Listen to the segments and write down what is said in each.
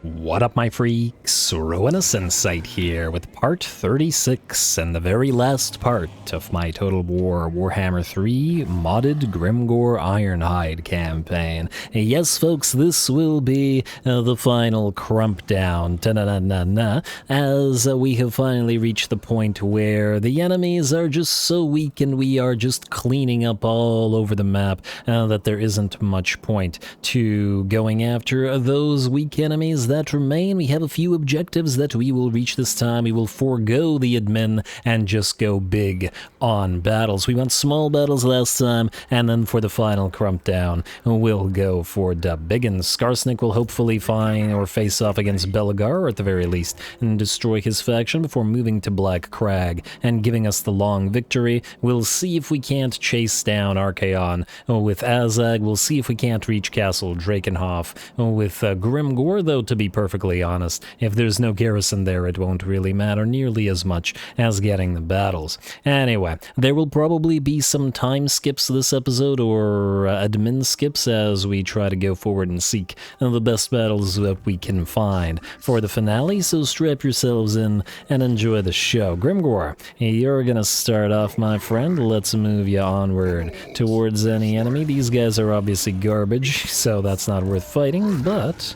What up, my freaks? Ruinous Insight here with part 36 and the very last part of my Total War Warhammer 3 modded Grimgor Ironhide campaign. Yes, folks, this will be the final KRUMPDOWN, as we have finally reached the point where the enemies are just so weak and we are just cleaning up all over the map that there isn't much point to going after those weak enemies that remain. We have a few objectives that we will reach this time. We will forego the admin and just go big on battles. We went small battles last time, and then for the final KRUMPDOWN, we'll go for the big one. Skarsnik will hopefully find or face off against Belagar, or at the very least, and destroy his faction before moving to Black Crag and giving us the long victory. We'll see if we can't chase down Archeon with Azhag. We'll see if we can't reach Castle Drakenhof with Grimgor, though to be perfectly honest, if there's no garrison there, it won't really matter nearly as much as getting the battles. Anyway, there will probably be some time skips this episode, or admin skips, as we try to go forward and seek the best battles that we can find for the finale, so strap yourselves in and enjoy the show. Grimgor, you're gonna start off, my friend. Let's move you onward towards any enemy. These guys are obviously garbage, so that's not worth fighting, but...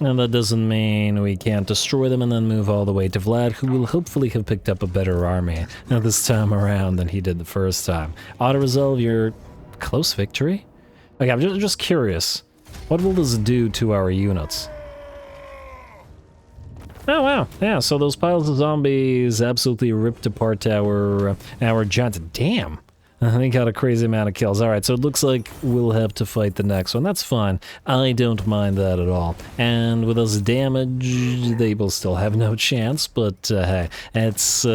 and that doesn't mean we can't destroy them and then move all the way to Vlad, who will hopefully have picked up a better army this time around than he did the first time. Auto-resolve your close victory? Okay, I'm just curious. What will this do to our units? Oh wow, yeah, so those piles of zombies absolutely ripped apart our giant. Damn! They got a crazy amount of kills. Alright, so it looks like we'll have to fight the next one. That's fine. I don't mind that at all. And with us damage, they will still have no chance, but hey, it's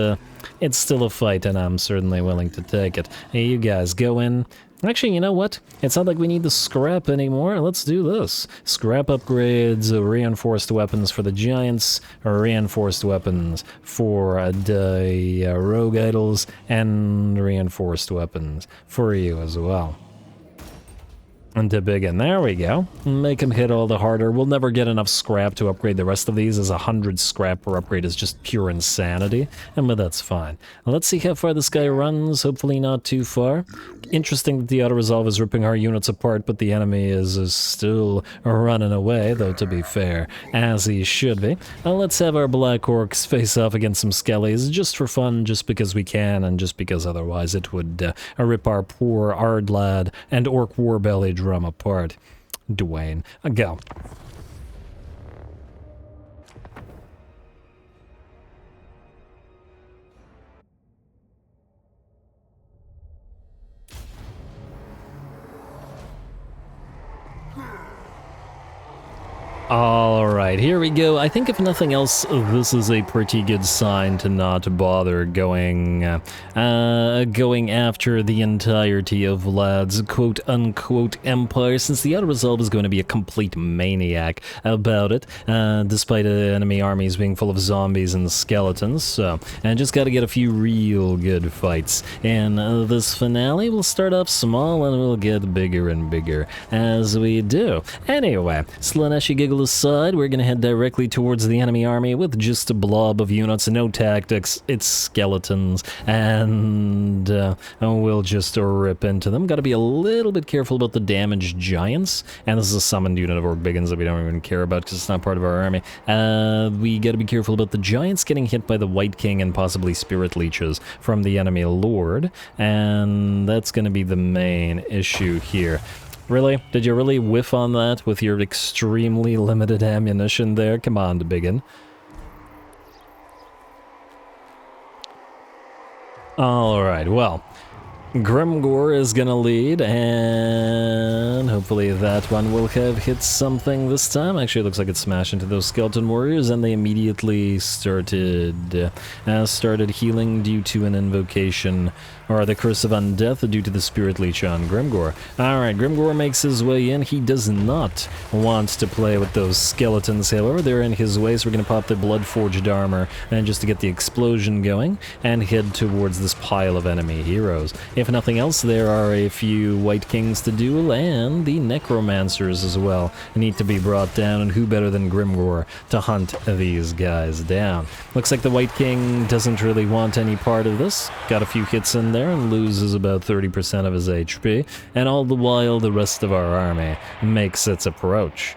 still a fight, and I'm certainly willing to take it. Hey, you guys, go in. Actually, you know what? It's not like we need the scrap anymore. Let's do this. Scrap upgrades, reinforced weapons for the giants, reinforced weapons for the rogue idols, and reinforced weapons for you as well. And to begin, there we go. Make them hit all the harder. We'll never get enough scrap to upgrade the rest of these, as 100 scrap per upgrade is just pure insanity, but that's fine. Let's see how far this guy runs, hopefully not too far. Interesting that the auto-resolve is ripping our units apart, but the enemy is still running away, though to be fair, as he should be. Let's have our Black Orcs face off against some Skellies, just for fun, just because we can, and just because otherwise it would rip our poor Ardlad and Orc Warbelly drum apart. Dwayne, go. Alright, here we go. I think if nothing else, this is a pretty good sign to not bother going after the entirety of Vlad's quote-unquote empire, since the auto-resolve is going to be a complete maniac about it, despite enemy armies being full of zombies and skeletons, so, and just gotta get a few real good fights. In this finale, we'll start off small and we'll get bigger and bigger as we do. Anyway, Slaneshi Giggle aside, we're gonna head directly towards the enemy army with just a blob of units, no tactics, it's skeletons, and we'll just rip into them. Gotta be a little bit careful about the damaged giants, and this is a summoned unit of Orc Biggins that we don't even care about because it's not part of our army. We gotta be careful about the giants getting hit by the White King and possibly Spirit Leeches from the enemy Lord, and that's gonna be the main issue here. Really? Did you really whiff on that with your extremely limited ammunition there? Come on, Biggin. Alright, well, Grimgor is gonna lead, and hopefully that one will have hit something this time. Actually, it looks like it smashed into those skeleton warriors, and they immediately started healing due to an invocation, or the Curse of Undeath due to the Spirit Leech on Grimgor. Alright, Grimgor makes his way in. He does not want to play with those skeletons, however. They're in his way, so we're going to pop the Blood-Forged armor, and just to get the explosion going, and head towards this pile of enemy heroes. If nothing else, there are a few White Kings to duel, and the Necromancers as well need to be brought down, and who better than Grimgor to hunt these guys down. Looks like the White King doesn't really want any part of this. Got a few hits in there and loses about 30% of his HP, and all the while the rest of our army makes its approach.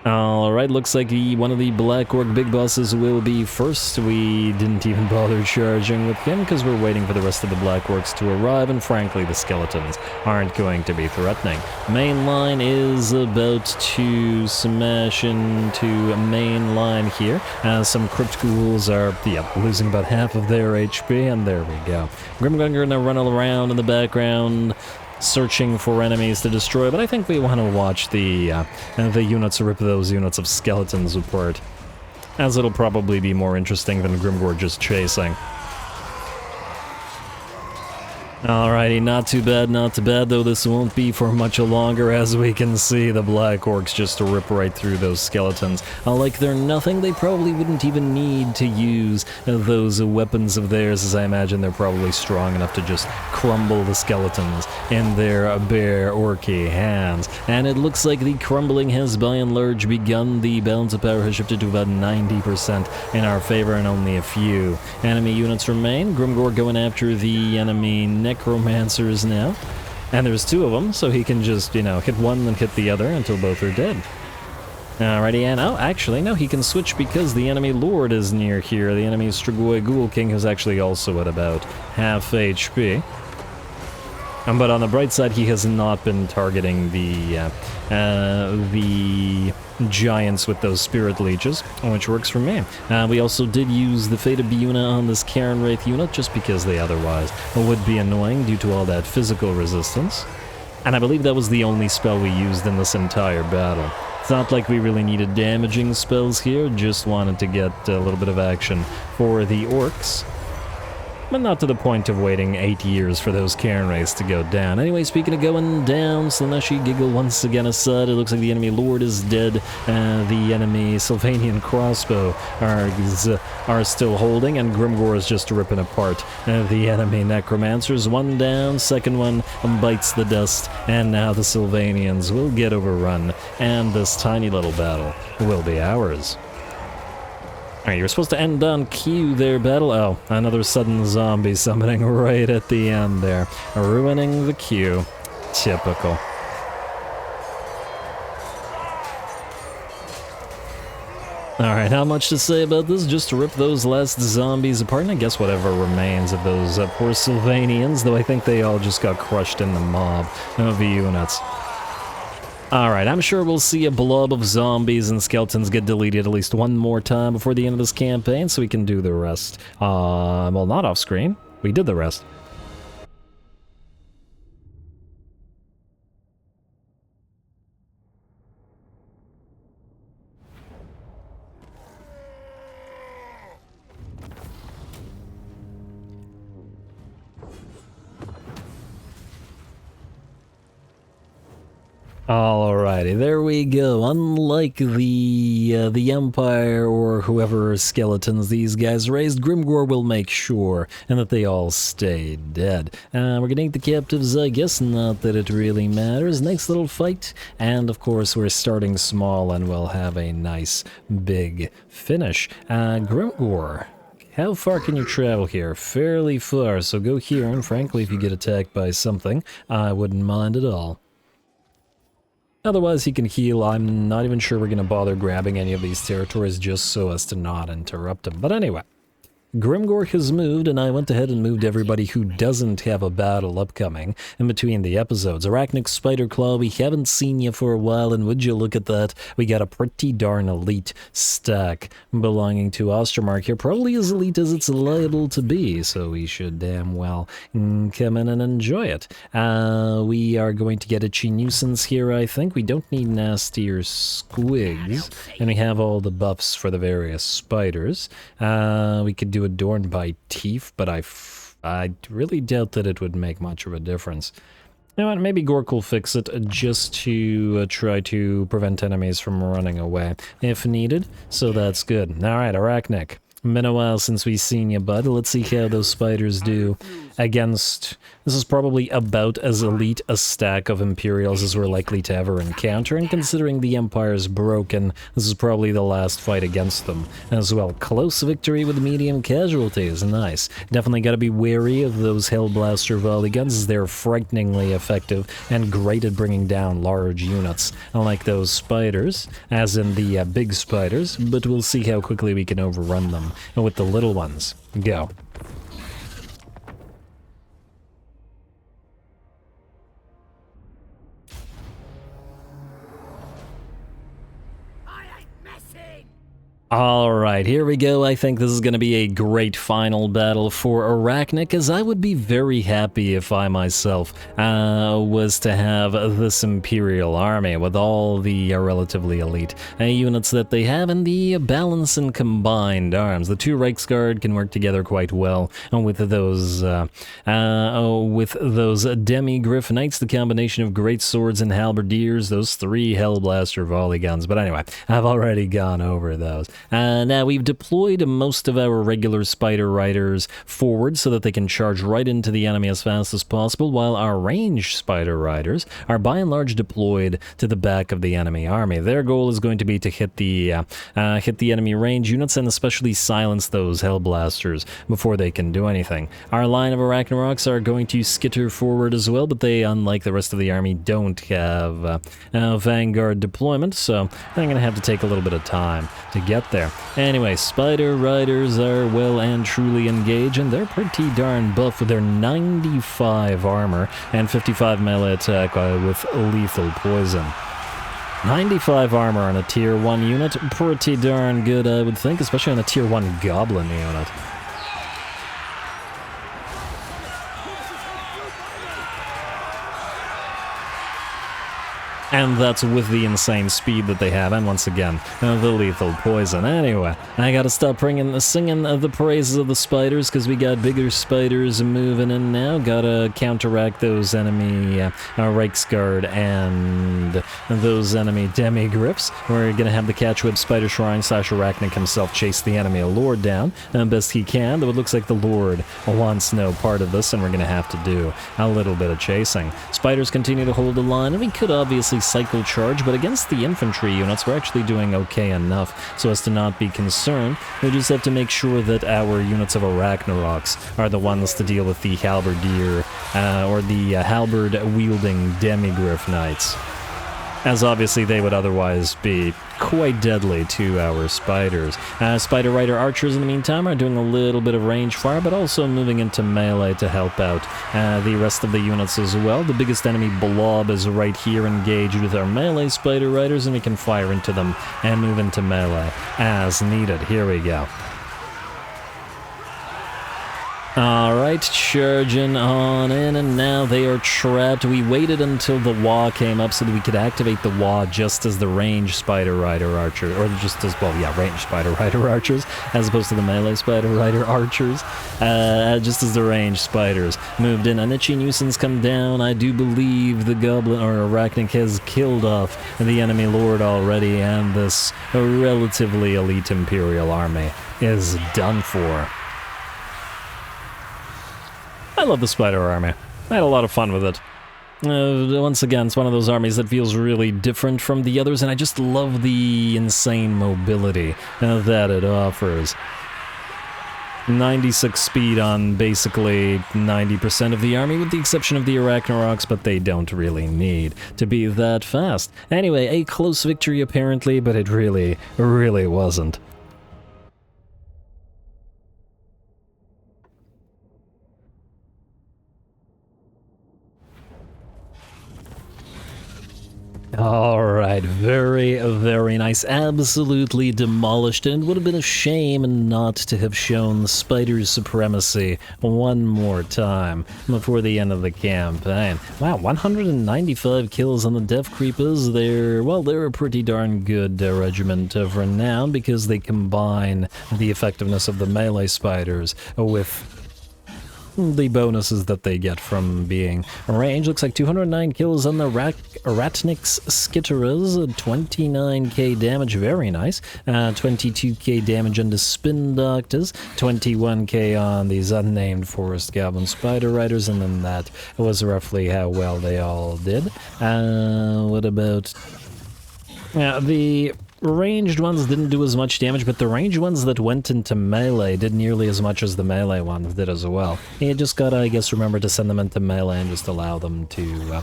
Alright, looks like one of the Black Orc big bosses will be first. We didn't even bother charging with him because we're waiting for the rest of the Black Orcs to arrive, and frankly the skeletons aren't going to be threatening. Main line is about to smash into main line here, as some Crypt Ghouls are losing about half of their HP, and there we go. Grimgor gonna run around in the background, searching for enemies to destroy, but I think we want to watch the units rip those units of skeletons apart, as it'll probably be more interesting than Grimgor just chasing. Alrighty, not too bad, though this won't be for much longer. As we can see, the Black Orcs just rip right through those skeletons. Like they're nothing, they probably wouldn't even need to use those weapons of theirs, as I imagine they're probably strong enough to just crumble the skeletons in their bare orky hands. And it looks like the crumbling has by and large begun. The balance of power has shifted to about 90% in our favor, and only a few enemy units remain. Grimgor going after the enemy Necromancers now, and there's two of them, so he can just, hit one and hit the other until both are dead. Alrighty, and actually, no, he can switch because the enemy Lord is near here. The enemy Strigoi Ghoul King, who's actually also at about half HP. But on the bright side, he has not been targeting the giants with those spirit leeches, which works for me. We also did use the Fate of Biuna on this Karen Wraith unit, just because they otherwise would be annoying due to all that physical resistance. And I believe that was the only spell we used in this entire battle. It's not like we really needed damaging spells here, just wanted to get a little bit of action for the orcs. But not to the point of waiting 8 years for those Karen Wraiths to go down. Anyway, speaking of going down, Slaneshi giggle once again aside. It looks like the enemy Lord is dead. The enemy Sylvanian crossbow are still holding, and Grimgor is just ripping apart the enemy Necromancers. One down, second one bites the dust, and now the Sylvanians will get overrun, and this tiny little battle will be ours. Alright, you're supposed to end on cue there, battle. Oh, another sudden zombie summoning right at the end there. Ruining the queue. Typical. Alright, not much to say about this, just to rip those last zombies apart, and I guess whatever remains of those poor Sylvanians, though I think they all just got crushed in the mob of units. Alright, I'm sure we'll see a blob of zombies and skeletons get deleted at least one more time before the end of this campaign, so we can do the rest. Well, not off screen. We did the rest. Alrighty, there we go. Unlike the Empire or whoever skeletons these guys raised, Grimgor will make sure and that they all stay dead. We're gonna eat the captives, I guess, not that it really matters. Nice little fight, and of course we're starting small and we'll have a nice big finish. Grimgor, how far can you travel here? Fairly far, so go here, and frankly, if you get attacked by something, I wouldn't mind at all. Otherwise, he can heal. I'm not even sure we're going to bother grabbing any of these territories just so as to not interrupt him. But anyway, Grimgor has moved, and I went ahead and moved everybody who doesn't have a battle upcoming in between the episodes. Arachnarok, Spiderclaw, we haven't seen you for a while, and would you look at that? We got a pretty darn elite stack belonging to Arachnarok here. Probably as elite as it's liable to be, so we should damn well come in and enjoy it. We are going to get a Chi-Nuisance here, I think. We don't need nastier squigs, and we have all the buffs for the various spiders. We could do Adorned by Teeth, but I really doubt that it would make much of a difference. You know what, maybe Gork will fix it just to try to prevent enemies from running away if needed, so that's good. Alright, Arachnarok. Been a while since we've seen you, bud. Let's see how those spiders do against... This is probably about as elite a stack of Imperials as we're likely to ever encounter, and considering the Empire's broken, this is probably the last fight against them. As well, close victory with medium casualties. Nice. Definitely gotta be wary of those Hellblaster volley guns, as they're frighteningly effective and great at bringing down large units, unlike those spiders, as in the big spiders, but we'll see how quickly we can overrun them with the little ones. Go. Alright, here we go. I think this is going to be a great final battle for Arachnarok, as I would be very happy if I myself was to have this Imperial army with all the relatively elite units that they have and the balance and combined arms. The two Reiksguard can work together quite well with those Demi-Griff Knights, the combination of great swords and halberdiers, those three Hellblaster volley guns. But anyway, I've already gone over those. Now, we've deployed most of our regular Spider Riders forward so that they can charge right into the enemy as fast as possible, while our ranged Spider Riders are by and large deployed to the back of the enemy army. Their goal is going to be to hit the enemy range units and especially silence those Hellblasters before they can do anything. Our line of Arachnaroks are going to skitter forward as well, but they, unlike the rest of the army, don't have vanguard deployment, so they're going to have to take a little bit of time to get there. Anyway, Spider Riders are well and truly engaged, and they're pretty darn buff with their 95 armor and 55 melee attack with lethal poison. 95 armor on a tier 1 unit, pretty darn good, I would think, especially on a tier 1 goblin unit. And that's with the insane speed that they have, and once again, the lethal poison. Anyway, I gotta stop singing the praises of the spiders, because we got bigger spiders moving in now. Gotta counteract those enemy Reiksguard and those enemy Demi-Griffs. We're gonna have the Catchwhip Spider Shrine / Arachnarok himself chase the enemy Lord down best he can, though it looks like the Lord wants no part of this, and we're gonna have to do a little bit of chasing. Spiders continue to hold the line, and we could obviously cycle charge, but against the infantry units we're actually doing okay enough so as to not be concerned. We just have to make sure that our units of Arachnaroks are the ones to deal with the halberdier or the halberd wielding Demi-Griff Knights, as obviously they would otherwise be quite deadly to our spiders. Spider Rider archers in the meantime are doing a little bit of range fire, but also moving into melee to help out the rest of the units as well. The biggest enemy blob is right here engaged with our melee Spider Riders, and we can fire into them and move into melee as needed. Here we go. Alright, charging on in, and now they are trapped. We waited until the WAAAGH came up so that we could activate the WAAAGH just as the ranged Spider Rider archer, or just as, well, yeah, ranged Spider Rider archers, as opposed to the melee Spider Rider archers, just as the ranged spiders moved in. An itchy nuisance come down. I do believe the Goblin, or Arachnarok, has killed off the enemy Lord already, and this relatively elite Imperial army is done for. I love the Spider Army. I had a lot of fun with it. Once again, it's one of those armies that feels really different from the others, and I just love the insane mobility that it offers. 96 speed on basically 90% of the army, with the exception of the Arachnaroks, but they don't really need to be that fast. Anyway, a close victory apparently, but it really, really wasn't. Alright, very, very nice. Absolutely demolished, and it would have been a shame not to have shown the Spider's supremacy one more time before the end of the campaign. Wow, 195 kills on the Death Creepers. They're a pretty darn good regiment of renown, because they combine the effectiveness of the melee spiders with the bonuses that they get from being ranged. Looks like 209 kills on the Arachnarok's Skitterers, 29k damage, very nice. 22k damage on the Spin Doctors, 21k on these unnamed Forest Goblin Spider Riders, and then that was roughly how well they all did. What about... the ranged ones didn't do as much damage, but the ranged ones that went into melee did nearly as much as the melee ones did as well. You just gotta, I guess, remember to send them into melee and just allow them to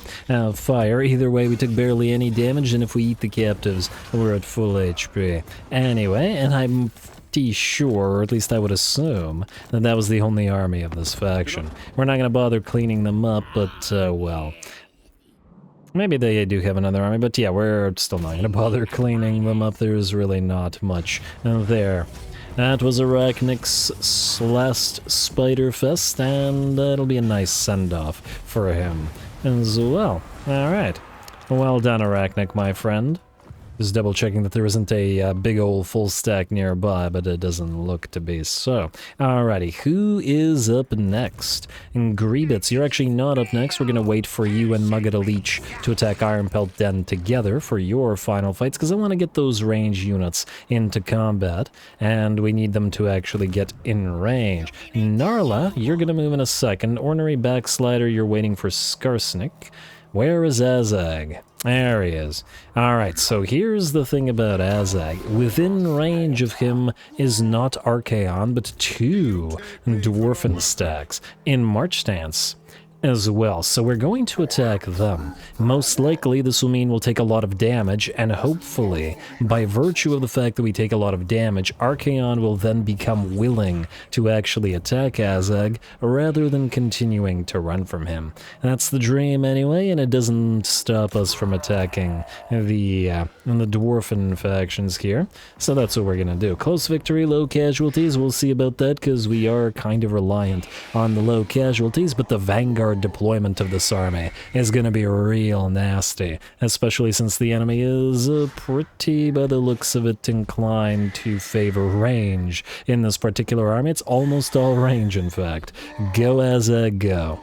fire. Either way, we took barely any damage, and if we eat the captives, we're at full HP. Anyway, and I'm pretty sure, or at least I would assume, that that was the only army of this faction. We're not gonna bother cleaning them up, but, well... maybe they do have another army, but yeah, we're still not going to bother cleaning them up. There's really not much there. That was Arachnarok's last Spider-Fest, and it'll be a nice send-off for him as well. Alright. Well done, Arachnarok, my friend. Just double checking that there isn't a big old full stack nearby, but it doesn't look to be so. Alrighty, who is up next? Griebitz, you're actually not up next. We're gonna wait for you and Muggada Leech to attack Iron Pelt Den together for your final fights, because I want to get those range units into combat, and we need them to actually get in range. Narla, you're gonna move in a second. Ornery Backslider, you're waiting for Skarsnik. Where is Azhag? There he is. Alright, so here's the thing about Azhag. Within range of him is not Archeon, but 2 Dwarfen stacks in March stance as well. So we're going to attack them. Most likely this will mean we'll take a lot of damage, and hopefully, by virtue of the fact that we take a lot of damage, Archeon will then become willing to actually attack Azhag, rather than continuing to run from him. That's the dream anyway, and it doesn't stop us from attacking the Dwarfen factions here. So that's what we're gonna do. Close victory, low casualties, we'll see about that, because we are kind of reliant on the low casualties, but the vanguard deployment of this army is going to be real nasty, especially since the enemy is pretty, by the looks of it, inclined to favor range in this particular army. It's almost all range, in fact. Go Azhag, go.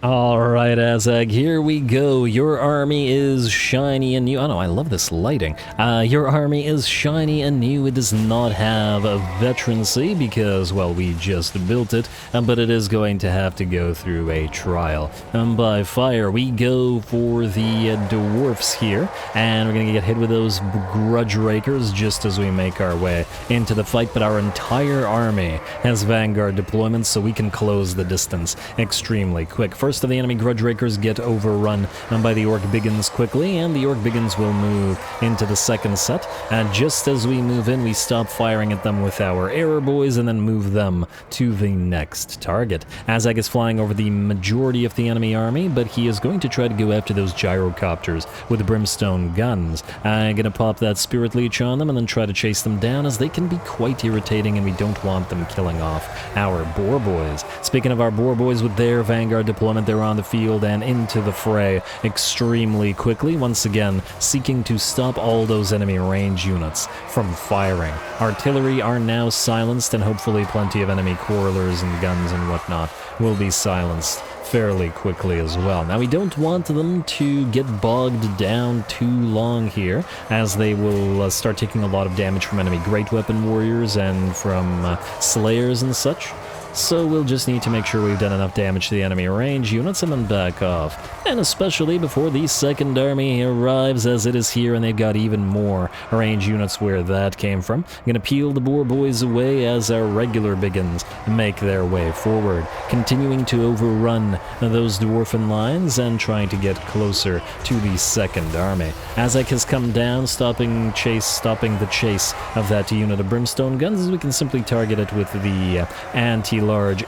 Alright, Azhag, here we go. Your army is shiny and new. Oh no, I love this lighting. Your army is shiny and new. It does not have a veterancy because, well, we just built it, but it is going to have to go through a trial by fire. We go for the dwarfs here, and we're going to get hit with those grudge rakers just as we make our way into the fight, but our entire army has vanguard deployments, so we can close the distance extremely quick. First of the enemy grudge rakers get overrun by the Orc Biggins quickly, and the Orc Biggins will move into the second set. And just as we move in, we stop firing at them with our arrow boys and then move them to the next target. Azhag is flying over the majority of the enemy army, but he is going to try to go after those gyrocopters with brimstone guns. I'm gonna pop that Spirit Leech on them and then try to chase them down, as they can be quite irritating and we don't want them killing off our boar boys. Speaking of our boar boys, with their vanguard deployment, they're on the field and into the fray extremely quickly, once again seeking to stop all those enemy range units from firing. Artillery are now silenced, and hopefully plenty of enemy quarrelers and guns and whatnot will be silenced fairly quickly as well. Now, we don't want them to get bogged down too long here, as they will start taking a lot of damage from enemy great weapon warriors and from slayers and such. So we'll just need to make sure we've done enough damage to the enemy range units and then back off. And especially before the second army arrives, as it is here, and they've got even more range units where that came from. I'm gonna peel the boar boys away as our regular biggins make their way forward, continuing to overrun those dwarfen lines and trying to get closer to the second army. Azhag has come down, stopping the chase of that unit of brimstone guns, as we can simply target it with the anti-large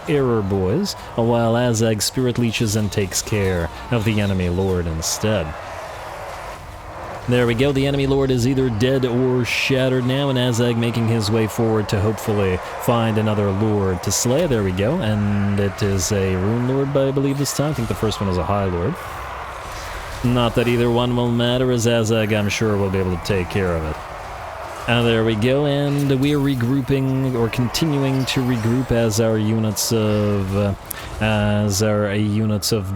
error boys, while Azhag Spirit Leeches and takes care of the enemy lord instead. There we go, the enemy lord is either dead or shattered now, and Azhag making his way forward to hopefully find another lord to slay. There we go, and it is a rune lord, I believe, this time. I think the first one was a high lord. Not that either one will matter, as Azhag, I'm sure, will be able to take care of it. There we go, and we're regrouping, or continuing to regroup as our units of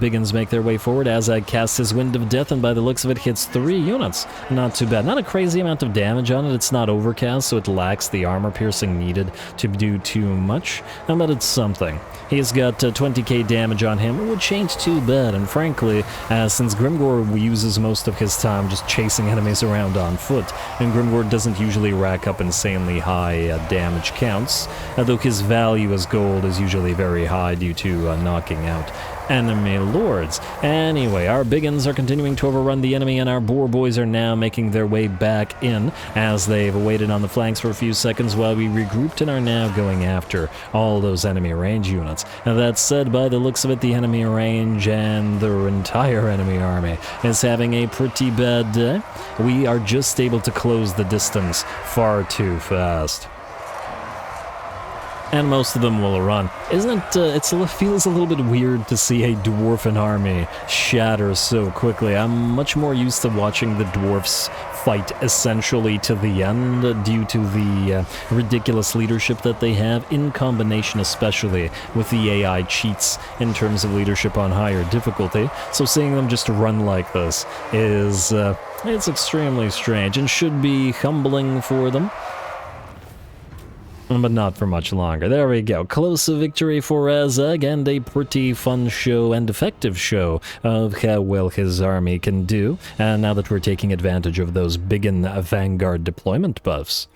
Biggins make their way forward. Azhag casts his Wind of Death, and by the looks of it, hits 3 units. Not too bad. Not a crazy amount of damage on it. It's not overcast, so it lacks the armor piercing needed to do too much, but it's something. He's got 20k damage on him, which ain't too bad, and frankly, since Grimgor uses most of his time just chasing enemies around on foot, and Grimgor doesn't usually rack up insanely high damage counts, though his value as gold is usually very high due to knocking out enemy lords. Anyway, our Biggins are continuing to overrun the enemy, and our boar boys are now making their way back in as they've waited on the flanks for a few seconds while we regrouped and are now going after all those enemy range units. Now, that said, by the looks of it, the enemy range and the entire enemy army is having a pretty bad day. We are just able to close the distance far too fast. And most of them will run. Isn't it, it feels a little bit weird to see a dwarven army shatter so quickly. I'm much more used to watching the dwarfs fight essentially to the end due to the ridiculous leadership that they have, in combination especially with the AI cheats in terms of leadership on higher difficulty. So seeing them just run like this is, it's extremely strange and should be humbling for them. But not for much longer. There we go. Close victory for Azhag, and a pretty fun show and effective show of how well his army can do. And now that we're taking advantage of those Biggin vanguard deployment buffs.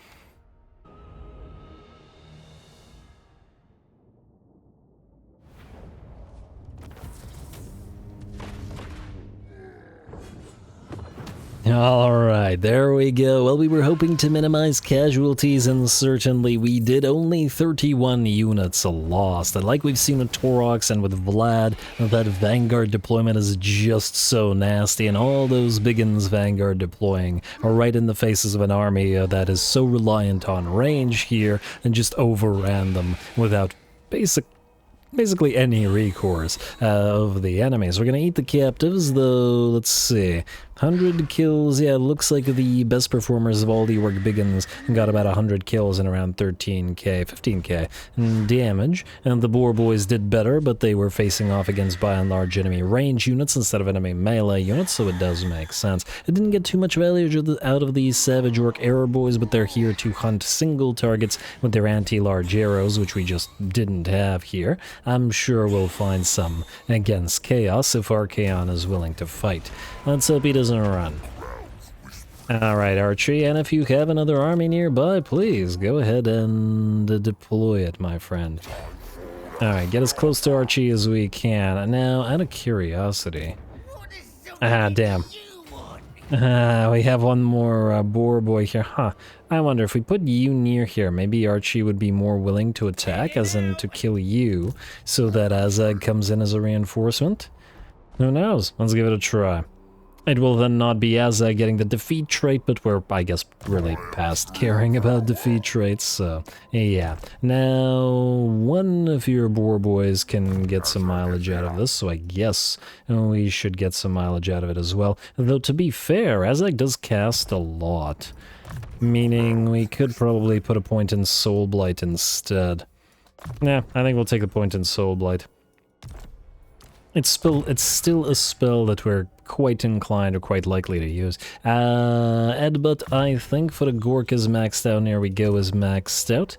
Alright, there we go. Well, we were hoping to minimize casualties, and certainly we did. Only 31 units lost. And like we've seen with Torox and with Vlad, that Vanguard deployment is just so nasty, and all those Biggins Vanguard deploying are right in the faces of an army that is so reliant on range here, and just overran them without basically any recourse of the enemies. We're gonna eat the captives, though. Let's see. 100 kills, yeah, looks like the best performers of all the orc Biggins got about 100 kills and around 13k, 15k damage, and the boar boys did better, but they were facing off against by and large enemy range units instead of enemy melee units, so it does make sense. It didn't get too much value out of the savage orc arrow boys, but they're here to hunt single targets with their anti-large arrows, which we just didn't have here. I'm sure we'll find some against Chaos if Archeon is willing to fight. Let's hope he doesn't run. Alright, Archie, and if you have another army nearby, please go ahead and deploy it, my friend. Alright, get as close to Archie as we can. Now, out of curiosity... damn. We have one more boar boy here. Huh. I wonder if we put you near here, maybe Archie would be more willing to attack, as in to kill you, so that Azhag comes in as a reinforcement? Who knows? Let's give it a try. It will then not be Azhag getting the defeat trait, but we're, I guess, really past caring about defeat traits, so yeah. Now, one of your boar boys can get some mileage out of this, so I guess we should get some mileage out of it as well. Though, to be fair, Azhag does cast a lot, meaning we could probably put a point in Soul Blight instead. Nah, I think we'll take the point in Soul Blight. It's still a spell that we're quite inclined or quite likely to use. Edbut, I think, for the Gork is maxed out. There we go, is maxed out.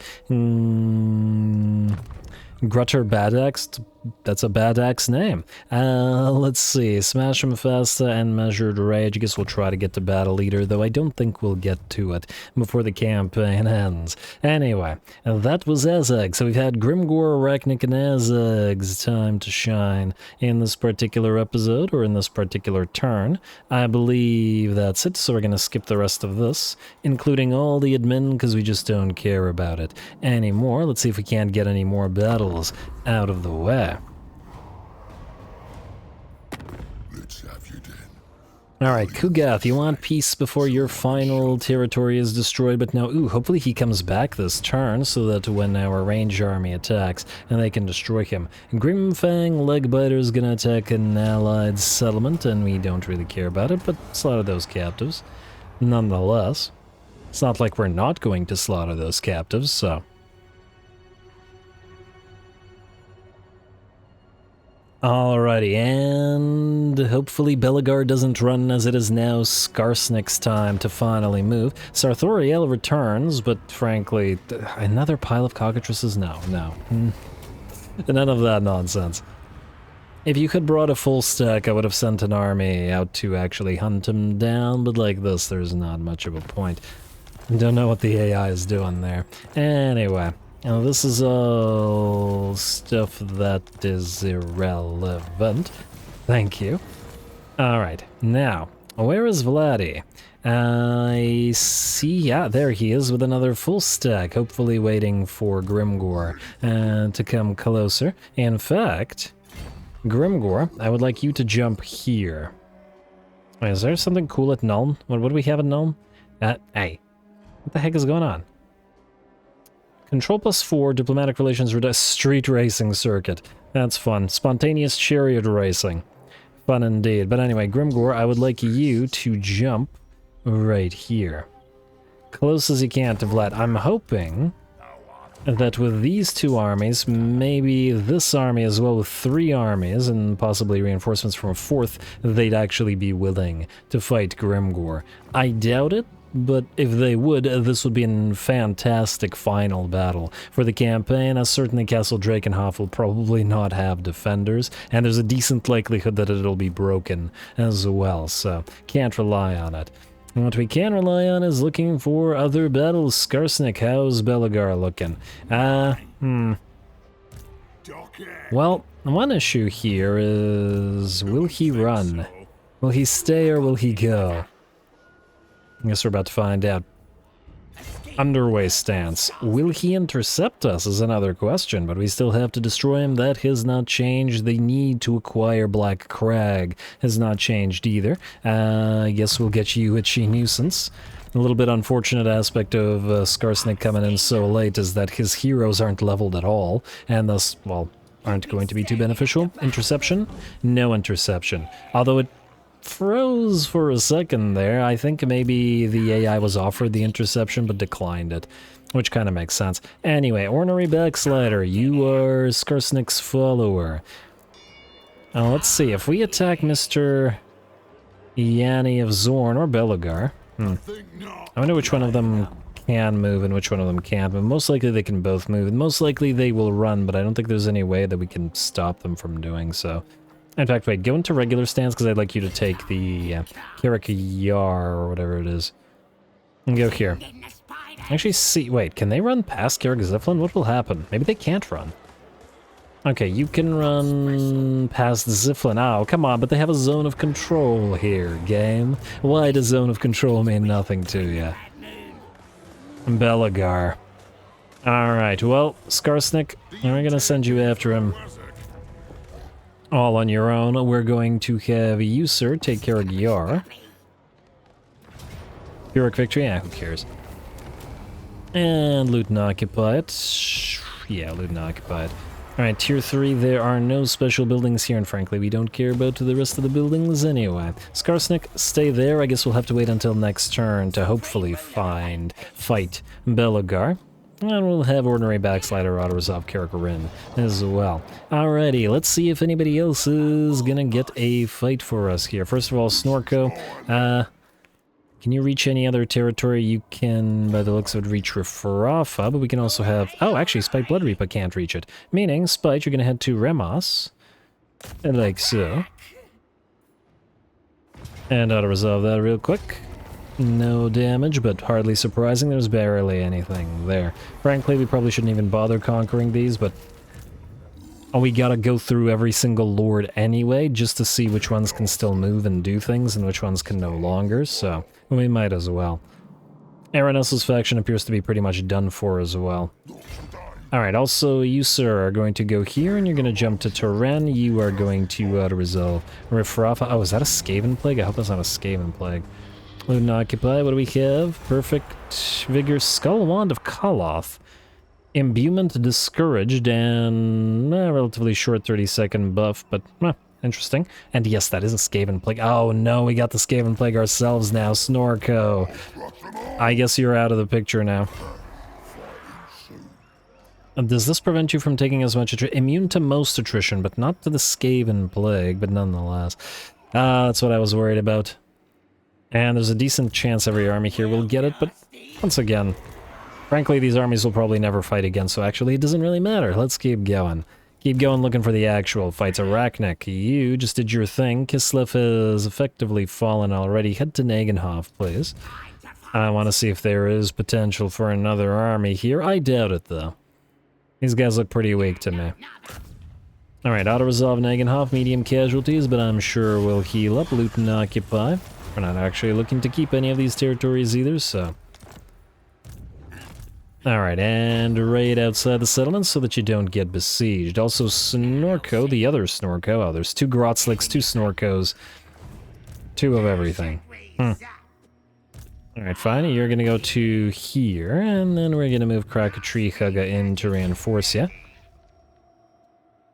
Grutter Badaxe, that's a Badaxe name. Let's see, Smash 'em Fasta and Measured Rage. I guess we'll try to get to Battle Leader, though I don't think we'll get to it before the campaign ends. Anyway, that was Azhag. So we've had Grimgor, Arachnarok, and Azhag's time to shine in this particular episode, or in this particular turn. I believe that's it, so we're gonna skip the rest of this, including all the admin, because we just don't care about it anymore. Let's see if we can't get any more battles out of the way. Let's have you then. Alright, Kugath, you want peace before your final territory is destroyed, but no, ooh, hopefully he comes back this turn so that when our range army attacks, and they can destroy him. Grimfang Legbiter's gonna attack an allied settlement, and we don't really care about it, but slaughter those captives. Nonetheless, it's not like we're not going to slaughter those captives, so... Alrighty, and hopefully Belegar doesn't run as it is now Skarsnik's time to finally move. Sarthoriel returns, but frankly, another pile of cockatrices? No. None of that nonsense. If you had brought a full stack, I would have sent an army out to actually hunt him down, but like this, there's not much of a point. Don't know what the AI is doing there. Anyway. Now this is all stuff that is irrelevant. Thank you. Alright, now, where is Vladdy? I see, yeah, there he is with another full stack, hopefully waiting for Grimgor to come closer. In fact, Grimgor, I would like you to jump here. Wait, is there something cool at Nuln? What do we have at Nuln? Hey, what the heck is going on? Control +4, diplomatic relations, street racing circuit. That's fun. Spontaneous chariot racing. Fun indeed. But anyway, Grimgor, I would like you to jump right here. Close as you can to Vlad. I'm hoping that with these two armies, maybe this army as well with 3 armies, and possibly reinforcements from a 4th, they'd actually be willing to fight Grimgor. I doubt it. But if they would, this would be a fantastic final battle for the campaign, as certainly Castle Drakenhof will probably not have defenders, and there's a decent likelihood that it'll be broken as well, so can't rely on it. And what we can rely on is looking for other battles. Skarsnik, how's Belegar looking? Well, one issue here is, will he run? Will he stay or will he go? I guess we're about to find out. Underway stance. Will he intercept us is another question, but we still have to destroy him. That has not changed. The need to acquire Black Crag has not changed either. I guess we'll get you Itchy Nuisance. A little bit unfortunate aspect of Skarsnik coming in so late is that his heroes aren't leveled at all, and thus, well, aren't going to be too beneficial. Interception? No interception. Although it froze for a second there. I think maybe the AI was offered the interception but declined it, which kind of makes sense. Anyway, Ornery Backslider, you are Skarsnik's follower. Now let's see, if we attack Mr. Yanni of Zorn or Belegar, I wonder which one of them can move and which one of them can't, but most likely they can both move, and most likely they will run, but I don't think there's any way that we can stop them from doing so. In fact, wait, go into regular stance, because I'd like you to take the Karak-Yar, or whatever it is. And go here. Actually, see, wait, can they run past Karak-Ziflin? What will happen? Maybe they can't run. Okay, you can run past Ziflin. Oh, come on, but they have a zone of control here, game. Why does zone of control mean nothing to you? Belegar. Alright, well, Skarsnik, we're gonna send you after him. All on your own. We're going to have you, sir, take care of Yar. Pyrrhic victory? Yeah, who cares? And loot and occupy it. Yeah, loot and occupy it. Alright, tier 3, there are no special buildings here, and frankly, we don't care about the rest of the buildings anyway. Skarsnik, stay there. I guess we'll have to wait until next turn to hopefully fight Belegar. And we'll have Ordinary Backslider auto-resolve Karak-Rin as well. Alrighty, let's see if anybody else is gonna get a fight for us here. First of all, Snorko, can you reach any other territory? You can, by the looks of it, reach Rifrafa, but we can also have... Oh, actually, Spite Blood Reaper can't reach it. Meaning, Spite, you're gonna head to Remos, and like so. And auto-resolve that real quick. No damage, but hardly surprising. There's barely anything there. Frankly, we probably shouldn't even bother conquering these, but... Oh, we gotta go through every single lord anyway, just to see which ones can still move and do things, and which ones can no longer, so we might as well. Aranos's faction appears to be pretty much done for as well. Alright, also you, sir, are going to go here, and you're going to jump to Turan. You are going to auto-resolve Riffraff. Oh, is that a Skaven Plague? I hope that's not a Skaven Plague. Luden Occupy, what do we have? Perfect Vigor, Skull Wand of Koloth. Imbuement Discouraged, and relatively short 30-second buff, but interesting. And yes, that is a Skaven Plague. Oh no, we got the Skaven Plague ourselves now, Snorko. I guess you're out of the picture now. Does this prevent you from taking as much attrition? Immune to most attrition, but not to the Skaven Plague, but nonetheless. That's what I was worried about. And there's a decent chance every army here will get it, but once again, frankly, these armies will probably never fight again, so actually it doesn't really matter. Let's keep going. Keep going looking for the actual fights. Arachnarok, you just did your thing. Kislev has effectively fallen already. Head to Nagenhof, please. I want to see if there is potential for another army here. I doubt it, though. These guys look pretty weak to me. Alright, auto-resolve Nagenhof, medium casualties, but I'm sure we'll heal up. Loot and occupy. We're not actually looking to keep any of these territories either, so... Alright, and raid outside the settlement so that you don't get besieged. Also, Snorko, the other Snorko. Oh, there's 2 Grotzliks, 2 Snorkos. 2 of everything. Alright, fine. You're gonna go to here, and then we're gonna move Krakatrihaga in to reinforce you.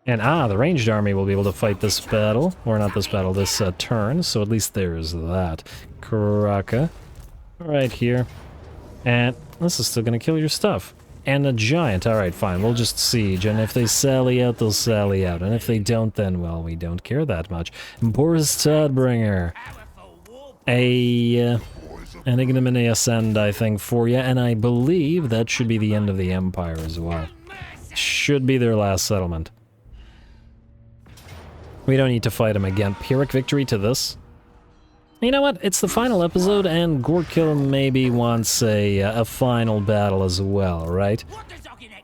And the ranged army will be able to fight this battle. Or not this battle, this turn, so at least there's that. Kraka. Right here. And this is still gonna kill your stuff. And a giant. Alright, fine. We'll just siege. And if they sally out, they'll sally out. And if they don't, then, well, we don't care that much. Boris Todbringer. An ignominious end, I think, for you. And I believe that should be the end of the Empire as well. Should be their last settlement. We don't need to fight them again. Pyrrhic victory to this. You know what? It's the final episode, and Gorkill maybe wants a final battle as well, right?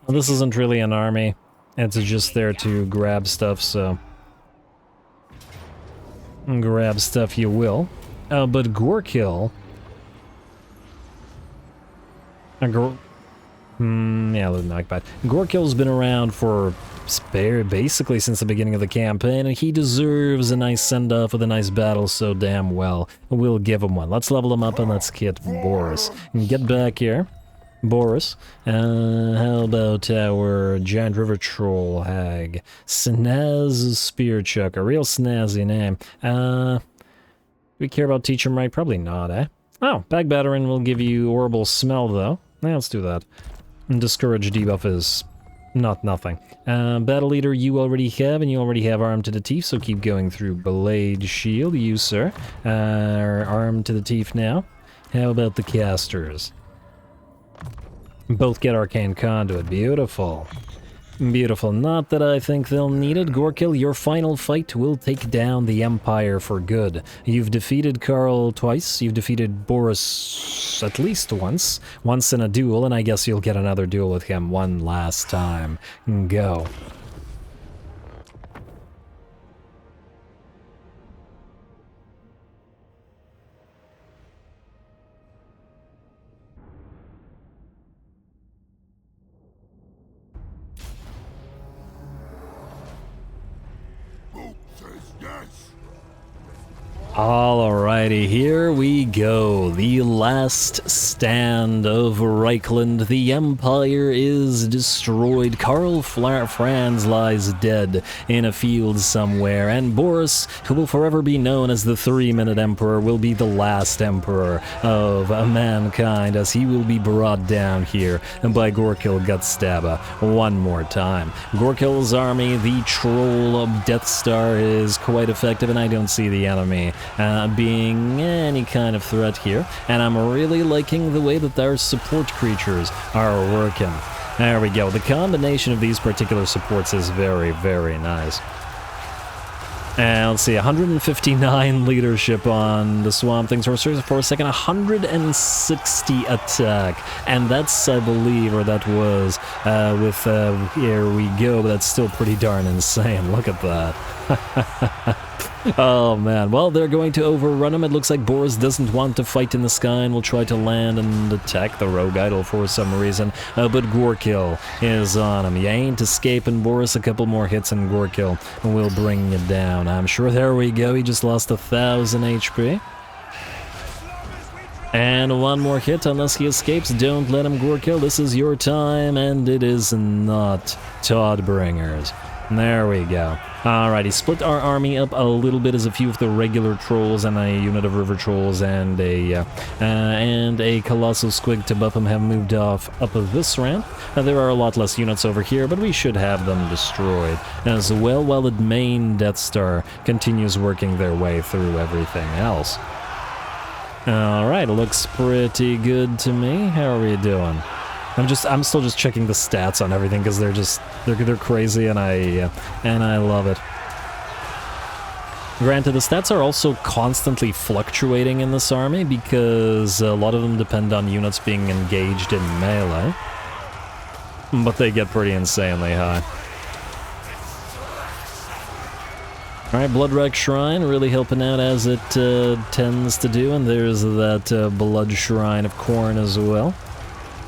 Well, this isn't really an army. It's just there to grab stuff, so... grab stuff you will. But Gorkill... yeah, not bad. Gorkill's been around for basically since the beginning of the campaign, and he deserves a nice send-off with a nice battle so damn well. We'll give him one. Let's level him up and let's get Boris. Get back here. Boris. How about our giant river troll hag? Snaz Spearchuck, a real snazzy name. Do we care about teach him right? Probably not, eh? Oh, Bag Batterin will give you horrible smell, though. Yeah, let's do that. And Discourage debuff is not nothing. Battle Leader you already have, and you already have Arm to the Teeth, so keep going through Blade Shield. You, sir, are Arm to the Teeth now. How about the casters? Both get Arcane Conduit. Beautiful. Beautiful. Not that I think they'll need it. Gorkill, your final fight will take down the Empire for good. You've defeated Karl twice. You've defeated Boris at least once. Once in a duel, and I guess you'll get another duel with him one last time. Go. Alrighty, here we go. The last stand of Reichland. The Empire is destroyed. Karl Franz lies dead in a field somewhere, and Boris, who will forever be known as the 3-Minute Emperor, will be the last Emperor of mankind, as he will be brought down here by Gorkill Gutstabba one more time. Gorkill's army, the Troll of Death Star, is quite effective, and I don't see the enemy being any kind of threat here, and I'm really liking the way that our support creatures are working. There we go. The combination of these particular supports is very, very nice. And let's see, 159 leadership on the Swamp Things for a second, 160 attack, and that's, I believe, or that was, here we go, but that's still pretty darn insane. Look at that. Oh man, well they're going to overrun him. It looks like Boris doesn't want to fight in the sky and will try to land and attack the rogue idol for some reason. But Gorkill is on him. You ain't escaping, Boris. A couple more hits and Gorkill will bring you down. I'm sure. There we go. He just lost 1,000 HP. And one more hit unless he escapes. Don't let him, Gorkill. This is your time, and it is not Toddbringers. There we go. Alrighty, split our army up a little bit as a few of the regular trolls and a unit of river trolls and a colossal squig to buff them have moved off up of this ramp. There are a lot less units over here, but we should have them destroyed as well, while the main Death Star continues working their way through everything else. Alright, looks pretty good to me. How are we doing? I'm still just checking the stats on everything because they're crazy and I love it. Granted, the stats are also constantly fluctuating in this army because a lot of them depend on units being engaged in melee, but they get pretty insanely high. Alright, Bloodwrack Shrine really helping out as it tends to do, and there's that Blood Shrine of Khorne as well.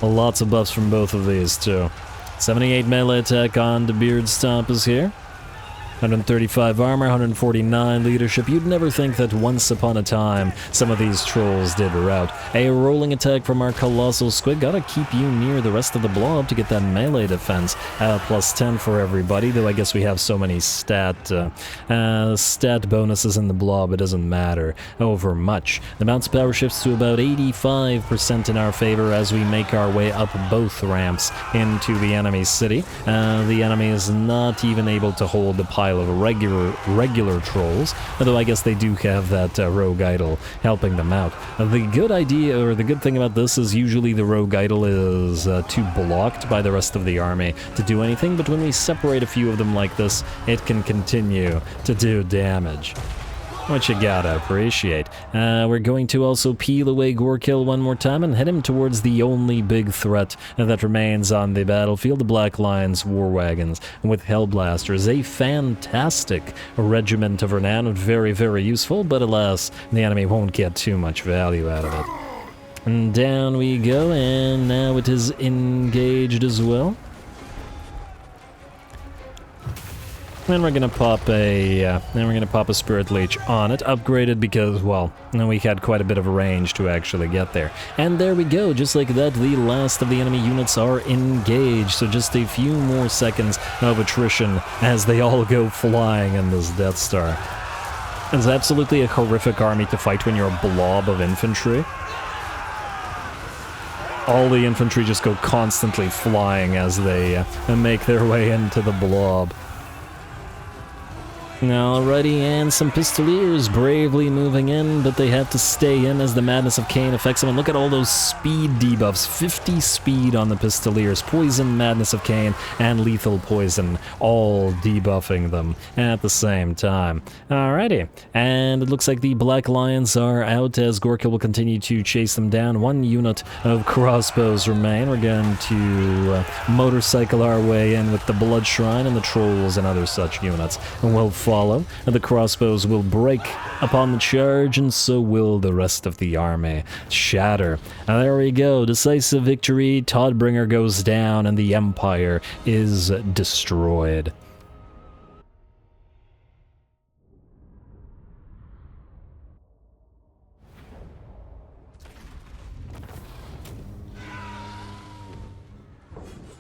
Lots of buffs from both of these, too. 78 melee attack on the Beard Stomp is here. 135 armor, 149 leadership. You'd never think that once upon a time some of these trolls did rout. A rolling attack from our Colossal Squig. Gotta keep you near the rest of the blob to get that melee defense. Plus 10 for everybody, though I guess we have so many stat bonuses in the blob, it doesn't matter over much. The bounce power shifts to about 85% in our favor as we make our way up both ramps into the enemy city. The enemy is not even able to hold the pile of regular trolls, although I guess they do have that rogue idol helping them out. The good idea, or the good thing about this is usually the rogue idol is too blocked by the rest of the army to do anything, but when we separate a few of them like this, it can continue to do damage. What you gotta appreciate. We're going to also peel away Gorkill one more time and head him towards the only big threat that remains on the battlefield, the Black Lions War Wagons with Hellblasters. A fantastic regiment of renown, very, very useful, but alas, the enemy won't get too much value out of it. And down we go, and now it is engaged as well. Then we're gonna pop a Spirit Leech on it, upgraded because, well, we had quite a bit of range to actually get there. And there we go, just like that, the last of the enemy units are engaged, so just a few more seconds of attrition as they all go flying in this Death Star. It's absolutely a horrific army to fight when you're a blob of infantry. All the infantry just go constantly flying as they make their way into the blob. Alrighty, and some Pistoliers bravely moving in, but they have to stay in as the Madness of Cain affects them. And look at all those speed debuffs. 50 speed on the Pistoliers, Poison, Madness of Cain, and Lethal Poison, all debuffing them at the same time. Alrighty, and it looks like the Black Lions are out as Gorkill will continue to chase them down. One unit of crossbows remain. We're going to motorcycle our way in with the Blood Shrine and the Trolls and other such units, and we'll follow. The crossbows will break upon the charge, and so will the rest of the army shatter. And there we go, decisive victory. Toddbringer goes down, and the Empire is destroyed.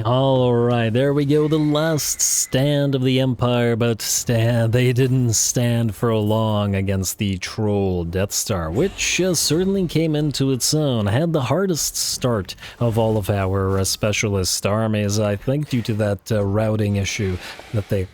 Alright, there we go, the last stand of the Empire, but they didn't stand for long against the Troll Death Star, which certainly came into its own. Had the hardest start of all of our specialist armies, I think, due to that routing issue that they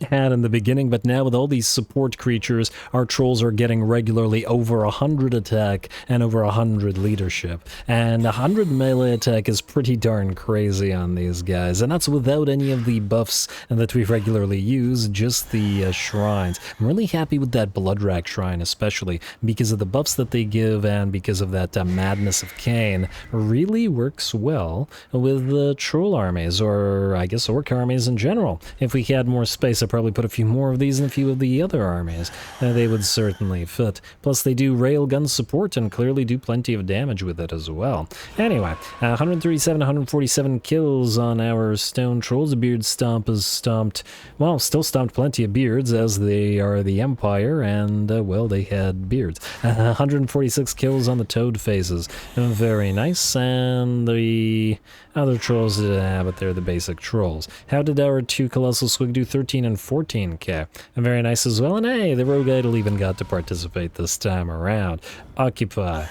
had in the beginning, but now with all these support creatures, our trolls are getting regularly over 100 attack and over 100 leadership. And 100 melee attack is pretty darn crazy on these guys, and that's without any of the buffs that we regularly use, just the shrines. I'm really happy with that Bloodwrack Shrine, especially because of the buffs that they give and because of that Madness of Cain. Really works well with the troll armies, or I guess orc armies in general. If we had more space could probably put a few more of these in a few of the other armies. They would certainly fit. Plus, they do railgun support and clearly do plenty of damage with it as well. Anyway, 137, 147 kills on our stone trolls. Beard Stomp is stomped, well, still stomped plenty of beards as they are the Empire, and, well, they had beards. 146 kills on the toad faces. Very nice, and the other trolls, but they're the basic trolls. How did our two Colossal Squig do? 13 and 14k. And very nice as well, and hey, the Rogue Idol even got to participate this time around. Occupy.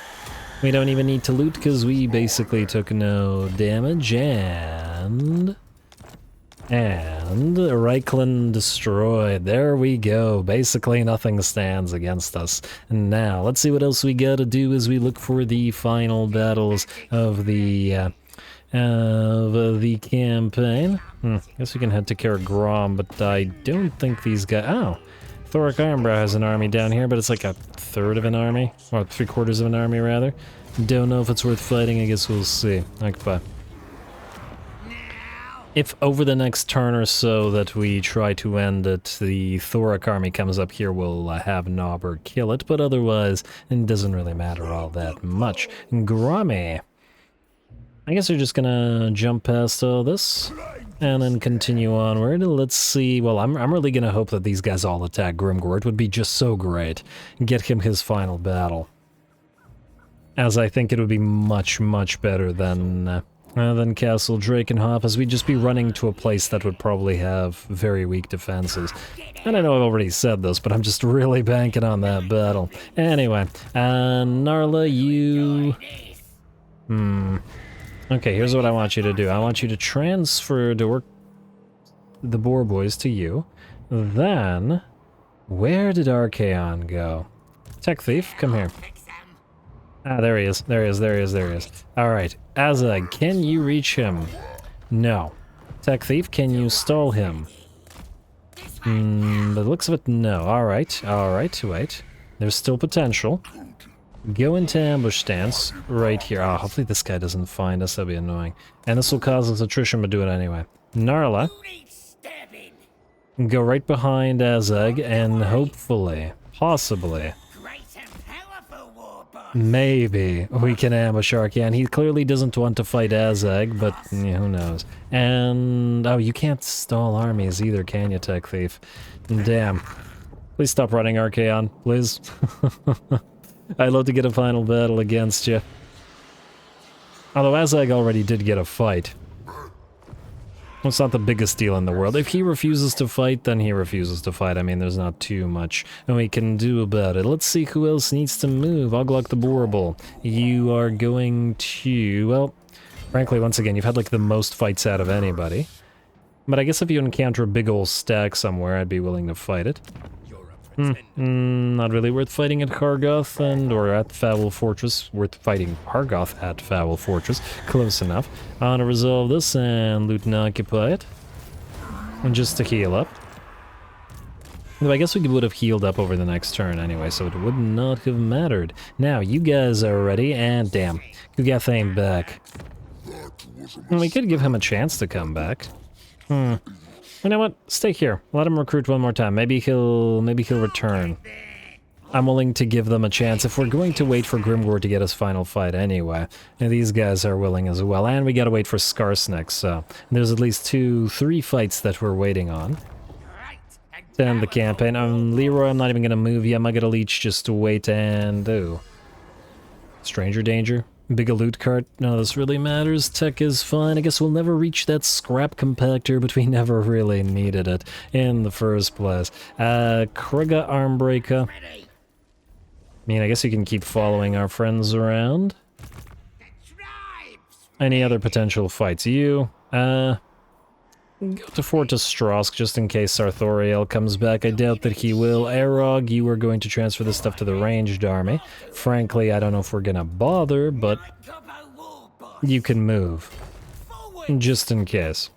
We don't even need to loot because we basically took no damage, and Reikland destroyed. There we go. Basically nothing stands against us. And now, let's see what else we gotta do as we look for the final battles of the campaign. Guess we can head to KRUMPDOWN, but I don't think these guys... Oh! Thoric Ironbrow has an army down here, but it's like a third of an army, or 3/4 of an army, rather. Don't know if it's worth fighting, I guess we'll see. Occupy. If over the next turn or so that we try to end it, the Thoric army comes up here, we'll have Nobber kill it, but otherwise, it doesn't really matter all that much. Grommy. I guess we're just gonna jump past all this and then continue onward. Let's see. Well, I'm really gonna hope that these guys all attack Grimgor. It would be just so great. Get him his final battle, as I think it would be much, much better than Castle Drakenhof, as we'd just be running to a place that would probably have very weak defenses. And I know I've already said this, but I'm just really banking on that battle. Anyway, Narla, you... Okay, here's what I want you to do. I want you to transfer the Boar Boys to you. Then, where did Archeon go? Tech Thief, come here. Ah, there he is. There he is, there he is, there he is. Alright, Azhag, can you reach him? No. Tech Thief, can you stall him? By the looks of it, no. Alright, wait. There's still potential. Go into ambush stance right here. Oh, hopefully this guy doesn't find us. That'd be annoying. And this will cause us attrition, but do it anyway. Narla, go right behind Azhag, and hopefully, possibly, maybe we can ambush Archeon. He clearly doesn't want to fight Azhag, but yeah, who knows. And, oh, you can't stall armies either, can you, Tech Thief? Damn. Please stop running, Archeon, please. I'd love to get a final battle against you. Although Azhag already did get a fight. It's not the biggest deal in the world. If he refuses to fight, then he refuses to fight. I mean, there's not too much we can do about it. Let's see who else needs to move. Oglock the Boarable. You are going to... Well, frankly, once again, you've had like the most fights out of anybody. But I guess if you encounter a big old stack somewhere, I'd be willing to fight it. Not really worth fighting at Hargoth or at Foul Fortress. Worth fighting Hargoth at Foul Fortress. Close enough. I want to resolve this and loot and occupy it. And just to heal up. Though I guess we would have healed up over the next turn anyway, so it would not have mattered. Now, you guys are ready, and damn, Kugath ain't back. Well, we could give him a chance to come back. You know what? Stay here. Let him recruit one more time. Maybe he'll return. I'm willing to give them a chance if we're going to wait for Grimgor to get his final fight anyway. And these guys are willing as well. And we gotta wait for Skarsnik, so there's at least 2-3 fights that we're waiting on to end the campaign. Leroy, I'm not even gonna move you. I'm not gonna leech, just to wait and... Oh. Stranger danger? Big a loot cart? None of this really matters. Tech is fine. I guess we'll never reach that scrap compactor, but we never really needed it in the first place. Krega Armbreaker. I mean, I guess you can keep following our friends around. Any other potential fights? You, go to Fortress Strosk just in case Sarthoriel comes back. I doubt that he will. Arog, you are going to transfer this stuff to the ranged army. Frankly, I don't know if we're gonna bother, but you can move. Just in case.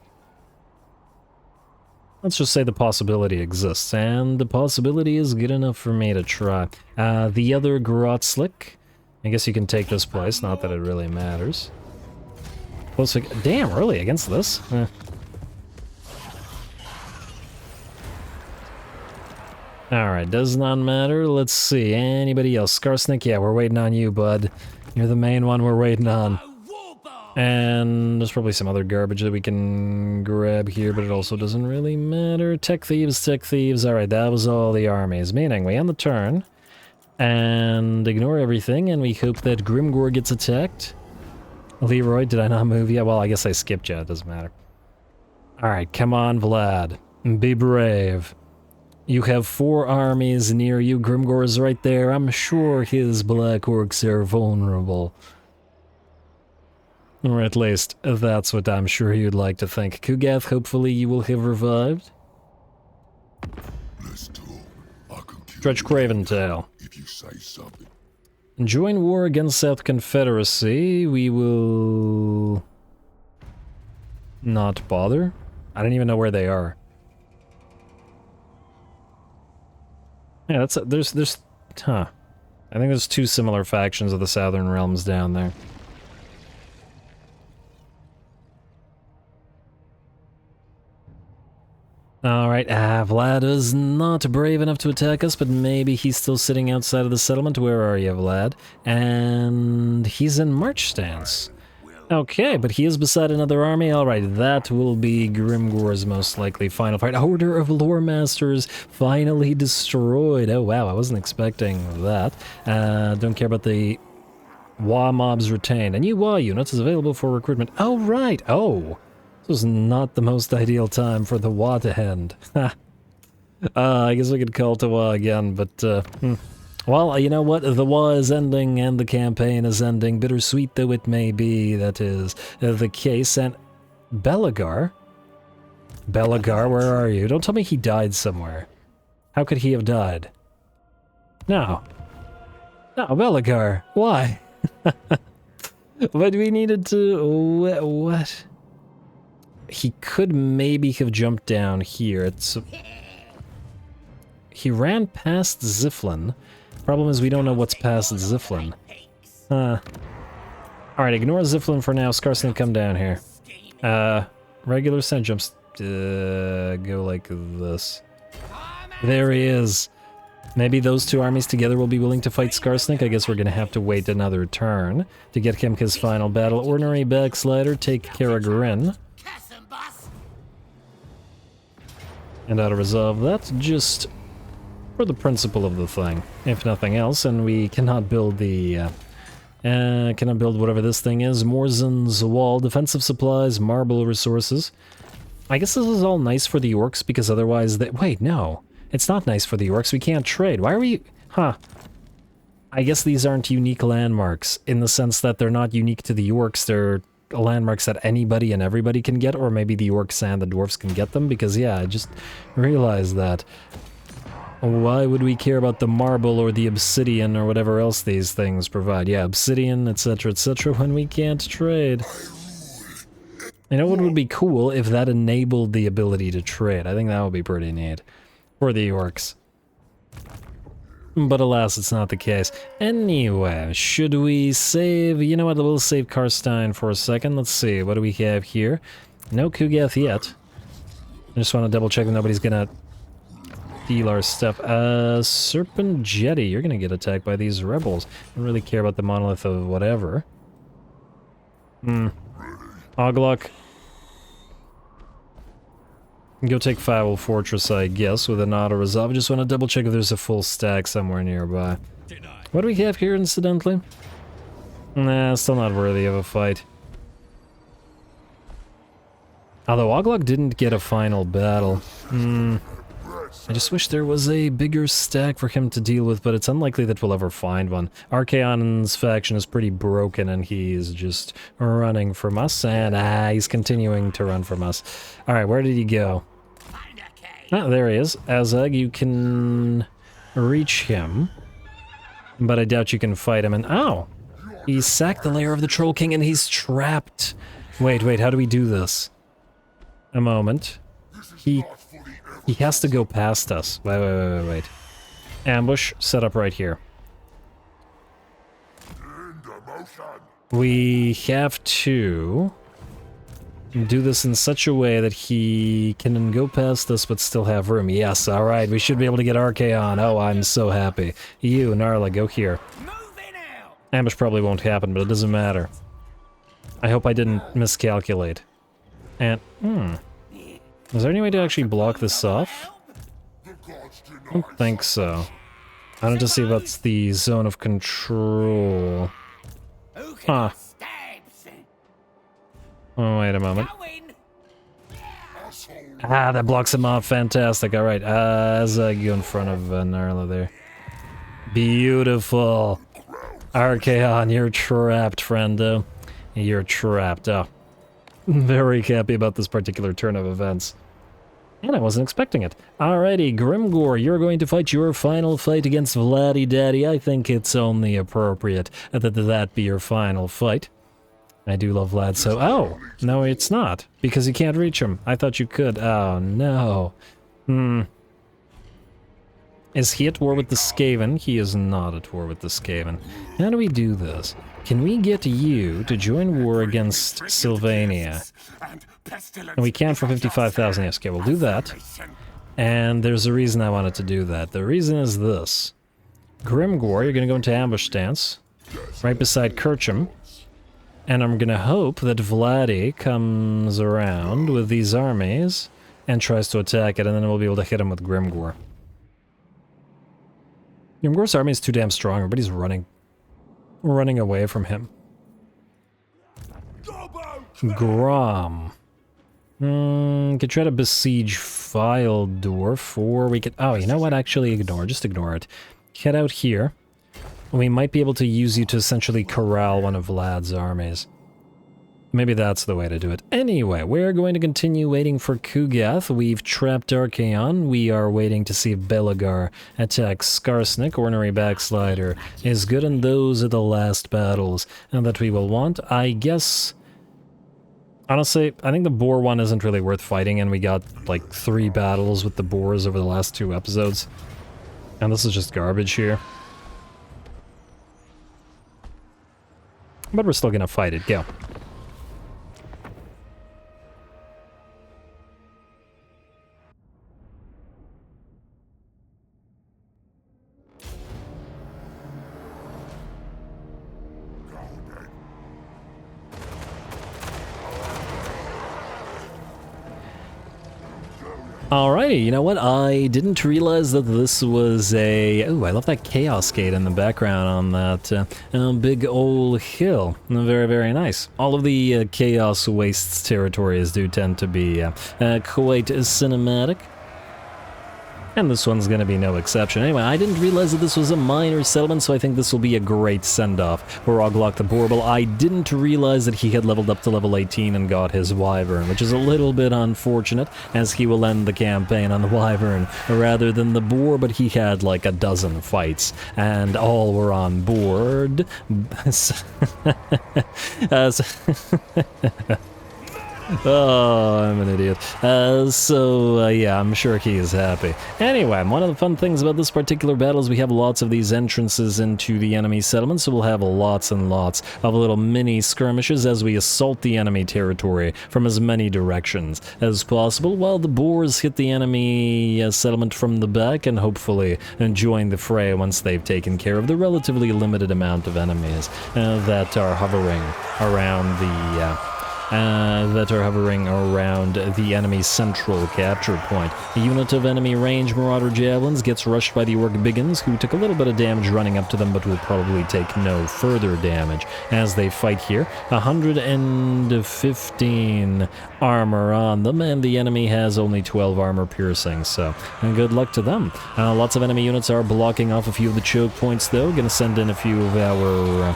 Let's just say the possibility exists, and the possibility is good enough for me to try. The other Grotzlik. I guess you can take this place, not that it really matters. Damn, really? Against this? Alright, does not matter. Let's see. Anybody else? Skarsnik? Yeah, we're waiting on you, bud. You're the main one we're waiting on. And there's probably some other garbage that we can grab here, but it also doesn't really matter. Tech thieves, tech thieves. Alright, that was all the armies. Meaning, we end the turn, and ignore everything, and we hope that Grimgor gets attacked. Leroy, did I not move yet? Well, I guess I skipped you. It doesn't matter. Alright, come on, Vlad. Be brave. You have 4 armies near you. Grimgor is right there. I'm sure his Black Orcs are vulnerable. Or at least, that's what I'm sure you'd like to think. Kugath, hopefully you will have revived. Stretch Craventail. If you say something. Join war against South Confederacy. We will... not bother. I don't even know where they are. Yeah, that's... there's... huh. I think there's 2 similar factions of the Southern Realms down there. Alright, Vlad is not brave enough to attack us, but maybe he's still sitting outside of the settlement. Where are you, Vlad? And he's in march stance. Okay, but he is beside another army. Alright, that will be Grimgor's most likely final fight. Order of Lore Masters finally destroyed. Oh wow, I wasn't expecting that. Don't care about the WAAAGH mobs retained. A new WAAAGH unit is available for recruitment. Oh right, oh. This was not the most ideal time for the WAAAGH to end. I guess we could call to WAAAGH again, but, well, you know what? The WAAAGH is ending and the campaign is ending. Bittersweet though it may be, that is the case. And Belagar? Belagar, where are you? Don't tell me he died somewhere. How could he have died? No. No, Belagar. Why? But we needed to... what? He could maybe have jumped down here. He ran past Ziflin. Problem is we don't know what's past Ziflin. Alright, ignore Ziflin for now. Skarsnik, come down here. Regular send jumps. Go like this. There he is. Maybe those 2 armies together will be willing to fight Skarsnik. I guess we're gonna have to wait another turn to get him his final battle. Ordinary backslider, take Karagrin. And how to resolve that, just for the principle of the thing, if nothing else. And we cannot build the, cannot build whatever this thing is. Morzen's Wall, defensive supplies, marble resources. I guess this is all nice for the orcs, because otherwise they... wait, no. It's not nice for the orcs, we can't trade. Why are we... huh. I guess these aren't unique landmarks, in the sense that they're not unique to the orcs, they're landmarks that anybody and everybody can get, or maybe the orcs and the dwarves can get them, because yeah, I just realized that. Why would we care about the marble or the obsidian or whatever else these things provide? Yeah, obsidian, etc, when we can't trade. You know what would be cool? If that enabled the ability to trade. I think that would be pretty neat. For the orcs. But alas, it's not the case. Anyway, should we save... you know what, we'll save Karstein for a second. Let's see, what do we have here? No Kugath yet. I just want to double check that nobody's gonna steal our stuff. Serpent Jetty, you're gonna get attacked by these rebels. I don't really care about the monolith of whatever. Oglock. Go take Foul Fortress, I guess, with an auto-resolve. I just want to double-check if there's a full stack somewhere nearby. What do we have here, incidentally? Nah, still not worthy of a fight. Although Oglock didn't get a final battle. I just wish there was a bigger stack for him to deal with, but it's unlikely that we'll ever find one. Archeon's faction is pretty broken, and he's just running from us, and he's continuing to run from us. Alright, where did he go? Ah, there he is. Azhag, you can reach him, but I doubt you can fight him, and oh! He sacked the lair of the Troll King, and he's trapped! Wait, how do we do this? A moment. He has to go past us. Wait. Ambush set up right here. We have to do this in such a way that he can go past us but still have room. Yes, alright, we should be able to get Archeon. Oh, I'm so happy. You, Gnarla, go here. Ambush probably won't happen, but it doesn't matter. I hope I didn't miscalculate. And, is there any way to actually block this off? I don't think so. I don't just see if that's the zone of control. Huh. Oh, wait a moment. Ah, that blocks him off. Fantastic. Alright, Azhag, you in front of Gnarla there. Beautiful. Archeon, you're trapped, friendo. You're trapped. Oh. Very happy about this particular turn of events. And I wasn't expecting it. Alrighty, Grimgor, you're going to fight your final fight against Vladdy Daddy. I think it's only appropriate that that be your final fight. I do love Vlad, so... Oh! No, it's not. Because you can't reach him. I thought you could. Oh, no. Is he at war with the Skaven? He is not at war with the Skaven. How do we do this? Can we get you to join war against Sylvania? And we can for 55,000. Yes, okay, we'll do that. And there's a reason I wanted to do that. The reason is this. Grimgor, you're going to go into ambush stance. Right beside Kirchum. And I'm going to hope that Vladdy comes around with these armies and tries to attack it, and then we'll be able to hit him with Grimgor. Grimgor's army is too damn strong. Everybody's running away from him. Grom. Could try to besiege Filedorf, or we could... Oh, you know what? Actually, just ignore it. Head out here. We might be able to use you to essentially corral one of Vlad's armies. Maybe that's the way to do it. Anyway, we're going to continue waiting for Kugath. We've trapped Archeon. We are waiting to see if Belagar attacks Skarsnik. Ornery Backslider is good, and those are the last battles that we will want. I guess... Honestly, I think the boar one isn't really worth fighting, and we got like 3 battles with the boars over the last 2 episodes. And this is just garbage here. But we're still gonna fight it. Go. Alrighty, you know what? I didn't realize that this was a... Ooh, I love that Chaos Gate in the background on that big old hill. Very, very nice. All of the Chaos Wastes territories do tend to be quite cinematic. And this one's going to be no exception. Anyway, I didn't realize that this was a minor settlement, so I think this will be a great send-off for Oglock the Borbal. I didn't realize that he had leveled up to level 18 and got his Wyvern, which is a little bit unfortunate, as he will end the campaign on the Wyvern rather than the Boar, but he had like a dozen fights, and all were on board. Oh, I'm an idiot. Yeah, I'm sure he is happy. Anyway, one of the fun things about this particular battle is we have lots of these entrances into the enemy settlement, so we'll have lots and lots of little mini skirmishes as we assault the enemy territory from as many directions as possible, while the boars hit the enemy settlement from the back and hopefully join the fray once they've taken care of the relatively limited amount of enemies that are hovering around the enemy's central capture point. A unit of enemy range Marauder Javelins gets rushed by the Orc Biggins, who took a little bit of damage running up to them, but will probably take no further damage as they fight here. 115 armor on them, and the enemy has only 12 armor piercing, so good luck to them. Lots of enemy units are blocking off a few of the choke points, though. Gonna send in a few of our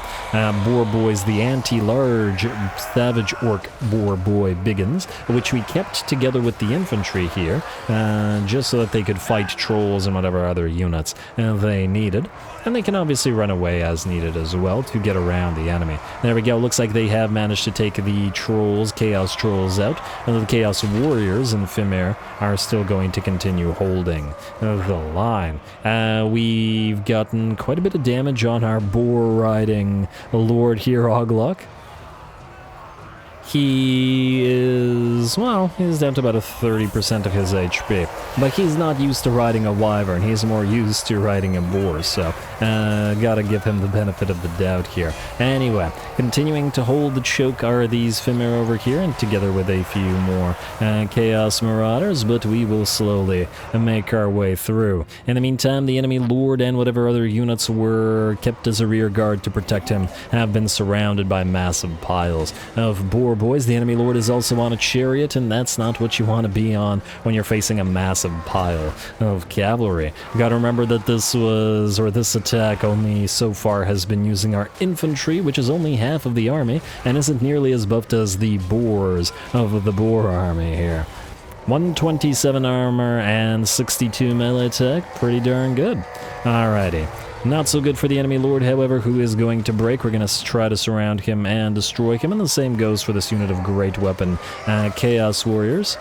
boar boys, the anti-large Savage Orc Boar Boy Biggins, which we kept together with the infantry here, just so that they could fight trolls and whatever other units they needed. And they can obviously run away as needed as well to get around the enemy. There we go. Looks like they have managed to take the trolls, Chaos Trolls, out. And the Chaos Warriors in Fimir are still going to continue holding the line. We've gotten quite a bit of damage on our boar riding lord here, Oglock. He is, well, he's down to about a 30% of his HP. But he's not used to riding a wyvern, he's more used to riding a boar, so gotta give him the benefit of the doubt here. Anyway, continuing to hold the choke are these Fimir over here, and together with a few more Chaos Marauders, but we will slowly make our way through. In the meantime, the enemy lord and whatever other units were kept as a rear guard to protect him have been surrounded by massive piles of boar boys. The enemy lord is also on a chariot, and that's not what you want to be on when you're facing a massive pile of cavalry. You gotta remember that this attack only so far has been using our infantry, which is only half of the army, and isn't nearly as buffed as the boars of the boar army here. 127 armor and 62 melee attack, pretty darn good. Alrighty. Not so good for the enemy lord, however, who is going to break. We're going to try to surround him and destroy him, and the same goes for this unit of great weapon Chaos Warriors,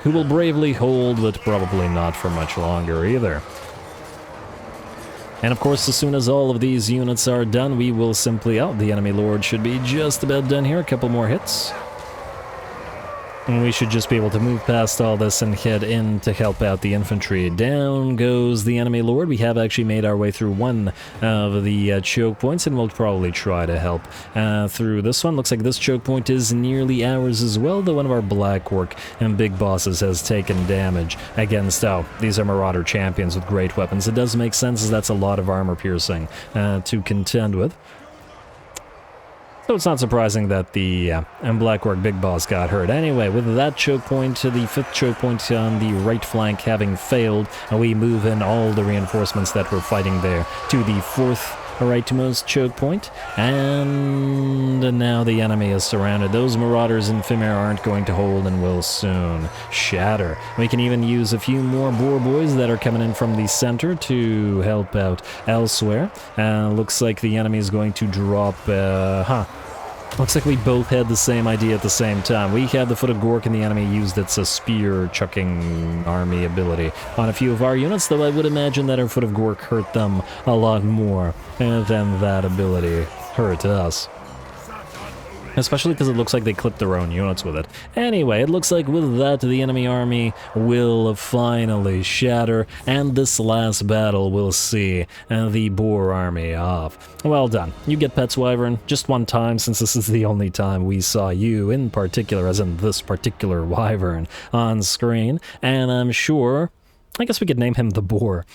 who will bravely hold, but probably not for much longer either. And of course, as soon as all of these units are done, we will simply... Oh, the enemy lord should be just about done here. A couple more hits. And we should just be able to move past all this and head in to help out the infantry. Down goes the enemy lord. We have actually made our way through one of the choke points, and we'll probably try to help through this one. Looks like this choke point is nearly ours as well, though one of our Black Orc and big bosses has taken damage against... Oh, these are Marauder champions with great weapons. It does make sense, as that's a lot of armor piercing to contend with. So it's not surprising that the Black Orc Big Boss got hurt. Anyway, with that choke point, the fifth choke point on the right flank having failed, we move in all the reinforcements that were fighting there to the fourth rightmost choke point, and now the enemy is surrounded. Those Marauders in Fimir aren't going to hold and will soon shatter. We can even use a few more boar boys that are coming in from the center to help out elsewhere. Looks like the enemy is going to drop... Looks like we both had the same idea at the same time. We had the Foot of Gork, and the enemy used its spear-chucking army ability on a few of our units, though I would imagine that our Foot of Gork hurt them a lot more than that ability hurt us. Especially because it looks like they clipped their own units with it. Anyway, it looks like with that, the enemy army will finally shatter, and this last battle will see the boar army off. Well done. You get Pets Wyvern just one time, since this is the only time we saw you in particular, as in this particular wyvern, on screen, and I'm sure... I guess we could name him the Boar.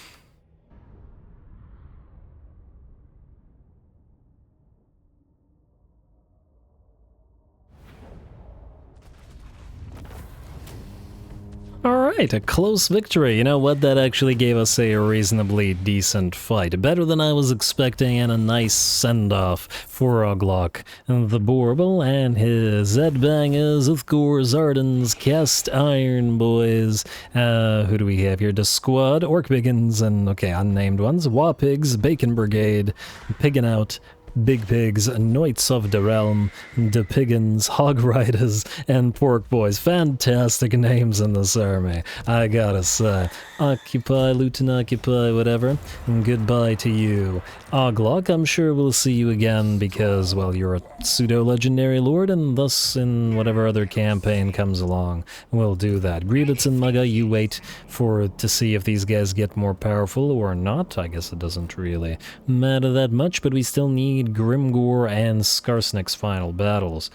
Alright, a close victory. You know what, that actually gave us a reasonably decent fight. Better than I was expecting, and a nice send-off for Oglock, the Borble, and his Zedbangers, Uthgors, Ardens, Cast Iron Boys. Who do we have here? The Squad, Orc Biggins, and, okay, unnamed ones. WAAAGH, Bacon Brigade, Piggin' Out, Big Pigs, Knights of the Realm, the Piggins, Hog Riders, and Pork Boys. Fantastic names in this army, I gotta say. Occupy, Luton Occupy, whatever. And goodbye to you. Oglock, I'm sure we'll see you again because, well, you're a pseudo-legendary lord, and thus in whatever other campaign comes along, we'll do that. Grievous and Mugga, you wait to see if these guys get more powerful or not. I guess it doesn't really matter that much, but we still need Grimgor and Skarsnik's final battles.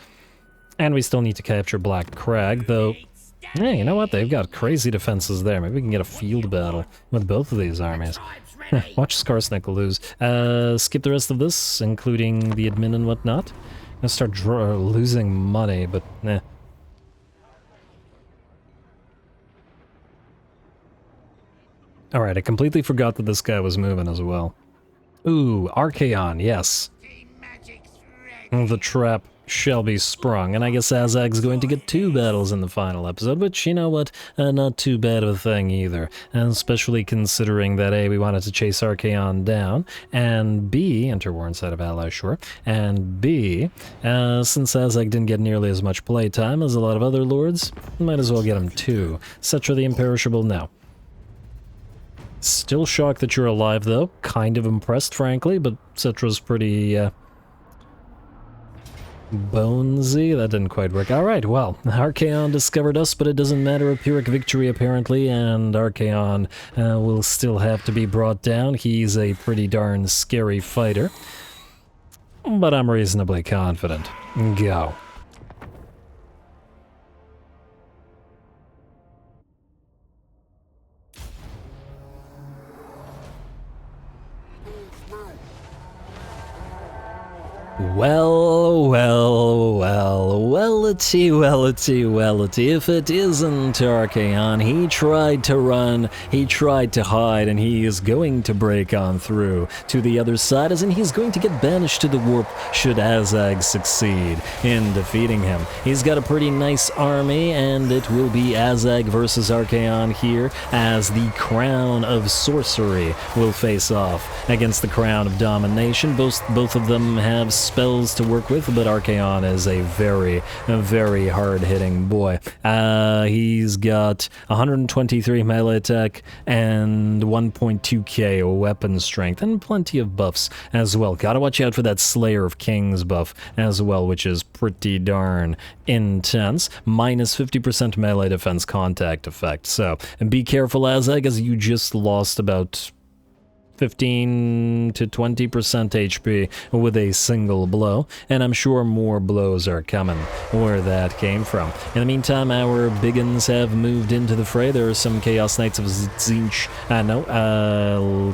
And we still need to capture Black Crag, though... Hey, you know what? They've got crazy defenses there. Maybe we can get a field battle with both of these armies. Watch Skarsnik lose. Skip the rest of this, including the admin and whatnot. I'm gonna start losing money, but eh. Alright, I completely forgot that this guy was moving as well. Ooh, Archeon, yes. The trap shall be sprung, and I guess Azhag's going to get 2 battles in the final episode, which, you know what, not too bad of a thing either, and especially considering that A, we wanted to chase Archeon down, and B, enter war inside of ally, sure, and B, since Azhag didn't get nearly as much playtime as a lot of other lords, might as well get him 2. Cetra the Imperishable, no. Still shocked that you're alive, though. Kind of impressed, frankly, but Cetra's pretty, Bonesy? That didn't quite work. Alright, well, Archeon discovered us, but it doesn't matter. A Pyrrhic victory, apparently, and Archeon will still have to be brought down. He's a pretty darn scary fighter. But I'm reasonably confident. Go. Wellity, if it isn't Archeon, he tried to run, he tried to hide, and he is going to break on through to the other side, as in he's going to get banished to the warp should Azhag succeed in defeating him. He's got a pretty nice army, and it will be Azhag versus Archeon here, as the Crown of Sorcery will face off against the Crown of Domination. Both of them have spells to work with, but Archeon is a very hard-hitting boy. He's got 123 melee attack and 1.2k weapon strength, and plenty of buffs as well. Gotta watch out for that Slayer of Kings buff as well, which is pretty darn intense. Minus 50% melee defense contact effect. So, and be careful, Azhag, as you just lost about 15 to 20% HP with a single blow, and I'm sure more blows are coming where that came from. In the meantime, our biggins have moved into the fray. There are some Chaos Knights of Tzeentch,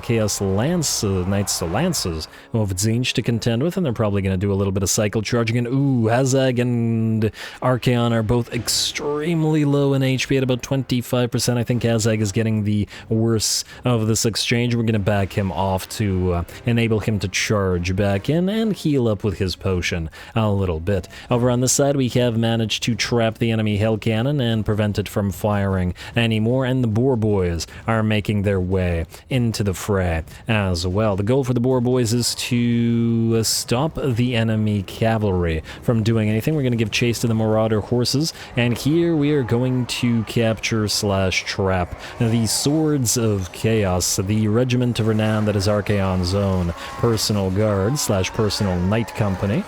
Chaos Knights of Lances of Tzeentch to contend with, and they're probably going to do a little bit of cycle charging. And Azhag and Archeon are both extremely low in HP at about 25%. I think Azhag is getting the worst of this exchange. We're going to back him off to enable him to charge back in and heal up with his potion a little bit. Over on this side, we have managed to trap the enemy Hell Cannon and prevent it from firing anymore, and the Boar Boys are making their way into the fray as well. The goal for the Boar Boys is to stop the enemy cavalry from doing anything. We're going to give chase to the Marauder horses, and here we are going to capture / trap the Swords of Chaos, the Regiment of Renown that is Archeon's own personal guard / personal knight company.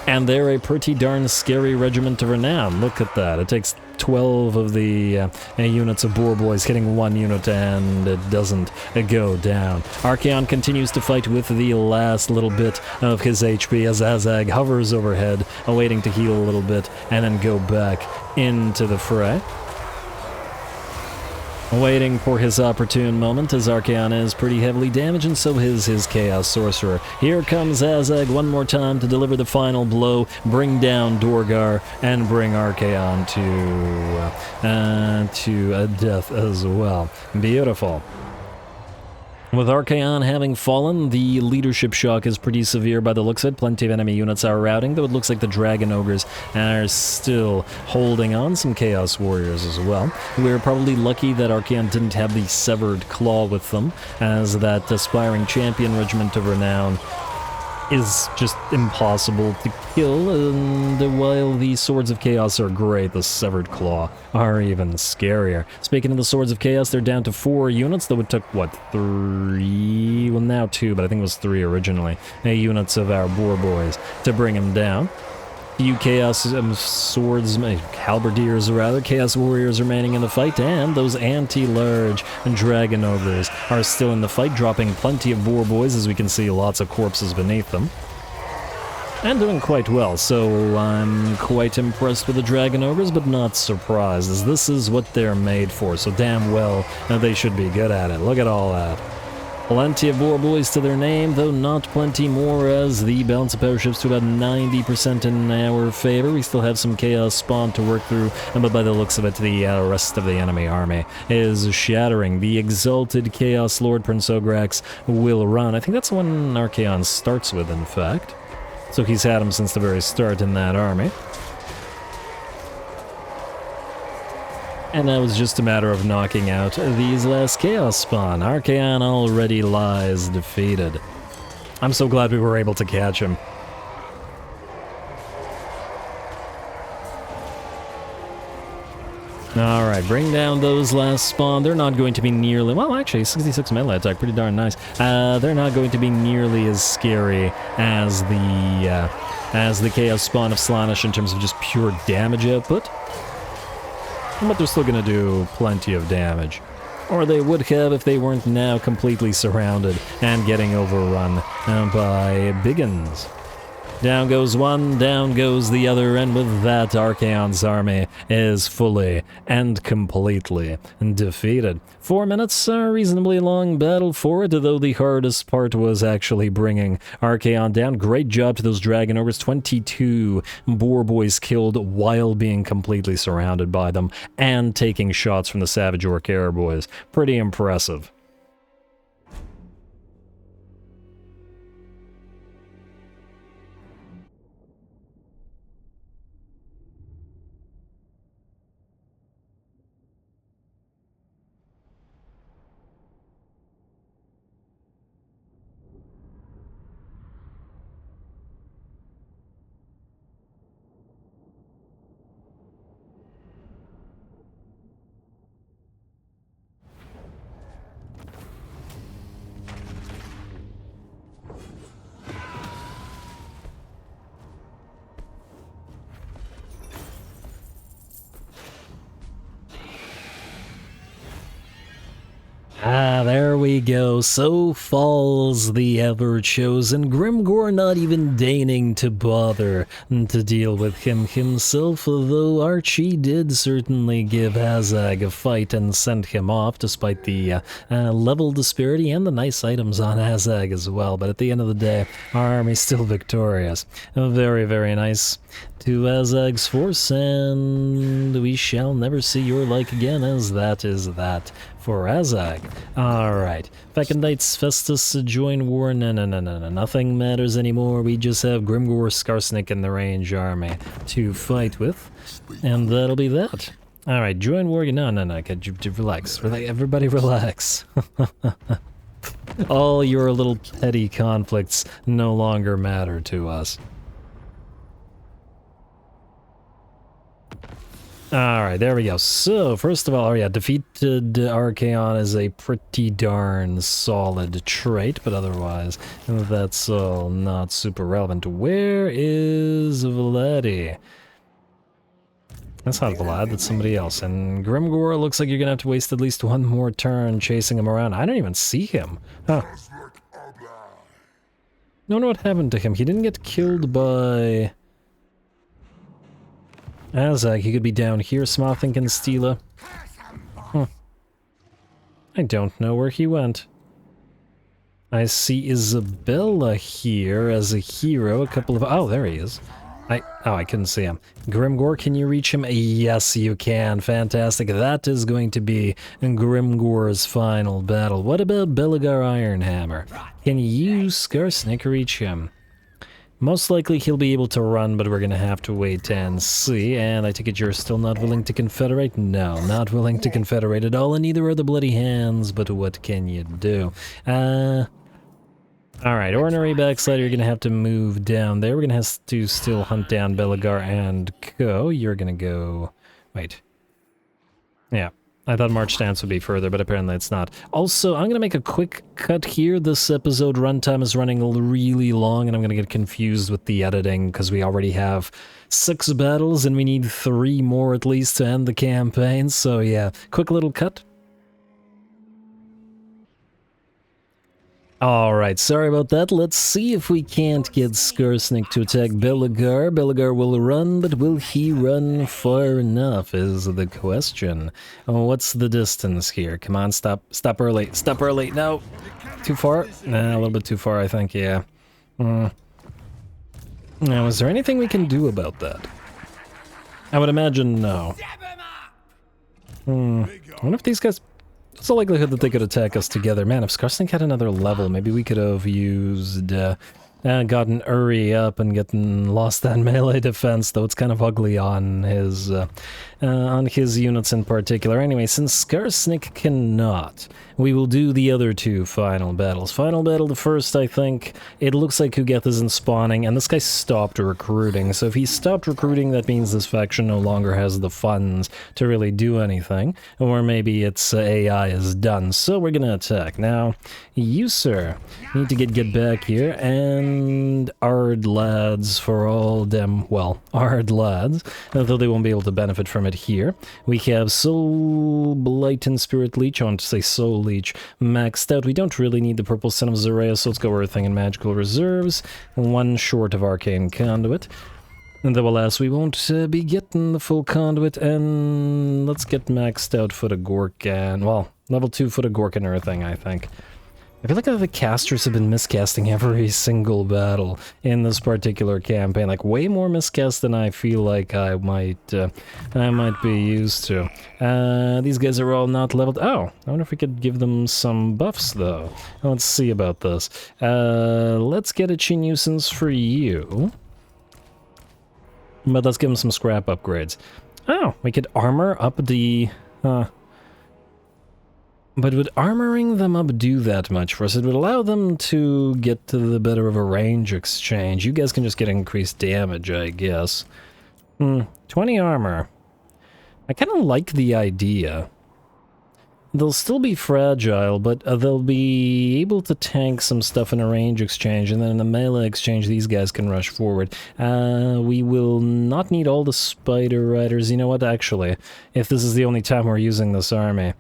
And they're a pretty darn scary Regiment of Renown. Look at that. It takes 12 of the units of Boar Boys hitting one unit, and it doesn't go down. Archeon continues to fight with the last little bit of his HP as Azhag hovers overhead, awaiting to heal a little bit and then go back into the fray. Waiting for his opportune moment, as Archeon is pretty heavily damaged, and so is his Chaos Sorcerer. Here comes Azhag one more time to deliver the final blow, bring down Dorgar, and bring Archeon to a death as well. Beautiful. With Archeon having fallen, the leadership shock is pretty severe by the looks of it. Plenty of enemy units are routing, though it looks like the Dragon Ogres are still holding on. Some Chaos Warriors as well. We're probably lucky that Archeon didn't have the Severed Claw with them, as that Aspiring Champion Regiment of Renown is just impossible to kill, and while the Swords of Chaos are great, the Severed Claw are even scarier. Speaking of the Swords of Chaos, they're down to 4 units, though it took, what, 3? Well, now 2, but I think it was 3 originally. Units of our Boar Boys to bring him down. Few Chaos Halberdiers rather, Chaos Warriors remaining in the fight, and those anti-large Dragon Ogres are still in the fight, dropping plenty of Boar Boys, as we can see lots of corpses beneath them. And doing quite well, so I'm quite impressed with the Dragon Ogres, but not surprised, as this is what they're made for, so damn well they should be good at it. Look at all that. Plenty of Boar Boys to their name, though not plenty more, as the balance of power shifts to about 90% in our favor. We still have some Chaos Spawn to work through, but by the looks of it, the rest of the enemy army is shattering. The Exalted Chaos Lord Prince Ograx will run. I think that's the one Archeon starts with, in fact. So he's had him since the very start in that army. And that was just a matter of knocking out these last Chaos Spawn. Archeon already lies defeated. I'm so glad we were able to catch him. Alright, bring down those last spawn. They're not going to be nearly... Well, actually, 66 melee attack, pretty darn nice. They're not going to be nearly as scary as the as the Chaos Spawn of Slaanesh in terms of just pure damage output. But they're still going to do plenty of damage. Or they would have if they weren't now completely surrounded and getting overrun by biggins. Down goes one, down goes the other, and with that, Archeon's army is fully and completely defeated. 4 minutes, a reasonably long battle for it, though the hardest part was actually bringing Archeon down. Great job to those Dragon Ogres. 22 Boar Boys killed while being completely surrounded by them and taking shots from the Savage Orc Air Boys. Pretty impressive. There we go. So falls the ever-chosen Grimgor, not even deigning to bother to deal with him himself, though Archie did certainly give Azhag a fight and send him off, despite the level disparity and the nice items on Azhag as well. But at the end of the day, our army's still victorious. Very, very nice to Azhag's force, and we shall never see your like again, as that is that for Azhag. Alright, Fecondites, Festus, join war. No, nothing matters anymore. We just have Grimgor Skarsnik in the range army to fight with, and that'll be that. Alright, join war. No, relax. Everybody relax. All your little petty conflicts no longer matter to us. Alright, there we go. So, first of all, defeated Archeon is a pretty darn solid trait, but otherwise, that's all not super relevant. Where is Vladi? That's not Vlad, that's somebody else. And Grimgor, looks like you're gonna have to waste at least one more turn chasing him around. I don't even see him. Huh. No, what happened to him? He didn't get killed by Azhag. He could be down here, Smothink and Stila. I don't know where he went. I see Isabella here as a hero. A couple of... Oh, there he is. I couldn't see him. Grimgor, can you reach him? Yes, you can. Fantastic. That is going to be Grimgor's final battle. What about Grimgor Ironhammer? Can you, Skarsnik, reach him? Most likely he'll be able to run, but we're gonna have to wait and see. And I take it you're still not willing to confederate? No, not willing to confederate at all, and neither are the Bloody Hands, but what can you do? Alright, Ordinary Backslider, you're gonna have to move down there. We're gonna have to still hunt down Grimgor and co. You're gonna go... Wait. Yeah. I thought March Stance would be further, but apparently it's not. Also, I'm going to make a quick cut here. This episode runtime is running really long, and I'm going to get confused with the editing, because we already have 6 battles, and we need 3 more at least to end the campaign. So yeah, quick little cut. Alright, sorry about that. Let's see if we can't get Skarsnik to attack Grimgor. Grimgor will run, but will he run far enough is the question. Oh, what's the distance here? Come on, stop early. Stop early. No. Too far? Nah, a little bit too far, I think, yeah. Now, is there anything we can do about that? I would imagine no. I wonder if these guys... What's the likelihood that they could attack us together? Man, if Skarsnik had another level, maybe we could have used... gotten Uri up and lost that melee defense, though it's kind of ugly on his units in particular. Anyway, since Skarsnik cannot, we will do the other 2 final battles. Final battle, the first, I think, it looks like Hugeth isn't spawning, and this guy stopped recruiting. So if he stopped recruiting, that means this faction no longer has the funds to really do anything. Or maybe its AI is done. So we're gonna attack. Now, you, sir, need to get back here, and and Ard lads for all them, well, Ard lads, although they won't be able to benefit from it here. We have Soul Blight and Spirit Leech, I want to say Soul Leech, maxed out. We don't really need the Purple Son of Zarea, so let's go Earthing and Magical Reserves. One short of Arcane Conduit. And then, alas, we won't be getting the full Conduit, and let's get maxed out for the Gork and, well, level 2 for the Gork and Earthing, I think. I feel like the casters have been miscasting every single battle in this particular campaign, like way more miscast than I feel like I might be used to. These guys are all not leveled. Oh, I wonder if we could give them some buffs though. Let's see about this. Let's get a Chi Nuisance for you, but let's give them some scrap upgrades. Oh, we could armor up the. But would armoring them up do that much for us? It would allow them to get to the better of a range exchange. You guys can just get increased damage, I guess. 20 armor. I kind of like the idea. They'll still be fragile, but they'll be able to tank some stuff in a range exchange, and then in a melee exchange, these guys can rush forward. We will not need all the Spider Riders. You know what, actually, if this is the only time we're using this army,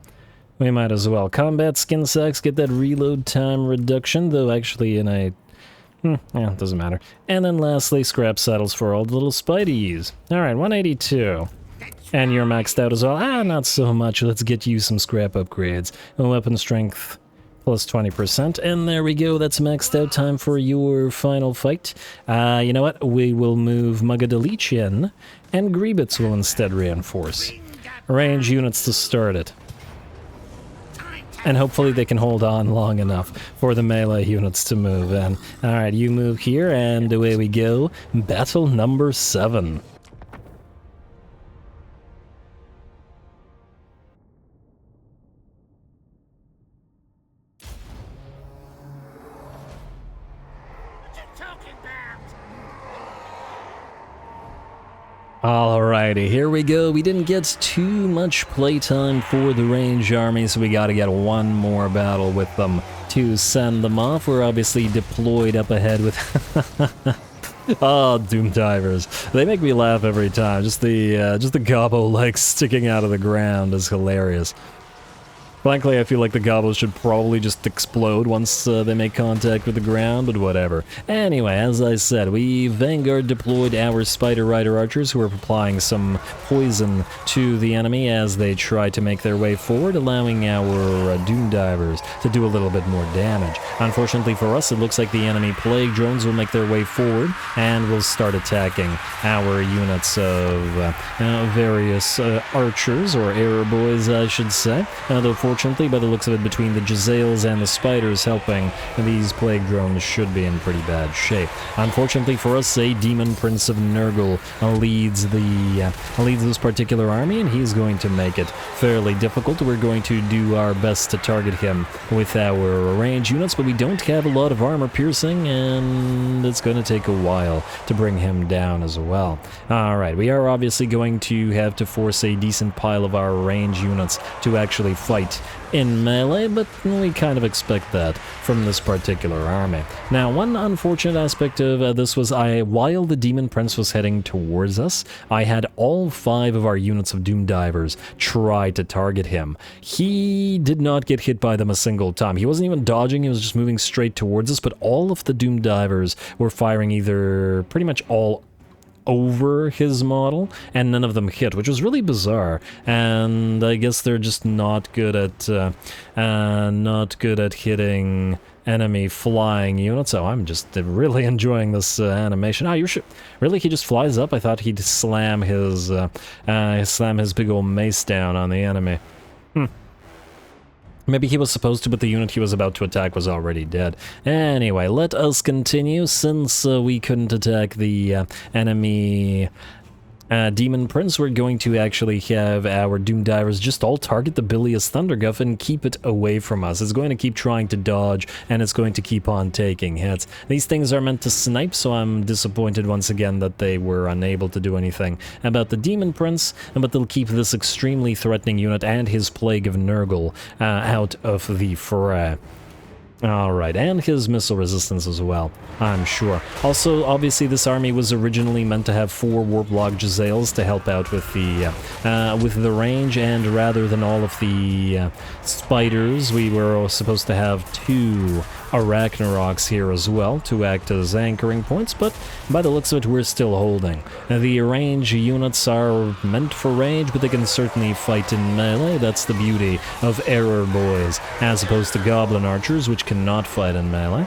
we might as well. Combat skin sacks get that reload time reduction, though actually in a... yeah, it doesn't matter. And then lastly, scrap saddles for all the little Spideys. Alright, 182. And you're maxed out as well. Not so much. Let's get you some scrap upgrades. Weapon strength plus 20%. And there we go. That's maxed out. Time for your final fight. You know what? We will move Magadelich in, and Griebitz will instead reinforce. Range units to start it. And hopefully they can hold on long enough for the melee units to move in. Alright, you move here, and away we go. Battle number 7. Alrighty, here we go. We didn't get too much playtime for the range army, so we gotta get one more battle with them to send them off. We're obviously deployed up ahead with... Oh, Doom Divers. They make me laugh every time. Just the gobbo legs sticking out of the ground is hilarious. Frankly, I feel like the gobos should probably just explode once they make contact with the ground, but whatever. Anyway, as I said, we Vanguard deployed our Spider Rider archers who are applying some poison to the enemy as they try to make their way forward, allowing our Doom Divers to do a little bit more damage. Unfortunately for us, it looks like the enemy Plague Drones will make their way forward and will start attacking our units of various archers, or arrow boys, I should say. Though fortunately, by the looks of it, between the Jezzails and the Spiders helping, these Plague Drones should be in pretty bad shape. Unfortunately for us, a Demon Prince of Nurgle leads this particular army, and he's going to make it fairly difficult. We're going to do our best to target him with our range units, but we don't have a lot of armor piercing, and it's going to take a while to bring him down as well. Alright, we are obviously going to have to force a decent pile of our range units to actually fight in melee, but we kind of expect that from this particular army. Now, one unfortunate aspect of this was while the Demon Prince was heading towards us, I had all 5 of our units of Doom Divers try to target him. He did not get hit by them a single time. He wasn't even dodging, he was just moving straight towards us, but all of the Doom Divers were firing either pretty much all over his model, and none of them hit, which was really bizarre. And I guess they're just not good at hitting enemy flying units. Oh, I'm just really enjoying this animation. Oh, you're sure? Really? He just flies up? I thought he'd slam his big old mace down on the enemy. Maybe he was supposed to, but the unit he was about to attack was already dead. Anyway, let us continue. Since we couldn't attack the enemy Demon Prince, we're going to actually have our Doom Divers just all target the Bilious Thunderguff and keep it away from us. It's going to keep trying to dodge, and it's going to keep on taking hits. These things are meant to snipe, so I'm disappointed once again that they were unable to do anything about the Demon Prince, but they'll keep this extremely threatening unit and his Plague of Nurgle out of the fray. Alright, and his missile resistance as well, I'm sure. Also, obviously, this army was originally meant to have 4 World WAAAGH Jezzails to help out with the range, and rather than all of the spiders, we were supposed to have 2 Arachnaroks here as well to act as anchoring points, but by the looks of it, we're still holding. The range units are meant for range, but they can certainly fight in melee. That's the beauty of Error Boys, as opposed to Goblin Archers, which cannot fight in melee.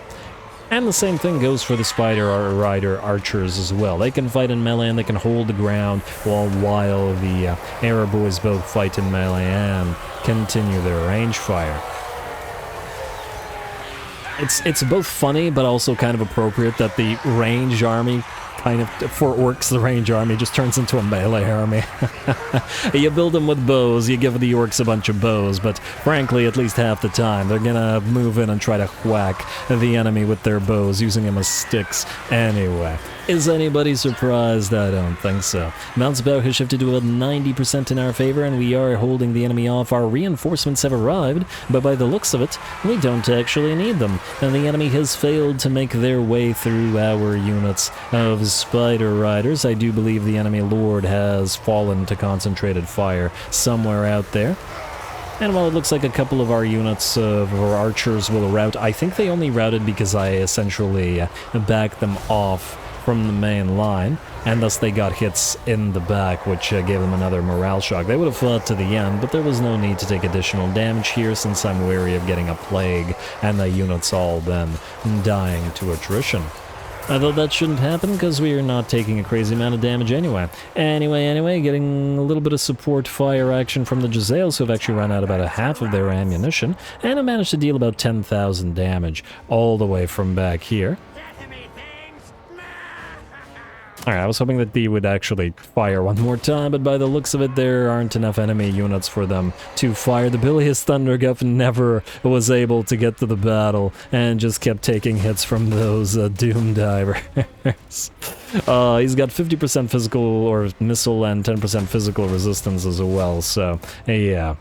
And the same thing goes for the Spider Rider Archers as well. They can fight in melee and they can hold the ground while the Error Boys both fight in melee and continue their range fire. It's both funny, but also kind of appropriate that the range army, kind of, for orcs, the range army just turns into a melee army. You build them with bows, you give the orcs a bunch of bows, but frankly, at least half the time, they're gonna move in and try to whack the enemy with their bows, using them as sticks anyway. Is anybody surprised? I don't think so. Mount's bow has shifted to about 90% in our favor, and we are holding the enemy off. Our reinforcements have arrived, but by the looks of it, we don't actually need them, and the enemy has failed to make their way through our units of Spider Riders. I do believe the enemy lord has fallen to concentrated fire somewhere out there. And while it looks like a couple of our units of our archers will rout, I think they only routed because I essentially backed them off from the main line, and thus they got hits in the back, which gave them another morale shock. They would have fought to the end, but there was no need to take additional damage here, since I'm wary of getting a plague and the units all then dying to attrition. Although that shouldn't happen, because we are not taking a crazy amount of damage anyway. Anyway, getting a little bit of support fire action from the Jezzails, who have actually run out about a half of their ammunition, and have managed to deal about 10,000 damage all the way from back here. Alright, I was hoping that they would actually fire one more time, but by the looks of it, there aren't enough enemy units for them to fire. The Bilious Thunderguff never was able to get to the battle, and just kept taking hits from those Doom Divers. He's got 50% physical or missile and 10% physical resistance as well, so yeah.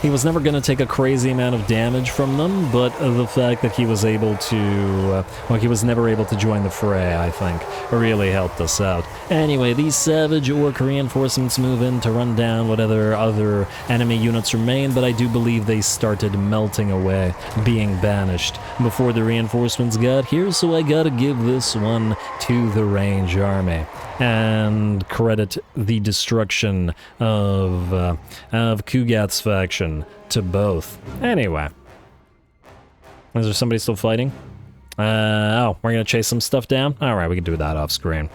He was never going to take a crazy amount of damage from them, but the fact that he was able to, well, he was never able to join the fray, I think, really helped us out. Anyway, these Savage Orc reinforcements move in to run down whatever other enemy units remain, but I do believe they started melting away, being banished, before the reinforcements got here, so I gotta give this one to the range army. And credit the destruction of Kugat's faction to both. Anyway. Is there somebody still fighting? Oh, we're gonna chase some stuff down? Alright, we can do that off screen.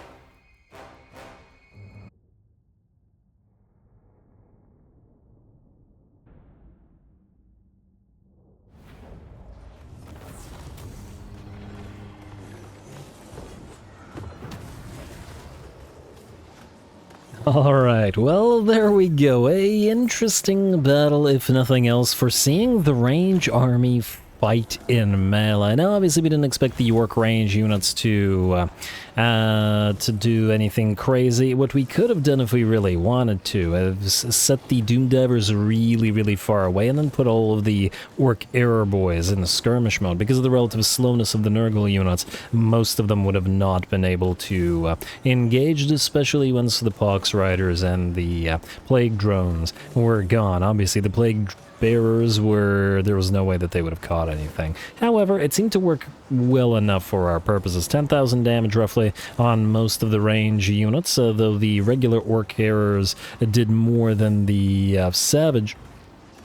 Alright, well, there we go. A interesting battle, if nothing else, for seeing the range army fight in melee. Now, obviously, we didn't expect the York range units to do anything crazy. What we could have done if we really wanted to is set the Doom Divers really far away, and then put all of the Orc Error Boys in the skirmish mode. Because of the relative slowness of the Nurgle units, most of them would have not been able to engage, especially once the Pox Riders and the Plague Drones were gone. Obviously, the Plague Bearers were, there was no way that they would have caught anything. However, it seemed to work well enough for our purposes. 10,000 damage roughly on most of the range units, though the regular Orc Errors did more than the Savage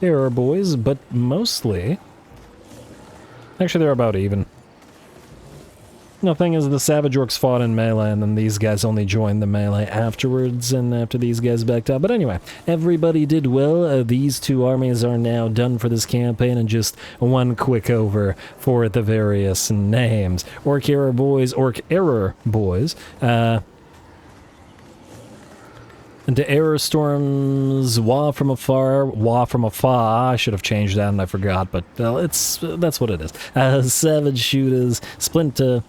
Error Boys, but mostly... Actually, they're about even. The thing is, the Savage Orcs fought in melee, and then these guys only joined the melee afterwards, and after these guys backed out. But anyway, everybody did well. These two armies are now done for this campaign, and just one quick over for the various names. Orc Error Boys, Orc Error Boys, the Error Storms, Wah from afar, Wah from afar. I should have changed that and I forgot, but that's what it is. Savage Shooters, Splinter,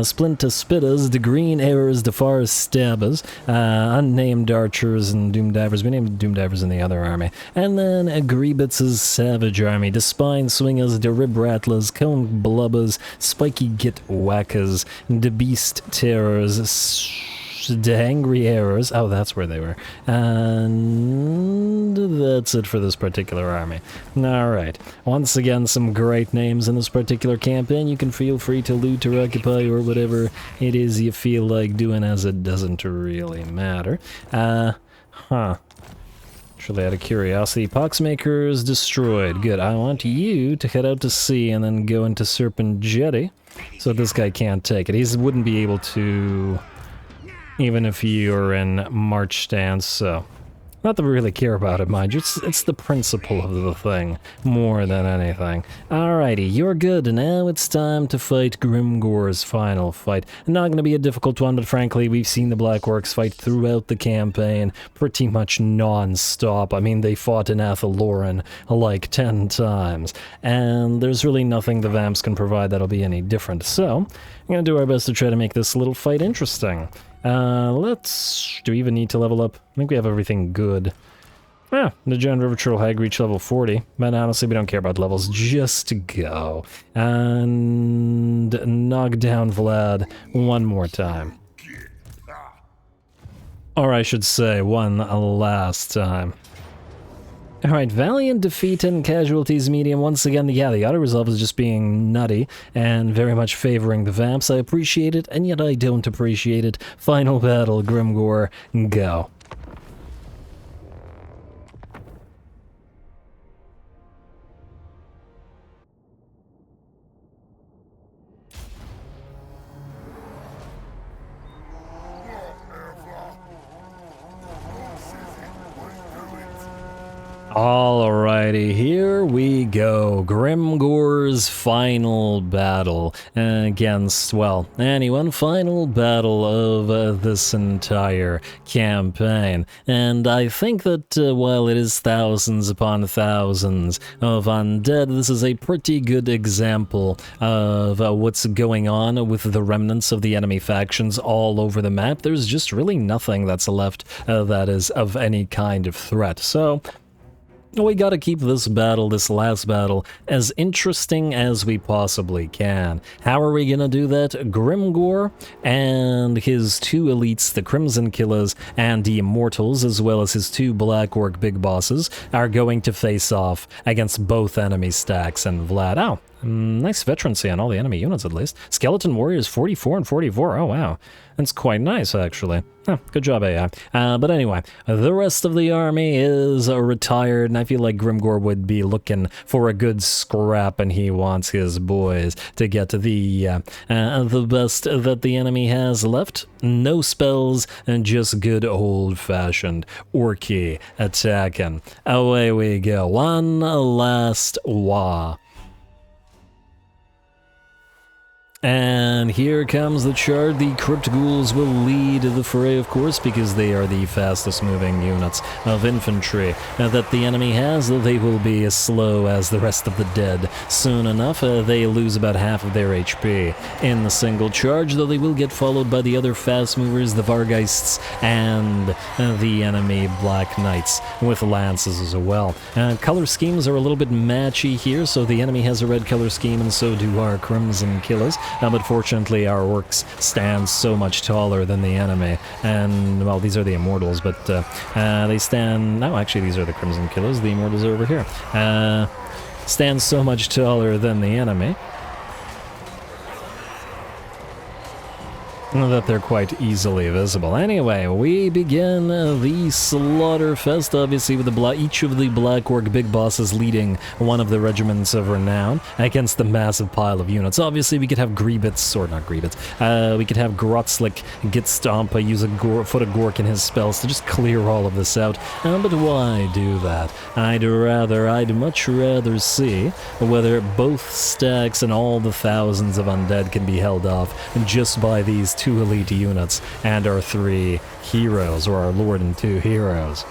Splinter Spitters, the Green Arrows, the Forest Stabbers, Unnamed Archers, and Doomdivers. We named Doomdivers in the other army. And then Griebitz' Savage Army, the Spine Swingers, the Rib Rattlers, Cone Blubbers, Spiky Git Whackers, the Beast Terrors, the Angry Arrows. Oh, that's where they were. And that's it for this particular army. Alright. Once again, some great names in this particular campaign. You can feel free to loot or occupy or whatever it is you feel like doing, as it doesn't really matter. Actually, out of curiosity, Poxmakers destroyed. Good. I want you to head out to sea and then go into Serpent Jetty, so this guy can't take it. He wouldn't be able to, even if you're in March stance, so... Not that we really care about it, mind you. It's the principle of the thing, more than anything. Alrighty, you're good. Now it's time to fight Grimgor's final fight. Not going to be a difficult one, but frankly, we've seen the Black Orcs fight throughout the campaign pretty much non-stop. I mean, they fought in Athaloran like 10 times, and there's really nothing the Vamps can provide that'll be any different. So, I'm going to do our best to try to make this little fight interesting. Do we even need to level up? I think we have everything good. Yeah, the Giant River Troll Hag reached level 40, but honestly we don't care about levels, just go. And knock down Vlad one more time. Or I should say, one last time. Alright, Valiant defeat and casualties medium. Once again, yeah, the auto-resolve is just being nutty and very much favoring the Vamps. I appreciate it, and yet I don't appreciate it. Final battle, Grimgor, go. Alrighty, here we go. Grimgor's final battle against, well, anyone. Final battle of this entire campaign. And I think that while it is thousands upon thousands of undead, this is a pretty good example of what's going on with the remnants of the enemy factions all over the map. There's just really nothing that's left that is of any kind of threat. So we gotta keep this battle, this last battle, as interesting as we possibly can. How are we gonna do that? Grimgor and his two elites, the Crimson Killers and the Immortals, as well as his two Black Orc big bosses, are going to face off against both enemy stacks and Vlad. Oh, nice veterancy on all the enemy units, at least. Skeleton Warriors 44 and 44. Oh, wow. That's quite nice, actually. Good job, AI. But anyway, the rest of the army is retired, and I feel like Grimgor would be looking for a good scrap, and he wants his boys to get the best that the enemy has left. No spells, and just good old-fashioned Orky attacking. Away we go. One last wah. And here comes the charge. The Crypt Ghouls will lead the fray, of course, because they are the fastest moving units of infantry that the enemy has. They will be as slow as the rest of the dead. Soon enough, they lose about half of their HP in the single charge, though they will get followed by the other fast movers, the Vargeists, and the enemy Black Knights with lances as well. Color schemes are a little bit matchy here, so the enemy has a red color scheme, and so do our Crimson Killers. But fortunately our orcs stand so much taller than the enemy, and well, these are the Immortals, but they stand, no, actually these are the Crimson Killers, the Immortals are over here, stand so much taller than the enemy that they're quite easily visible. Anyway, we begin the Slaughterfest, obviously with each of the Black Orc big bosses leading one of the regiments of renown against the massive pile of units. Obviously, we could have Griebitz, or not Griebitz, we could have Grotzlik, Git Stompa, use a Foot of Gork in his spells to just clear all of this out. But why do that? I'd much rather see whether both stacks and all the thousands of undead can be held off just by these two elite units and our three heroes, or our Lord and two heroes.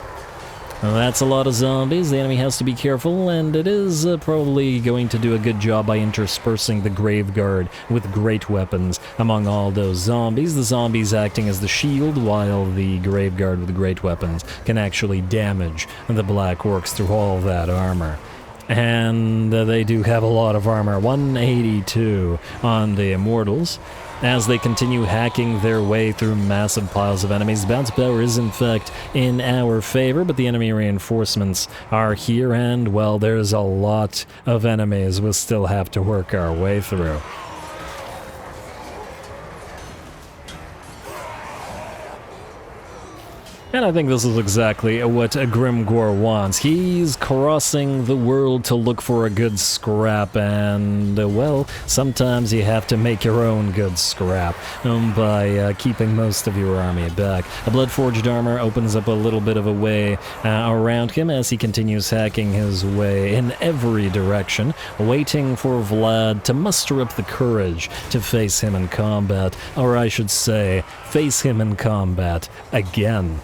That's a lot of zombies. The enemy has to be careful, and it is probably going to do a good job by interspersing the Grave Guard with great weapons among all those zombies. The zombies acting as the shield, while the Grave Guard with great weapons can actually damage the Black Orcs through all that armor. And they do have a lot of armor, 182 on the Immortals. As they continue hacking their way through massive piles of enemies, the bounce power is in fact in our favor, but the enemy reinforcements are here, and well, there's a lot of enemies we'll still have to work our way through. And I think this is exactly what Grimgor wants. He's crossing the world to look for a good scrap, and, well, sometimes you have to make your own good scrap by keeping most of your army back. A blood-forged armor opens up a little bit of a way around him as he continues hacking his way in every direction, waiting for Vlad to muster up the courage to face him in combat, or I should say, face him in combat again.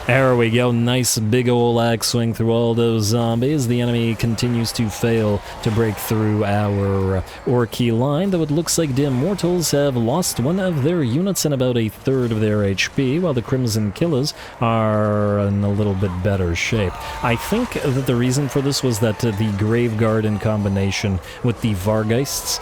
There we go, nice big ol' axe swing through all those zombies. The enemy continues to fail to break through our Orky line, though it looks like the Immortals have lost one of their units and about a third of their HP, while the Crimson Killers are in a little bit better shape. I think that the reason for this was that the Grave Guard in combination with the Vargeists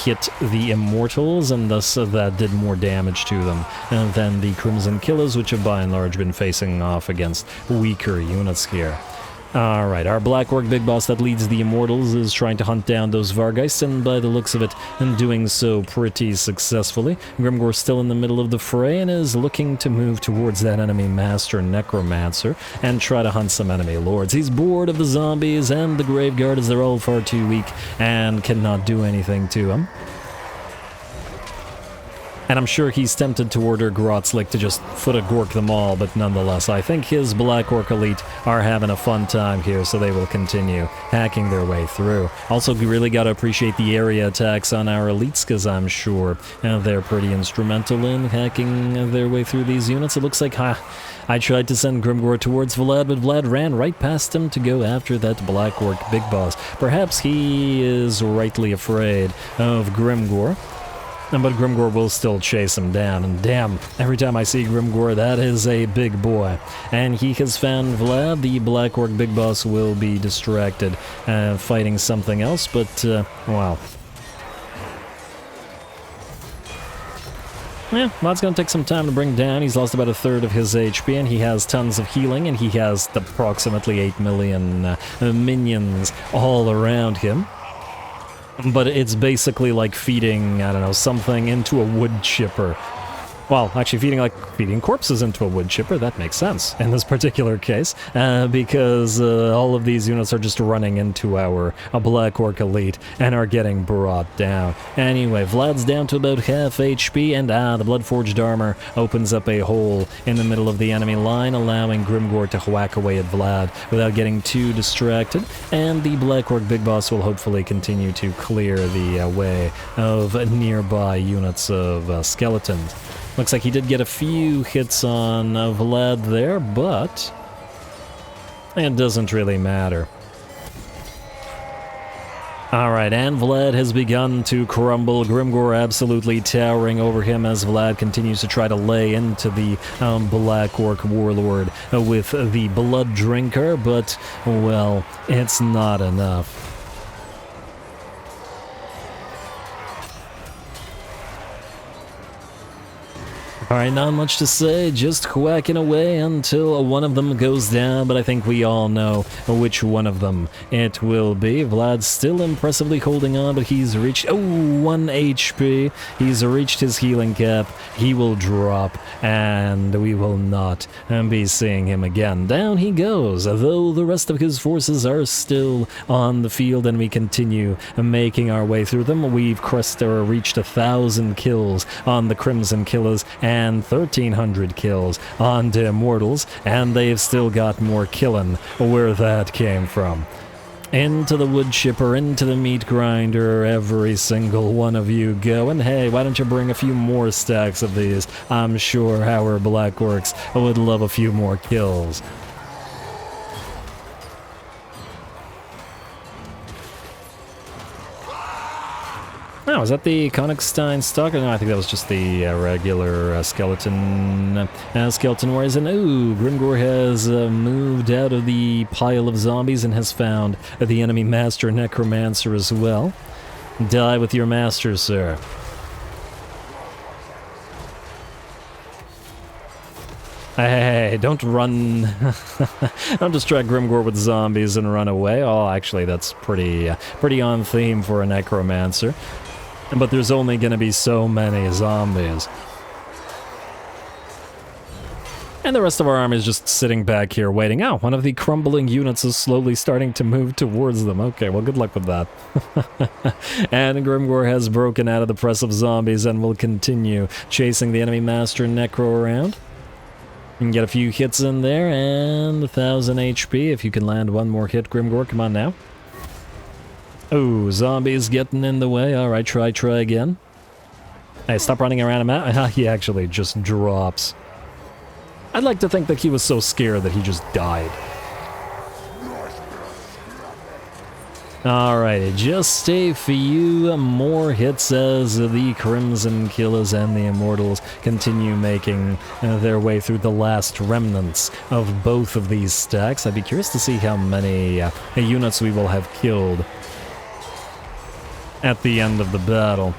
hit the Immortals, and thus that did more damage to them than the Crimson Killers, which have by and large been facing off against weaker units here. Alright, our Black Orc big boss that leads the Immortals is trying to hunt down those Vargeists, and by the looks of it, and doing so pretty successfully. Grimgor's still in the middle of the fray and is looking to move towards that enemy Master Necromancer and try to hunt some enemy lords. He's bored of the zombies and the Grave Guard as they're all far too weak and cannot do anything to him. And I'm sure he's tempted to order Grotzlik to just foot-a-gork them all, but nonetheless, I think his Black Orc elite are having a fun time here, so they will continue hacking their way through. Also, we really gotta appreciate the area attacks on our elites, because I'm sure they're pretty instrumental in hacking their way through these units. It looks like, I tried to send Grimgor towards Vlad, but Vlad ran right past him to go after that Black Orc big boss. Perhaps he is rightly afraid of Grimgor. But Grimgor will still chase him down, and damn, every time I see Grimgor, that is a big boy. And he has found Vlad. The Black Orc big boss will be distracted fighting something else, but, wow. Yeah, Vlad's gonna take some time to bring down. He's lost about a third of his HP, and he has tons of healing, and he has approximately 8 million minions all around him. But it's basically like feeding, I don't know, something into a wood chipper. Well, actually feeding corpses into a wood chipper, that makes sense in this particular case, because all of these units are just running into our Black Orc elite and are getting brought down. Anyway, Vlad's down to about half HP, and the Bloodforged armor opens up a hole in the middle of the enemy line, allowing Grimgor to whack away at Vlad without getting too distracted, and the Black Orc big boss will hopefully continue to clear the way of nearby units of skeletons. Looks like he did get a few hits on Vlad there, but it doesn't really matter. Alright, and Vlad has begun to crumble. Grimgor absolutely towering over him as Vlad continues to try to lay into the Black Orc warlord with the Blood Drinker, but, well, it's not enough. Alright, not much to say, just whacking away until one of them goes down, but I think we all know which one of them it will be. Vlad's still impressively holding on, but he's reached, 1 HP. He's reached his healing cap. He will drop, and we will not be seeing him again. Down he goes, though the rest of his forces are still on the field, and we continue making our way through them. We've reached 1,000 kills on the Crimson Killers, and 1,300 kills on the Immortals, and they've still got more killing where that came from. Into the wood chipper, into the meat grinder, every single one of you go, and hey, why don't you bring a few more stacks of these? I'm sure our Black Orcs would love a few more kills. Oh, was that the Konigstein Stalker? No, I think that was just the regular skeleton warriors. And ooh, Grimgor has moved out of the pile of zombies and has found the enemy master necromancer as well. Die with your master, sir. Hey, don't run. Don't distract Grimgor with zombies and run away. Oh, actually, that's pretty on theme for a necromancer. But there's only going to be so many zombies. And the rest of our army is just sitting back here waiting. Oh, one of the crumbling units is slowly starting to move towards them. Okay, well, good luck with that. And Grimgor has broken out of the press of zombies and will continue chasing the enemy master Necro around. You can get a few hits in there, and 1,000 HP if you can land one more hit, Grimgor. Come on now. Oh, zombies getting in the way. Alright, try again. Hey, stop running around him. He actually just drops. I'd like to think that he was so scared that he just died. Alright, just a few more hits as the Crimson Killers and the Immortals continue making their way through the last remnants of both of these stacks. I'd be curious to see how many units we will have killed at the end of the battle.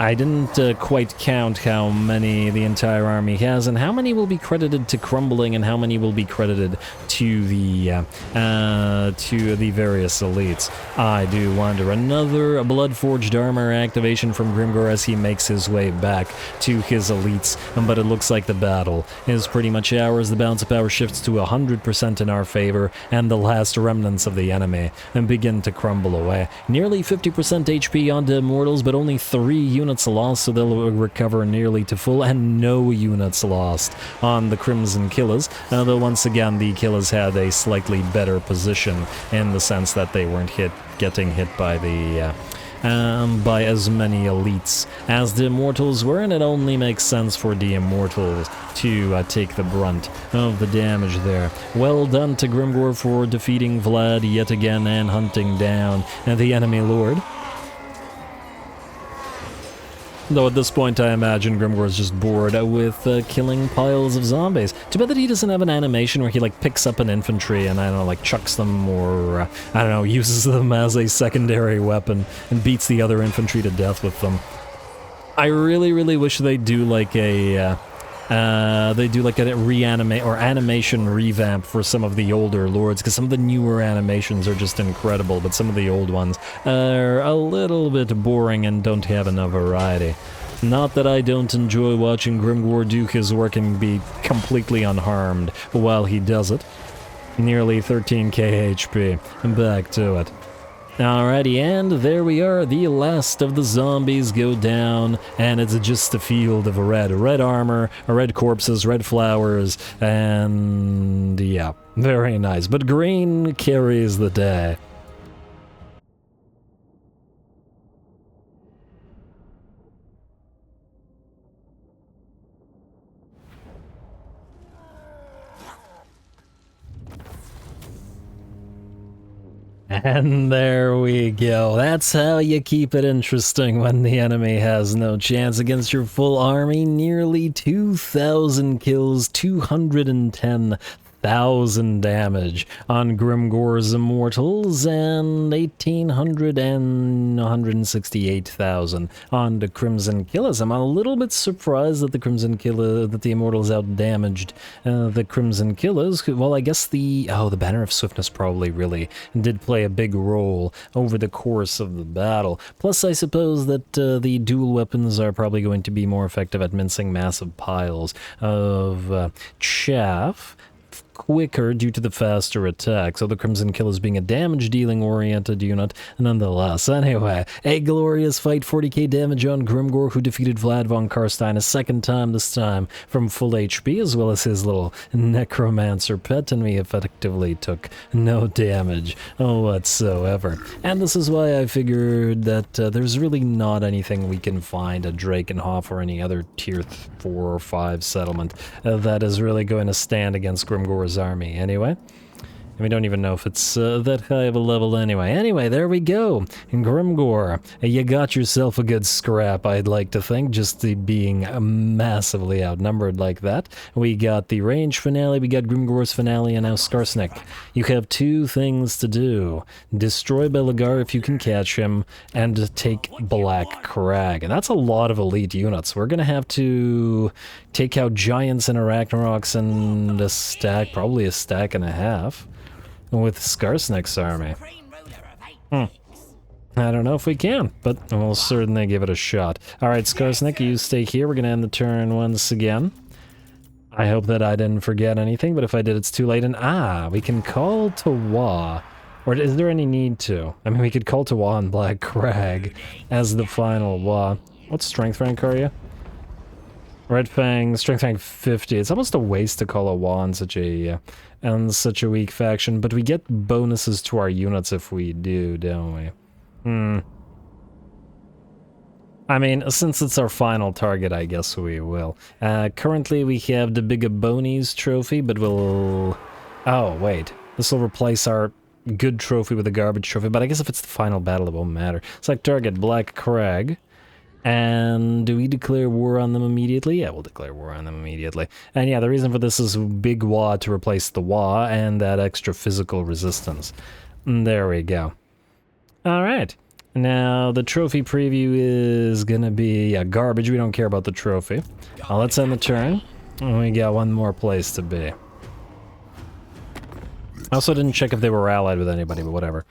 I didn't quite count how many the entire army has, and how many will be credited to crumbling, and how many will be credited to the various elites. I do wonder. Another Blood-Forged Armor activation from Grimgor as he makes his way back to his elites, but it looks like the battle is pretty much ours. The balance of power shifts to 100% in our favor, and the last remnants of the enemy begin to crumble away. Nearly 50% HP on the Immortals, but only 3 units lost, so they'll recover nearly to full, and no units lost on the Crimson Killers, though once again the Killers had a slightly better position in the sense that they weren't getting hit by the by as many elites as the Immortals were, and it only makes sense for the Immortals to take the brunt of the damage there. Well done to Grimgor for defeating Vlad yet again and hunting down the enemy lord. Though at this point I imagine Grimgor is just bored with killing piles of zombies. Too bad that he doesn't have an animation where he like picks up an infantry and, I don't know, like chucks them or, I don't know, uses them as a secondary weapon and beats the other infantry to death with them. I really wish they do like a reanimate or animation revamp for some of the older lords, because some of the newer animations are just incredible, but some of the old ones are a little bit boring and don't have enough variety. Not that I don't enjoy watching Grimgor do his work and be completely unharmed while he does it. Nearly 13k HP. Back to it. Alrighty, and there we are, the last of the zombies go down, and it's just a field of red armor, red corpses, red flowers, and yeah, very nice. But green carries the day. And there we go. That's how you keep it interesting when the enemy has no chance against your full army. Nearly 2,000 kills, 210,000 damage on Grimgor's Immortals, and 1,800 and 168,000 on the Crimson Killers. I'm a little bit surprised that the Immortals outdamaged the Crimson Killers. Well, I guess the Banner of Swiftness probably really did play a big role over the course of the battle. Plus, I suppose that the dual weapons are probably going to be more effective at mincing massive piles of chaff quicker due to the faster attack, so the Crimson Killers being a damage-dealing oriented unit nonetheless. Anyway, a glorious fight, 40k damage on Grimgor, who defeated Vlad von Karstein a second time, this time from full HP, as well as his little necromancer pet, and we effectively took no damage whatsoever. And this is why I figured that there's really not anything we can find at Drakenhof or any other tier 4 or 5 settlement that is really going to stand against Grimgor's army. Anyway, And we don't even know if it's that high of a level anyway. Anyway, there we go. Grimgor, you got yourself a good scrap, I'd like to think, just being massively outnumbered like that. We got the range finale, we got Grimgor's finale, and now Skarsnik. You have two things to do. Destroy Belagar if you can catch him, and take Black Crag. And that's a lot of elite units. We're gonna have to take out giants and Arachnaroks and a stack, probably a stack and a half, with Skarsnik's army. I don't know if we can, but we'll certainly give it a shot. Alright, Skarsnik, you stay here. We're gonna end the turn once again. I hope that I didn't forget anything, but if I did, it's too late. And we can call to WAAAGH. Or is there any need to? I mean, we could call to WAAAGH on Black Crag as the final WAAAGH. What strength rank are you? Red Fang, strength rank 50. It's almost a waste to call a WAAAGH on such a weak faction, but we get bonuses to our units if we do, don't we? I mean, since it's our final target, I guess we will. Currently, we have the Big Bonies trophy, but we'll... Oh, wait. This will replace our good trophy with a garbage trophy, but I guess if it's the final battle, it won't matter. Select target, Black Crag. And do we declare war on them immediately? Yeah, we'll declare war on them immediately. And yeah, the reason for this is Big WAAAGH to replace the WAAAGH and that extra physical resistance. There we go. Alright. Now, the trophy preview is gonna be garbage. We don't care about the trophy. Let's end the turn. And we got one more place to be. I also didn't check if they were allied with anybody, but whatever.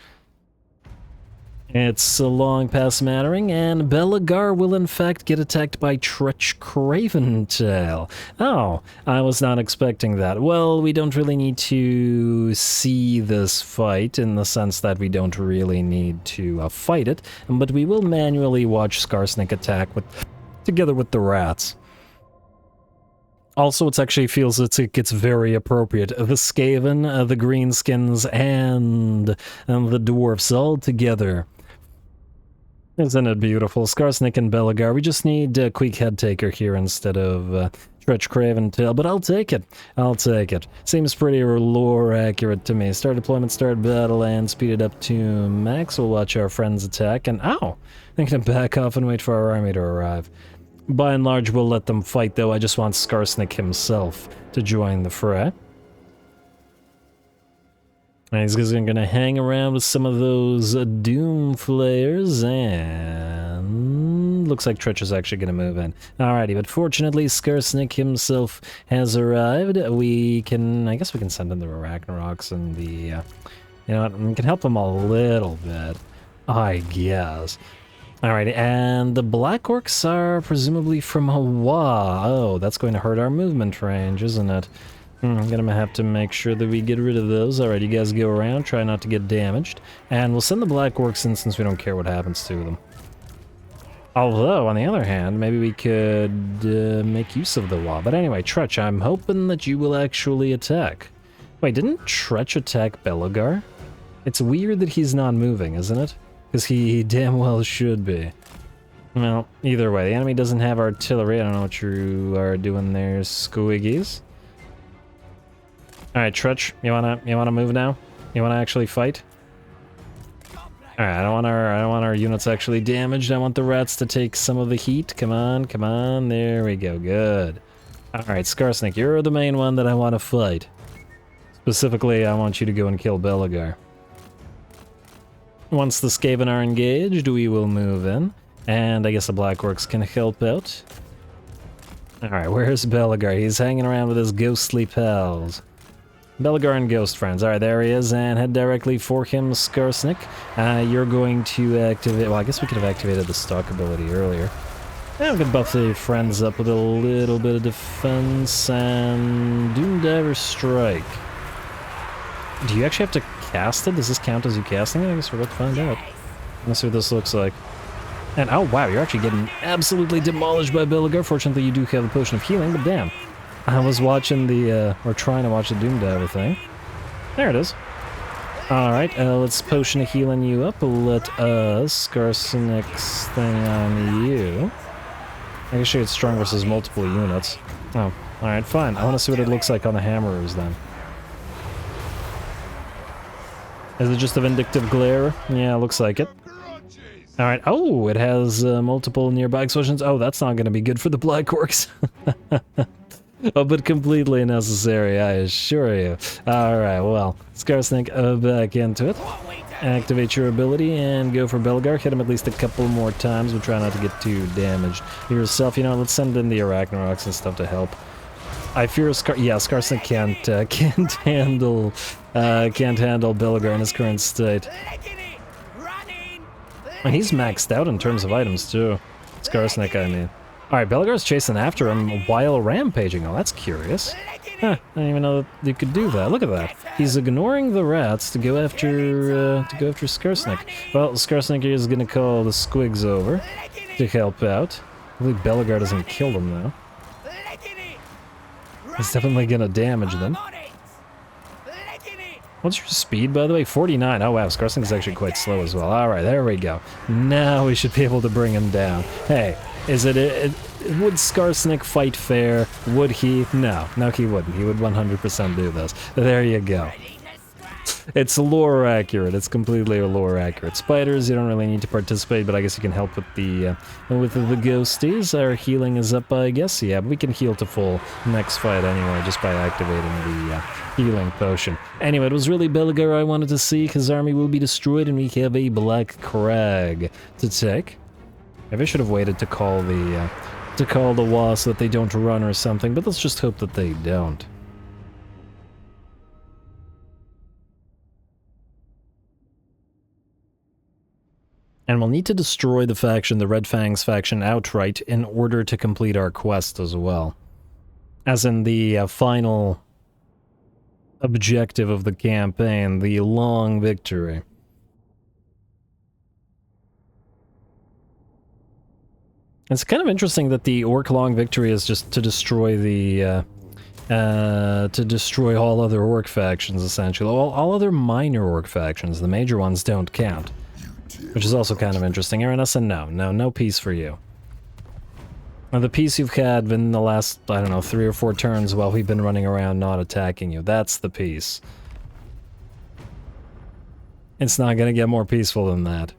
It's long past mattering, and Belagar will in fact get attacked by Tretch Craventail. Oh, I was not expecting that. Well, we don't really need to see this fight, in the sense that we don't really need to fight it, but we will manually watch Skarsnik attack together with the rats. Also, it actually feels it's very appropriate. The Skaven, the Greenskins, and the Dwarfs all together. Isn't it beautiful? Skarsnik and Belagar. We just need a quick head taker here instead of Tretch Craventail, but I'll take it. I'll take it. Seems pretty lore accurate to me. Start deployment, start battle, and speed it up to max. We'll watch our friends attack, and ow! I'm gonna back off and wait for our army to arrive. By and large, we'll let them fight, though. I just want Skarsnik himself to join the fray. And he's gonna hang around with some of those Doom Flayers, and looks like Tretch is actually gonna move in. Alrighty, but fortunately, Skarsnik himself has arrived. I guess we can send in the Arachnaroks and the, you know what, we can help them a little bit, I guess. Alrighty, and the Black Orcs are presumably from WAAAGH. Oh, that's going to hurt our movement range, isn't it? I'm gonna have to make sure that we get rid of those. Alright, you guys go around, try not to get damaged. And we'll send the Black Orcs in since we don't care what happens to them. Although, on the other hand, maybe we could make use of the WAAAGH. But anyway, Tretch, I'm hoping that you will actually attack. Wait, didn't Tretch attack Belagar? It's weird that he's not moving, isn't it? Because he damn well should be. Well, either way, the enemy doesn't have artillery. I don't know what you are doing there, squiggies. Alright, Tretch, you wanna move now? You wanna actually fight? Alright, I don't want our units actually damaged. I want the rats to take some of the heat. Come on, come on. There we go. Good. Alright, Skarsnik, you're the main one that I want to fight. Specifically, I want you to go and kill Belagar. Once the Skaven are engaged, we will move in. And I guess the Black Orcs can help out. Alright, where's Belagar? He's hanging around with his ghostly pals. Belagar and Ghost Friends. Alright, there he is, and head directly for him, Skarsnik. You're going to activate... Well, I guess we could have activated the stock ability earlier. Yeah, we could buff the friends up with a little bit of defense, and Doomdiver Strike. Do you actually have to cast it? Does this count as you casting it? I guess we're about to find out. Let's see what this looks like. And oh wow, you're actually getting absolutely demolished by Belagar. Fortunately, you do have the Potion of Healing, but damn. I was watching the, or trying to watch the Doomdiver thing. There it is. Alright, let's Potion of Healing you up. Let us, Skarsnik's thing on you. I guess it's strong versus multiple units. Oh, alright, fine. I want to see what it looks like on the Hammerers then. Is it just a vindictive glare? Yeah, looks like it. Alright, oh, it has multiple nearby explosions. Oh, that's not gonna be good for the Black Orcs. Oh, but completely necessary, I assure you. Alright, well, Skarsnik back into it. Activate your ability and go for Belgar. Hit him at least a couple more times, but try not to get too damaged yourself. You know, let's send in the Arachnaroks and stuff to help. I fear Skarsnik can't handle Belgar in his current state. And he's maxed out in terms of items too. Skarsnik, I mean. Alright, Belgar's chasing after him while rampaging. Oh, that's curious. Huh, I didn't even know that you could do that. Look at that. He's ignoring the rats to go after Skarsnik. Well, Skarsnik is gonna call the squigs over to help out. Hopefully Belgar doesn't kill them though. He's definitely gonna damage them. What's your speed, by the way? 49. Oh wow, Skarsnik is actually quite slow as well. Alright, there we go. Now we should be able to bring him down. Hey, would Skarsnik fight fair? Would he? No, he wouldn't. He would 100% do this. There you go. It's lore accurate. It's completely lore accurate. Spiders, you don't really need to participate, but I guess you can help with the ghosties. Our healing is up, I guess. Yeah, but we can heal to full next fight anyway, just by activating the healing potion. Anyway, it was really Belgar I wanted to see. His army will be destroyed, and we have a Black Crag to take. Maybe I should have waited to call the WAAAGH so that they don't run or something, but let's just hope that they don't. And we'll need to destroy the faction, the Red Fangs faction, outright in order to complete our quest as well. As in the final objective of the campaign, the long victory. It's kind of interesting that the Orc long victory is just to destroy the all other Orc factions, essentially. All other minor Orc factions, the major ones don't count. Which is also kind of interesting. Ruinous, and no peace for you. Now, the peace you've had in the last, I don't know, 3 or 4 turns while we've been running around not attacking you. That's the peace. It's not gonna get more peaceful than that.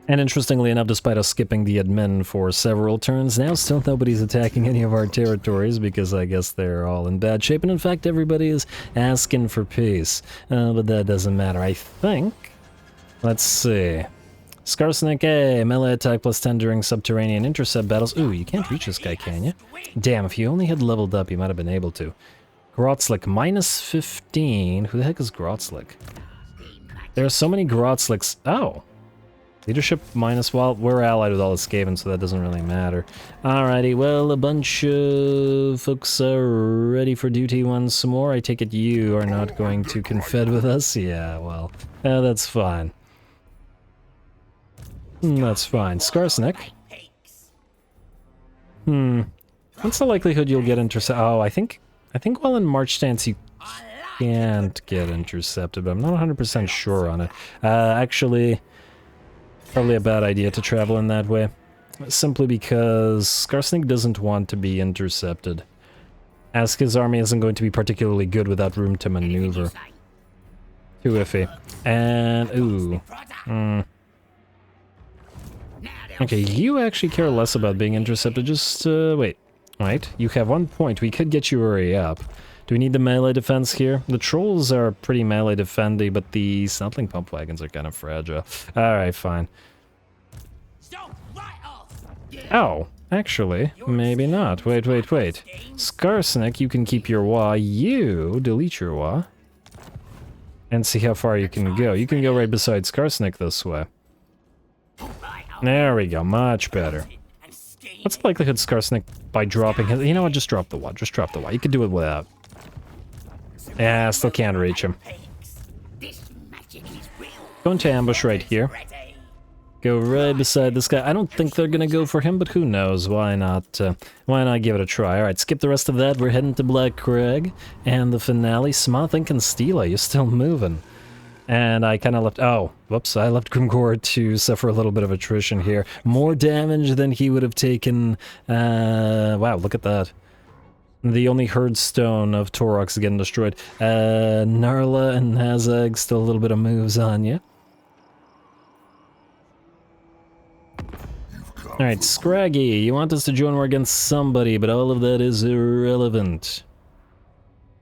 And interestingly enough, despite us skipping the admin for several turns, now still nobody's attacking any of our territories because I guess they're all in bad shape. And in fact, everybody is asking for peace. But that doesn't matter, I think. Let's see. Skarsnik A, melee attack plus 10 during subterranean intercept battles. Ooh, you can't reach this guy, can you? Damn, if you only had leveled up, you might have been able to. Grotzlik, minus 15. Who the heck is Grotzlik? There are so many Grotzliks. Oh. Leadership minus, well, we're allied with all the Skaven, so that doesn't really matter. Alrighty, well, a bunch of folks are ready for duty once more. I take it you are not going to confed with us? Yeah, well, that's fine. That's fine. Skarsnik. What's the likelihood you'll get intercepted? Oh, I think while in March stance you can't get intercepted, but I'm not 100% sure on it. Actually... Probably a bad idea to travel in that way, simply because Skarsnik doesn't want to be intercepted, as his army isn't going to be particularly good without room to maneuver. Too iffy. And, ooh. Okay, you actually care less about being intercepted, just, wait. Right, you have 1 point, we could get you area up. Do we need the melee defense here? The trolls are pretty melee defendy, but the Snuttling pump wagons are kind of fragile. Alright, fine. Oh, actually, maybe not. Wait. Skarsnik, you can keep your WAAAGH. You delete your WAAAGH. And see how far you can go. You can go right beside Skarsnik this way. There we go, much better. What's the likelihood Skarsnik by dropping his... You know what, just drop the WAAAGH. Just drop the WAAAGH. You can do it without. Yeah, still can't reach him. Going to ambush right here. Go right beside this guy. I don't think they're gonna go for him, but who knows? Why not give it a try? Alright, skip the rest of that. We're heading to Black Crag. And the finale. Smothink and Stila, you're still moving. And I kind of left... Oh, whoops, I left Grimgor to suffer a little bit of attrition here. More damage than he would have taken... wow, look at that. The only herdstone of Taurox getting destroyed. Narla and Azhag, still a little bit of moves on you. Alright, Scraggy, you want us to join war against somebody, but all of that is irrelevant.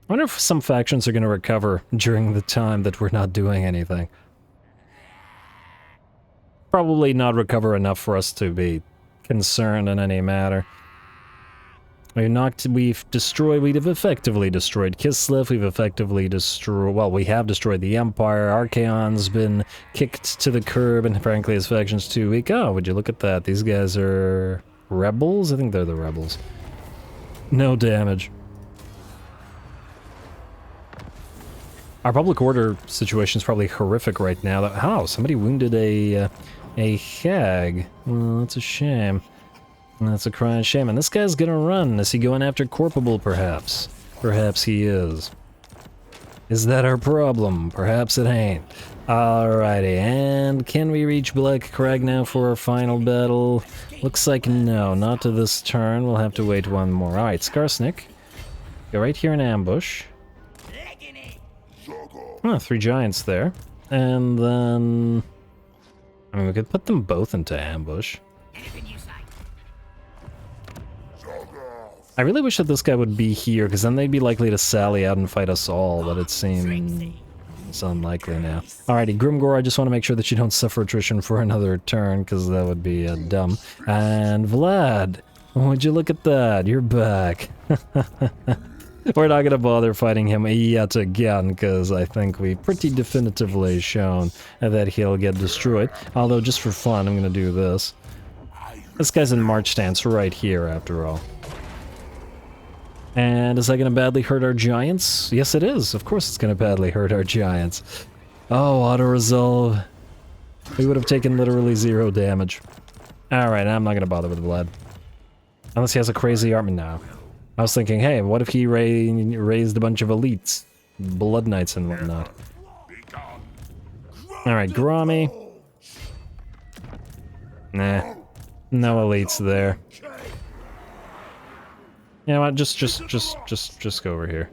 I wonder if some factions are going to recover during the time that we're not doing anything. Probably not recover enough for us to be concerned in any matter. We've effectively destroyed Kislev, we've effectively destroyed, well, we have destroyed the Empire, Archeon's been kicked to the curb, and frankly his faction's too weak. Oh, would you look at that, these guys are rebels? I think they're the rebels. No damage. Our public order situation is probably horrific right now. Oh, somebody wounded a hag. Well, that's a shame. That's a crying shame. And this guy's gonna run. Is he going after Corpable, perhaps? Perhaps he is. Is that our problem? Perhaps it ain't. Alrighty, and can we reach Black Crag now for our final battle? Looks like no, not to this turn. We'll have to wait one more. Alright, Skarsnik. Go right here in ambush. Oh, 3 giants there. And then... I mean, we could put them both into ambush. I really wish that this guy would be here, because then they'd be likely to sally out and fight us all, but it seems unlikely now. Alrighty, Grimgor, I just want to make sure that you don't suffer attrition for another turn, because that would be dumb. And Vlad, would you look at that? You're back. We're not going to bother fighting him yet again, because I think we've pretty definitively shown that he'll get destroyed. Although, just for fun, I'm going to do this. This guy's in march stance right here, after all. And is that going to badly hurt our giants? Yes, it is. Of course it's going to badly hurt our giants. Oh, auto-resolve. We would have taken literally 0 damage. Alright, I'm not going to bother with Vlad. Unless he has a crazy army now. I was thinking, hey, what if he raised a bunch of elites? Blood Knights and whatnot. Alright, Grommy. Nah. No elites there. You know what, just go over here.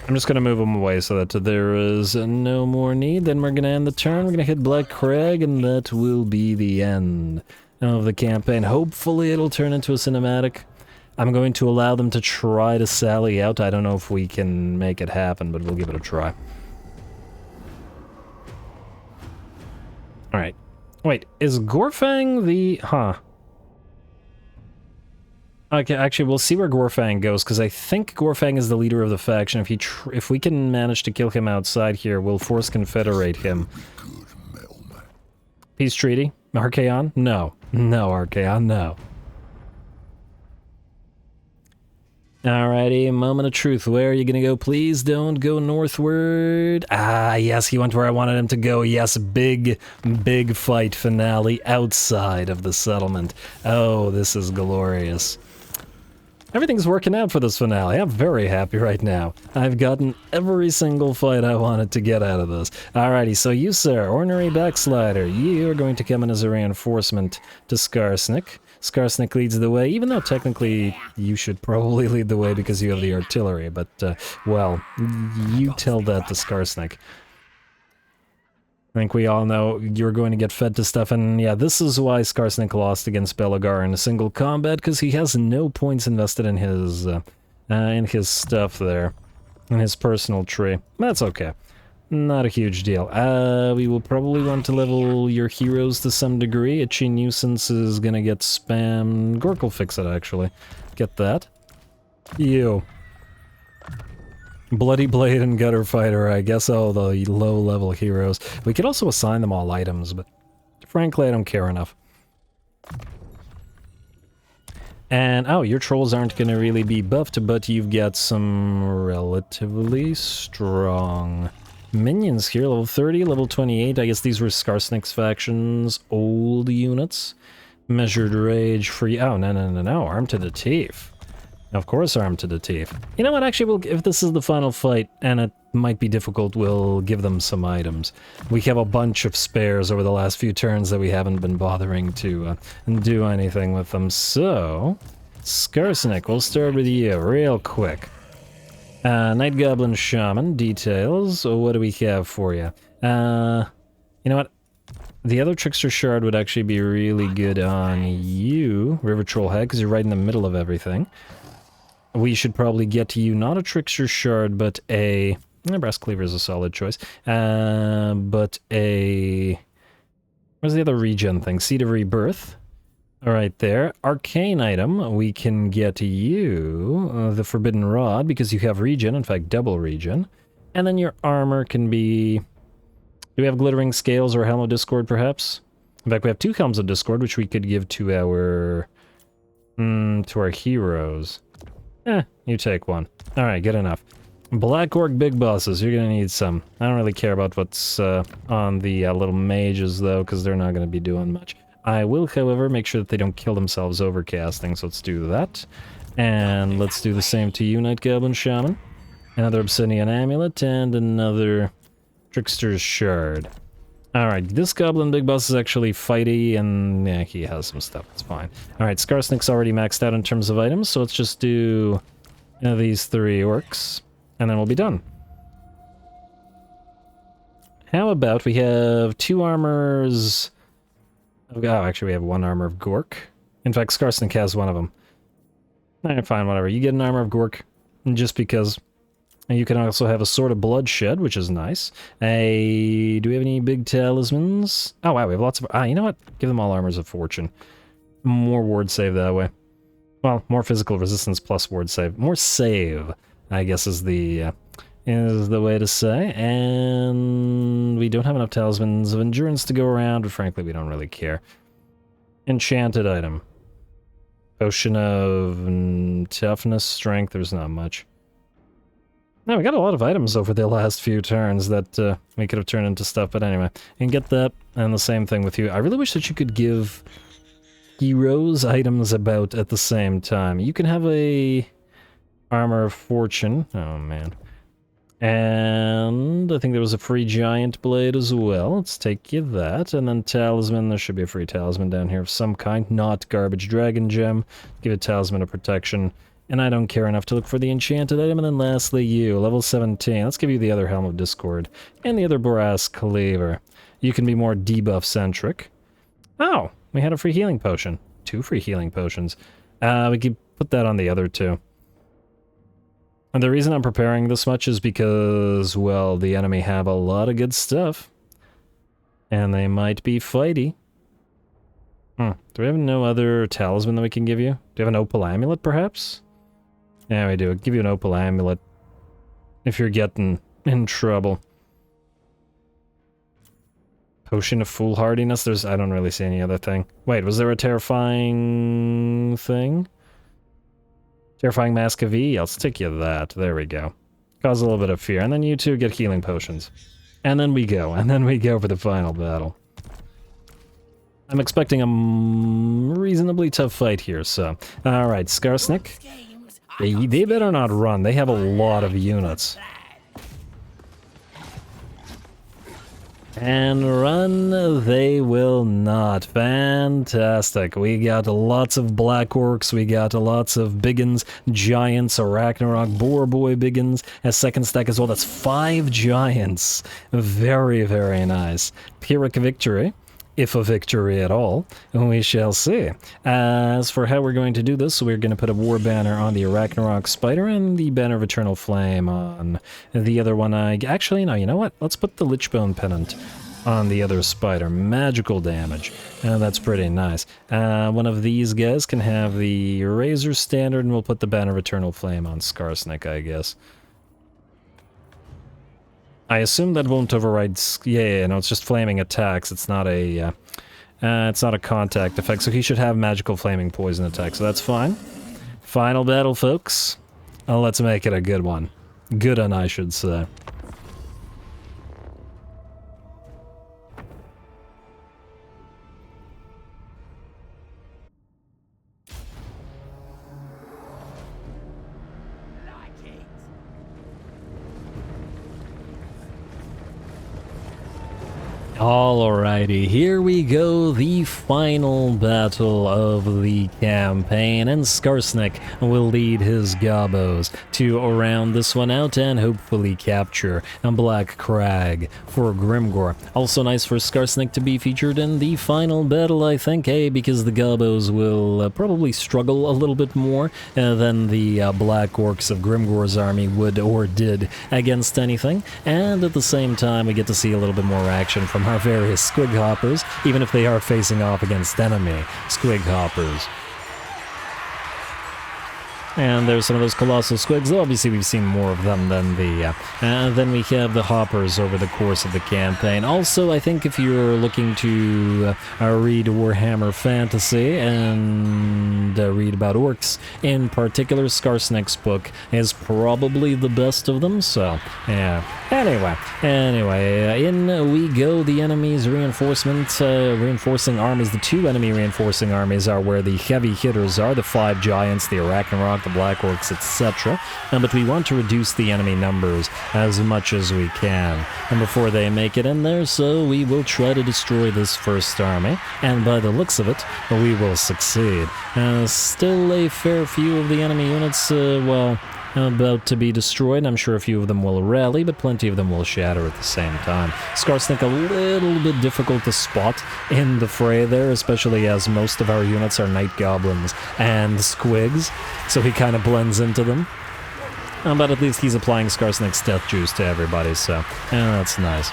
I'm just gonna move him away so that there is no more need. Then we're gonna end the turn, we're gonna hit Black Crag, and that will be the end of the campaign. Hopefully it'll turn into a cinematic. I'm going to allow them to try to sally out. I don't know if we can make it happen, but we'll give it a try. Alright. Wait, is Gorfang the... Huh. Okay, actually, we'll see where Gorfang goes, because I think Gorfang is the leader of the faction. If we can manage to kill him outside here, we'll force confederate him. Peace treaty? Archeon? No. No, Archeon, no. Alrighty, moment of truth. Where are you gonna go? Please don't go northward. Ah, yes, he went where I wanted him to go. Yes, big fight finale outside of the settlement. Oh, this is glorious. Everything's working out for this finale. I'm very happy right now. I've gotten every single fight I wanted to get out of this. Alrighty, so you, sir, Ornery Backslider, you are going to come in as a reinforcement to Skarsnik. Skarsnik leads the way, even though technically you should probably lead the way because you have the artillery, but, well, you tell that to Skarsnik. I think we all know you're going to get fed to stuff, and yeah, this is why Skarsnik lost against Belagar in a single combat, because he has no points invested in his stuff there, in his personal tree. That's okay. Not a huge deal. We will probably want to level your heroes to some degree. Itchy Nuisance is gonna get spammed. Gork will fix it, actually. Get that. You. Bloody Blade and Gutter Fighter, I guess. Oh, the low-level heroes. We could also assign them all items, but frankly, I don't care enough. And, oh, your trolls aren't gonna really be buffed, but you've got some relatively strong minions here. Level 30, level 28. I guess these were Skarsnik's faction's old units. Measured Rage, free... Oh, no. Armed to the teeth. Of course, armed to the teeth. You know what, actually, if this is the final fight, and it might be difficult, we'll give them some items. We have a bunch of spares over the last few turns that we haven't been bothering to do anything with them. So, Skarsnik, we'll start with you real quick. Night Goblin Shaman, details. What do we have for you? You know what? The other Trickster Shard would actually be really good on you, River Troll Head, because you're right in the middle of everything. We should probably get to you, not a Trickster Shard, but a... Brass Cleaver is a solid choice. But a... Where's the other regen thing? Seed of Rebirth. Alright there. Arcane item, we can get you the Forbidden Rod, because you have regen, in fact double regen. And then your armor can be... Do we have Glittering Scales or Helm of Discord, perhaps? In fact, we have 2 Helms of Discord, which we could give to our heroes. You take one. Alright, good enough. Black Orc Big Bosses, you're gonna need some. I don't really care about what's on the little mages, though, because they're not gonna be doing much. I will, however, make sure that they don't kill themselves overcasting, so let's do that. And let's do the same to you, Night Goblin Shaman. Another Obsidian Amulet, and another Trickster's Shard. Alright, this Goblin Big Boss is actually fighty, and yeah, he has some stuff, it's fine. Alright, Skarsnik's already maxed out in terms of items, so let's just do these 3 orcs, and then we'll be done. How about we have 2 armors... Oh, actually we have 1 armor of Gork. In fact, Skarsnik has 1 of them. Alright, fine, whatever. You get an armor of Gork, just because... And you can also have a Sword of Bloodshed, which is nice. Do we have any big talismans? Oh wow, we have lots of... you know what? Give them all Armors of Fortune. More ward save that way. Well, more physical resistance plus ward save. More save, I guess, is the way to say. And we don't have enough talismans of endurance to go around, but frankly, we don't really care. Enchanted item. Potion of toughness, strength, there's not much. No, we got a lot of items over the last few turns that we could have turned into stuff, but anyway. You can get that, and the same thing with you. I really wish that you could give heroes items about at the same time. You can have a Armor of Fortune. Oh, man. And I think there was a free Giant Blade as well. Let's take you that. And then Talisman. There should be a free Talisman down here of some kind. Not Garbage Dragon Gem. Give it Talisman of Protection. And I don't care enough to look for the enchanted item. And then lastly, you, level 17. Let's give you the other Helm of Discord. And the other Brass Cleaver. You can be more debuff-centric. Oh, we had a free healing potion. 2 free healing potions. We could put that on the other 2. And the reason I'm preparing this much is because, well, the enemy have a lot of good stuff. And they might be fighty. Do we have no other talisman that we can give you? Do you have an Opal Amulet, perhaps? Yeah, we do. I'll give you an Opal Amulet if you're getting in trouble. Potion of Foolhardiness? I don't really see any other thing. Wait, was there a terrifying thing? Terrifying Mask of E? I'll stick you that. There we go. Cause a little bit of fear. And then you 2 get healing potions. And then we go. And then we go for the final battle. I'm expecting a reasonably tough fight here, so... Alright, Skarsnik. They better not run. They have a lot of units. And run they will not. Fantastic. We got lots of Black Orcs, we got lots of Biggins, Giants, Arachnarok, Boar Boy Biggins, a second stack as well. That's 5 Giants. Very, very nice. Pyrrhic Victory. If a victory at all, we shall see. As for how we're going to do this, we're going to put a war banner on the Arachnarok Spider and the Banner of Eternal Flame on the other one. Actually, no, you know what? Let's put the Lichbone Pennant on the other Spider. Magical damage. That's pretty nice. One of these guys can have the Razor Standard, and we'll put the Banner of Eternal Flame on Skarsnik, I guess. I assume that won't override... Yeah, no, it's just flaming attacks. It's not a contact effect, so he should have magical flaming poison attack, so that's fine. Final battle, folks. Let's make it a good one. Good one, I should say. Alrighty, here we go, the final battle of the campaign, and Skarsnik will lead his gobos to round this one out and hopefully capture Black Crag for Grimgor. Also nice for Skarsnik to be featured in the final battle, I think, because the gobos will probably struggle a little bit more than the Black Orcs of Grimgor's army would or did against anything, and at the same time we get to see a little bit more action from our various squig hoppers, even if they are facing off against enemy squig hoppers. And there's some of those colossal squigs, though obviously we've seen more of them than the then we have the hoppers over the course of the campaign. Also, I think if you're looking to read Warhammer Fantasy and read about orcs in particular, Skarsnik's book is probably the best of them, so yeah. Anyway, in we go. The enemy's reinforcing armies, the two enemy reinforcing armies are where the heavy hitters are, the 5 giants, the Arachnarok, the Black Orcs, etc. But we want to reduce the enemy numbers as much as we can and before they make it in there, so we will try to destroy this first army, and by the looks of it, we will succeed. Still a fair few of the enemy units, about to be destroyed. I'm sure a few of them will rally, but plenty of them will shatter at the same time. Skarsnik a little bit difficult to spot in the fray there, especially as most of our units are Night Goblins and Squigs, so he kind of blends into them. But at least he's applying Skarsnik's death juice to everybody, so that's nice.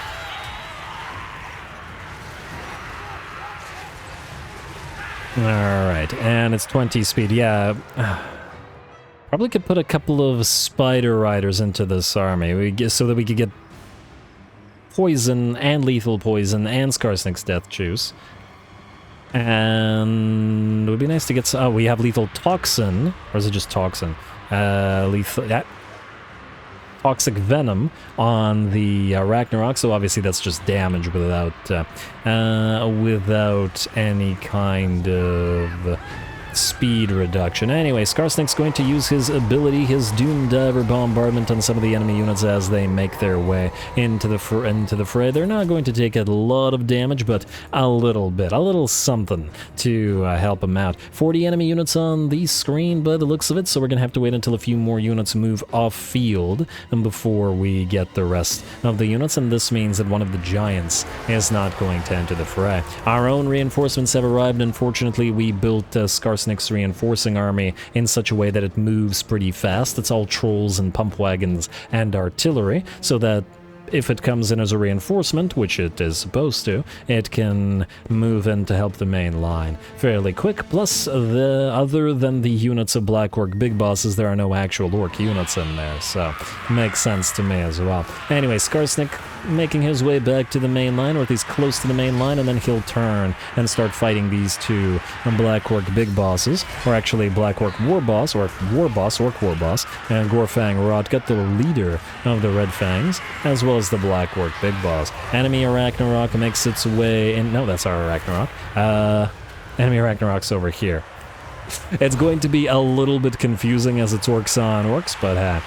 Alright, and it's 20 speed, yeah. Probably could put a couple of Spider Riders into this army so that we could get poison and lethal poison and Skarsnik's death juice. And it would be nice to get some... Oh, we have lethal toxin. Or is it just toxin? Toxic venom on the Arachnarok, so obviously that's just damage without any kind of speed reduction. Anyway, Skarsnik's going to use his ability, his Doom Diver bombardment on some of the enemy units as they make their way into the fray. They're not going to take a lot of damage, but a little something to help them out. 40 enemy units on the screen by the looks of it, so we're going to have to wait until a few more units move off field before we get the rest of the units, and this means that one of the giants is not going to enter the fray. Our own reinforcements have arrived. Unfortunately, we built Skarsnik's reinforcing army in such a way that it moves pretty fast. It's all trolls and pump wagons and artillery, so that if it comes in as a reinforcement, which it is supposed to, it can move in to help the main line fairly quick. Plus, other than the units of Black Orc big bosses, there are no actual orc units in there, so makes sense to me as well. Anyway, Skarsnik making his way back to the main line, or at least close to the main line, and then he'll turn and start fighting these two Black Orc big bosses, or actually Black Orc Orc War Boss, and Gorfang Rotgut, the leader of the Red Fangs, as well as the Black Orc big boss. Enemy Arachnarok makes its way in. No, that's our Arachnarok. Enemy Arachnarok's over here. It's going to be a little bit confusing as it's orcs on orcs, but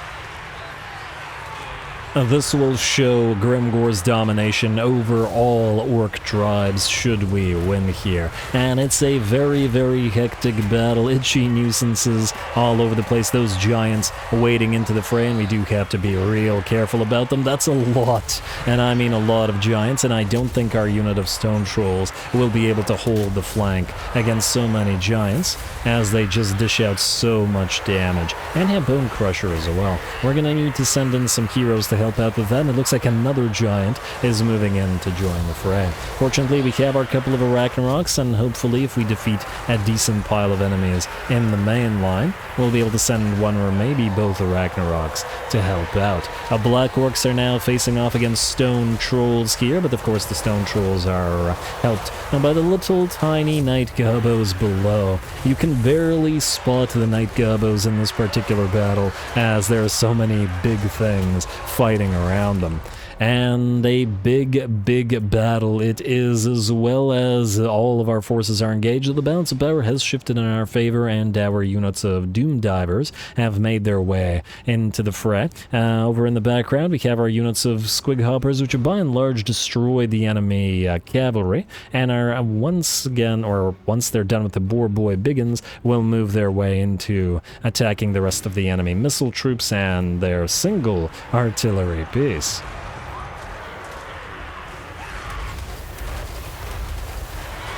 this will show Grimgor's domination over all orc tribes should we win here. And it's a very, very hectic battle. Itchy nuisances all over the place. Those giants wading into the fray, and we do have to be real careful about them. That's a lot, and I mean a lot of giants, and I don't think our unit of stone trolls will be able to hold the flank against so many giants, as they just dish out so much damage. And have Bone Crusher as well. We're gonna need to send in some heroes to help out with that, and it looks like another giant is moving in to join the fray. Fortunately, we have our couple of Arachnaroks, and hopefully if we defeat a decent pile of enemies in the main line, we'll be able to send one or maybe both Arachnaroks to help out. Black Orcs are now facing off against stone trolls here, but of course the stone trolls are helped by the little tiny night gobos below. You can barely spot the night gobos in this particular battle, as there are so many big things fighting around them. and a big battle it is, as well as all of our forces are engaged. The balance of power has shifted in our favor, and our units of Doom Divers have made their way into the fray. Over in the background, we have our units of Squig Hoppers, which have by and large destroyed the enemy cavalry, and are once they're done with the Boar Boy Biggins, will move their way into attacking the rest of the enemy missile troops and their single artillery piece.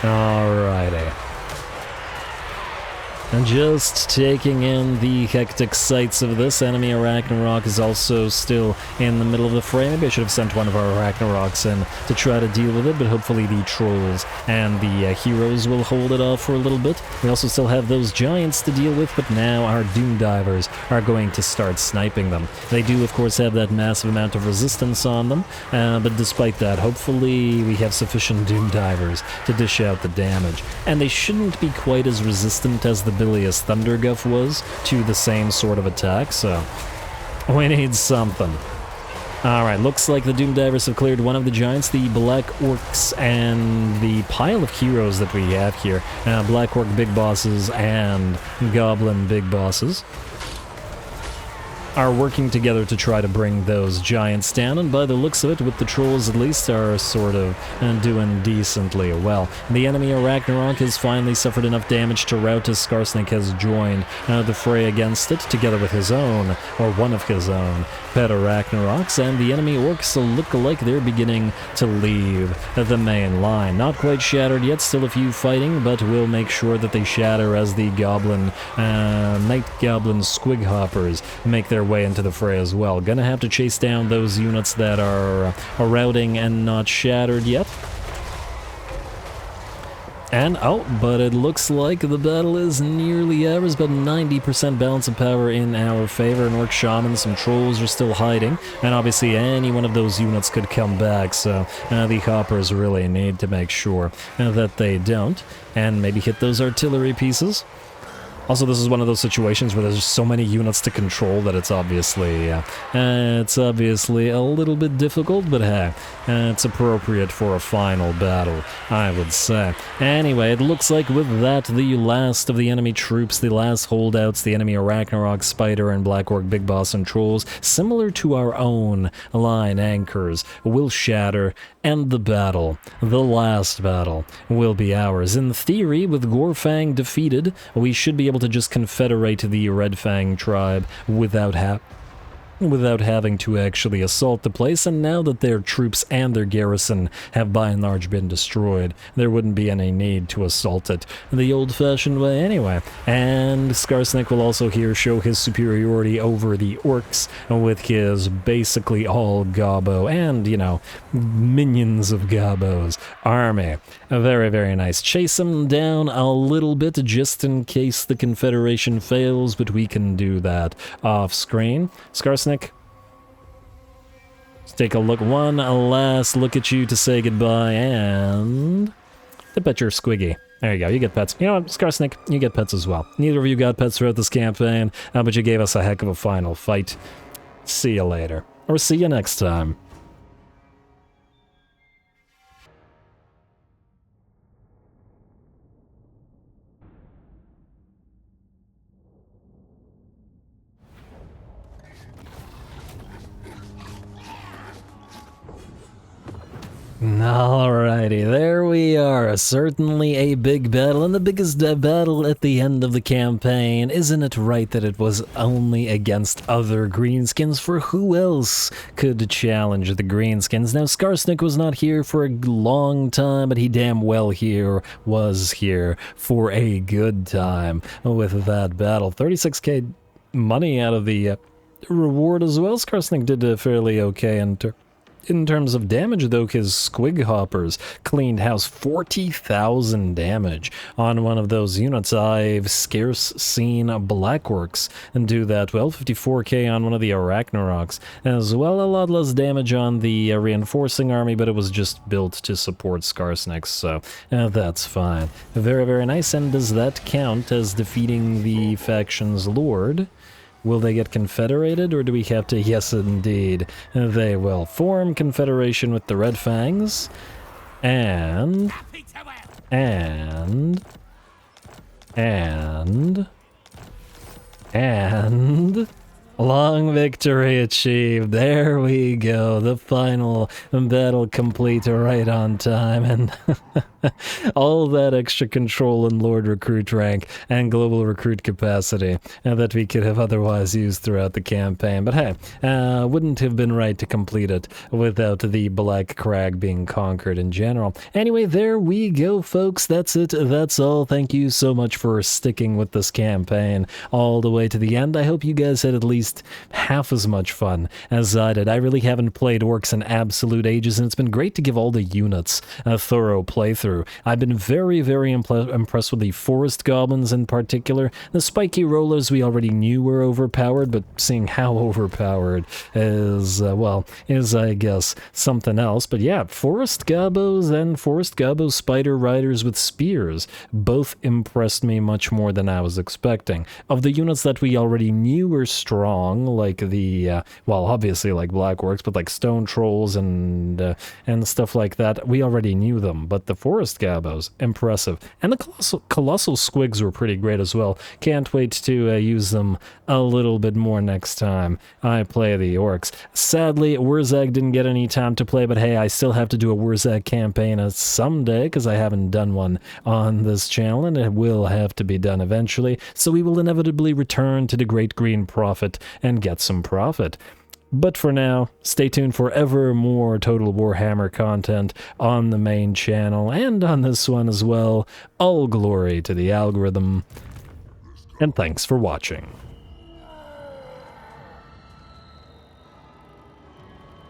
Alrighty. And just taking in the hectic sights of this, enemy Arachnarok is also still in the middle of the fray. Maybe I should have sent one of our Arachnaroks in to try to deal with it, but hopefully the trolls and the heroes will hold it off for a little bit. We also still have those giants to deal with, but now our Doom Divers are going to start sniping them. They do, of course, have that massive amount of resistance on them, but despite that, hopefully we have sufficient Doom Divers to dish out the damage. And they shouldn't be quite as resistant as the Bilious Thunderguff was to the same sort of attack, so we need something. Alright, looks like the Doom Divers have cleared one of the giants, the Black Orcs, and the pile of heroes that we have here. Black Orc big bosses and Goblin big bosses are working together to try to bring those giants down, and by the looks of it, with the trolls at least, are sort of doing decently well. The enemy Arachnarok has finally suffered enough damage to rout, as Skarsnik has joined the fray against it, together with his own, or one of his own, pet Arachnaroks, and the enemy orcs look like they're beginning to leave the main line. Not quite shattered yet, still a few fighting, but we'll make sure that they shatter as the Night Goblin Squig Hoppers make their way into the fray as well. Gonna have to chase down those units that are routing and not shattered yet. And, but it looks like the battle is nearly ours, but 90% balance of power in our favor. An Orc Shaman, some trolls are still hiding, and obviously any one of those units could come back, so the Hoppers really need to make sure that they don't, and maybe hit those artillery pieces. Also, this is one of those situations where there's just so many units to control that it's obviously a little bit difficult, but hey, it's appropriate for a final battle, I would say. Anyway, it looks like with that, the last of the enemy troops, the last holdouts, the enemy Arachnarok, Spider, and Black Orc Big Boss and Trolls, similar to our own line anchors, will shatter, and the battle, the last battle, will be ours. In theory, with Gorfang defeated, we should be able to just confederate the Red Fang tribe without having to actually assault the place, and now that their troops and their garrison have by and large been destroyed, there wouldn't be any need to assault it the old-fashioned way anyway. And Skarsnik will also here show his superiority over the orcs with his basically all Gobbo and, you know, minions of Gobbo's army. Very, very nice. Chase them down a little bit just in case the Confederation fails, but we can do that off-screen. Skarsnik, let's take a look. One last look at you to say goodbye, and I bet you're Squiggy. There you go, you get pets. You know what, Skarsnik, you get pets as well. Neither of you got pets throughout this campaign, but you gave us a heck of a final fight. See you later. Or see you next time. Alrighty, there we are. Certainly a big battle, and the biggest battle at the end of the campaign. Isn't it right that it was only against other Greenskins? For who else could challenge the Greenskins? Now, Skarsnik was not here for a long time, but he damn well was here for a good time with that battle. 36k money out of the reward as well. Skarsnik did fairly okay in terms of damage, though. His Squig Hoppers cleaned house. 40,000 damage on one of those units. I've scarce seen Black Orcs do that well. 54k on one of the Arachnaroks as well. A lot less damage on the reinforcing army, but it was just built to support Skarsnik, so that's fine. Very, very nice. And does that count as defeating the faction's lord? Will they get confederated, or do we have to? Yes, indeed. They will form confederation with the Red Fangs. And... long victory achieved. There we go. The final battle complete right on time. And all that extra control and Lord Recruit rank and global recruit capacity that we could have otherwise used throughout the campaign. But hey, wouldn't have been right to complete it without the Black Crag being conquered in general. Anyway, there we go, folks. That's it. That's all. Thank you so much for sticking with this campaign all the way to the end. I hope you guys had at least half as much fun as I did. I really haven't played Orcs in absolute ages, and it's been great to give all the units a thorough playthrough. I've been very, very impressed with the Forest Goblins in particular. The Spiky Rollers we already knew were overpowered, but seeing how overpowered is, well, is, I guess, something else. But yeah, Forest Gobos and Forest Gobbo Spider Riders with Spears both impressed me much more than I was expecting. Of the units that we already knew were strong, like the, well, obviously like Black Orcs, but like Stone Trolls and stuff like that, we already knew them. But the Forest Gobos, impressive. And the Colossal Squigs were pretty great as well. Can't wait to use them a little bit more next time I play the Orcs. Sadly, WAAAGH didn't get any time to play, but hey, I still have to do a WAAAGH campaign someday, because I haven't done one on this channel, and it will have to be done eventually. So we will inevitably return to the Great Green Prophet and get some profit. But for now, stay tuned for ever more Total Warhammer content on the main channel and on this one as well. All glory to the algorithm, and thanks for watching.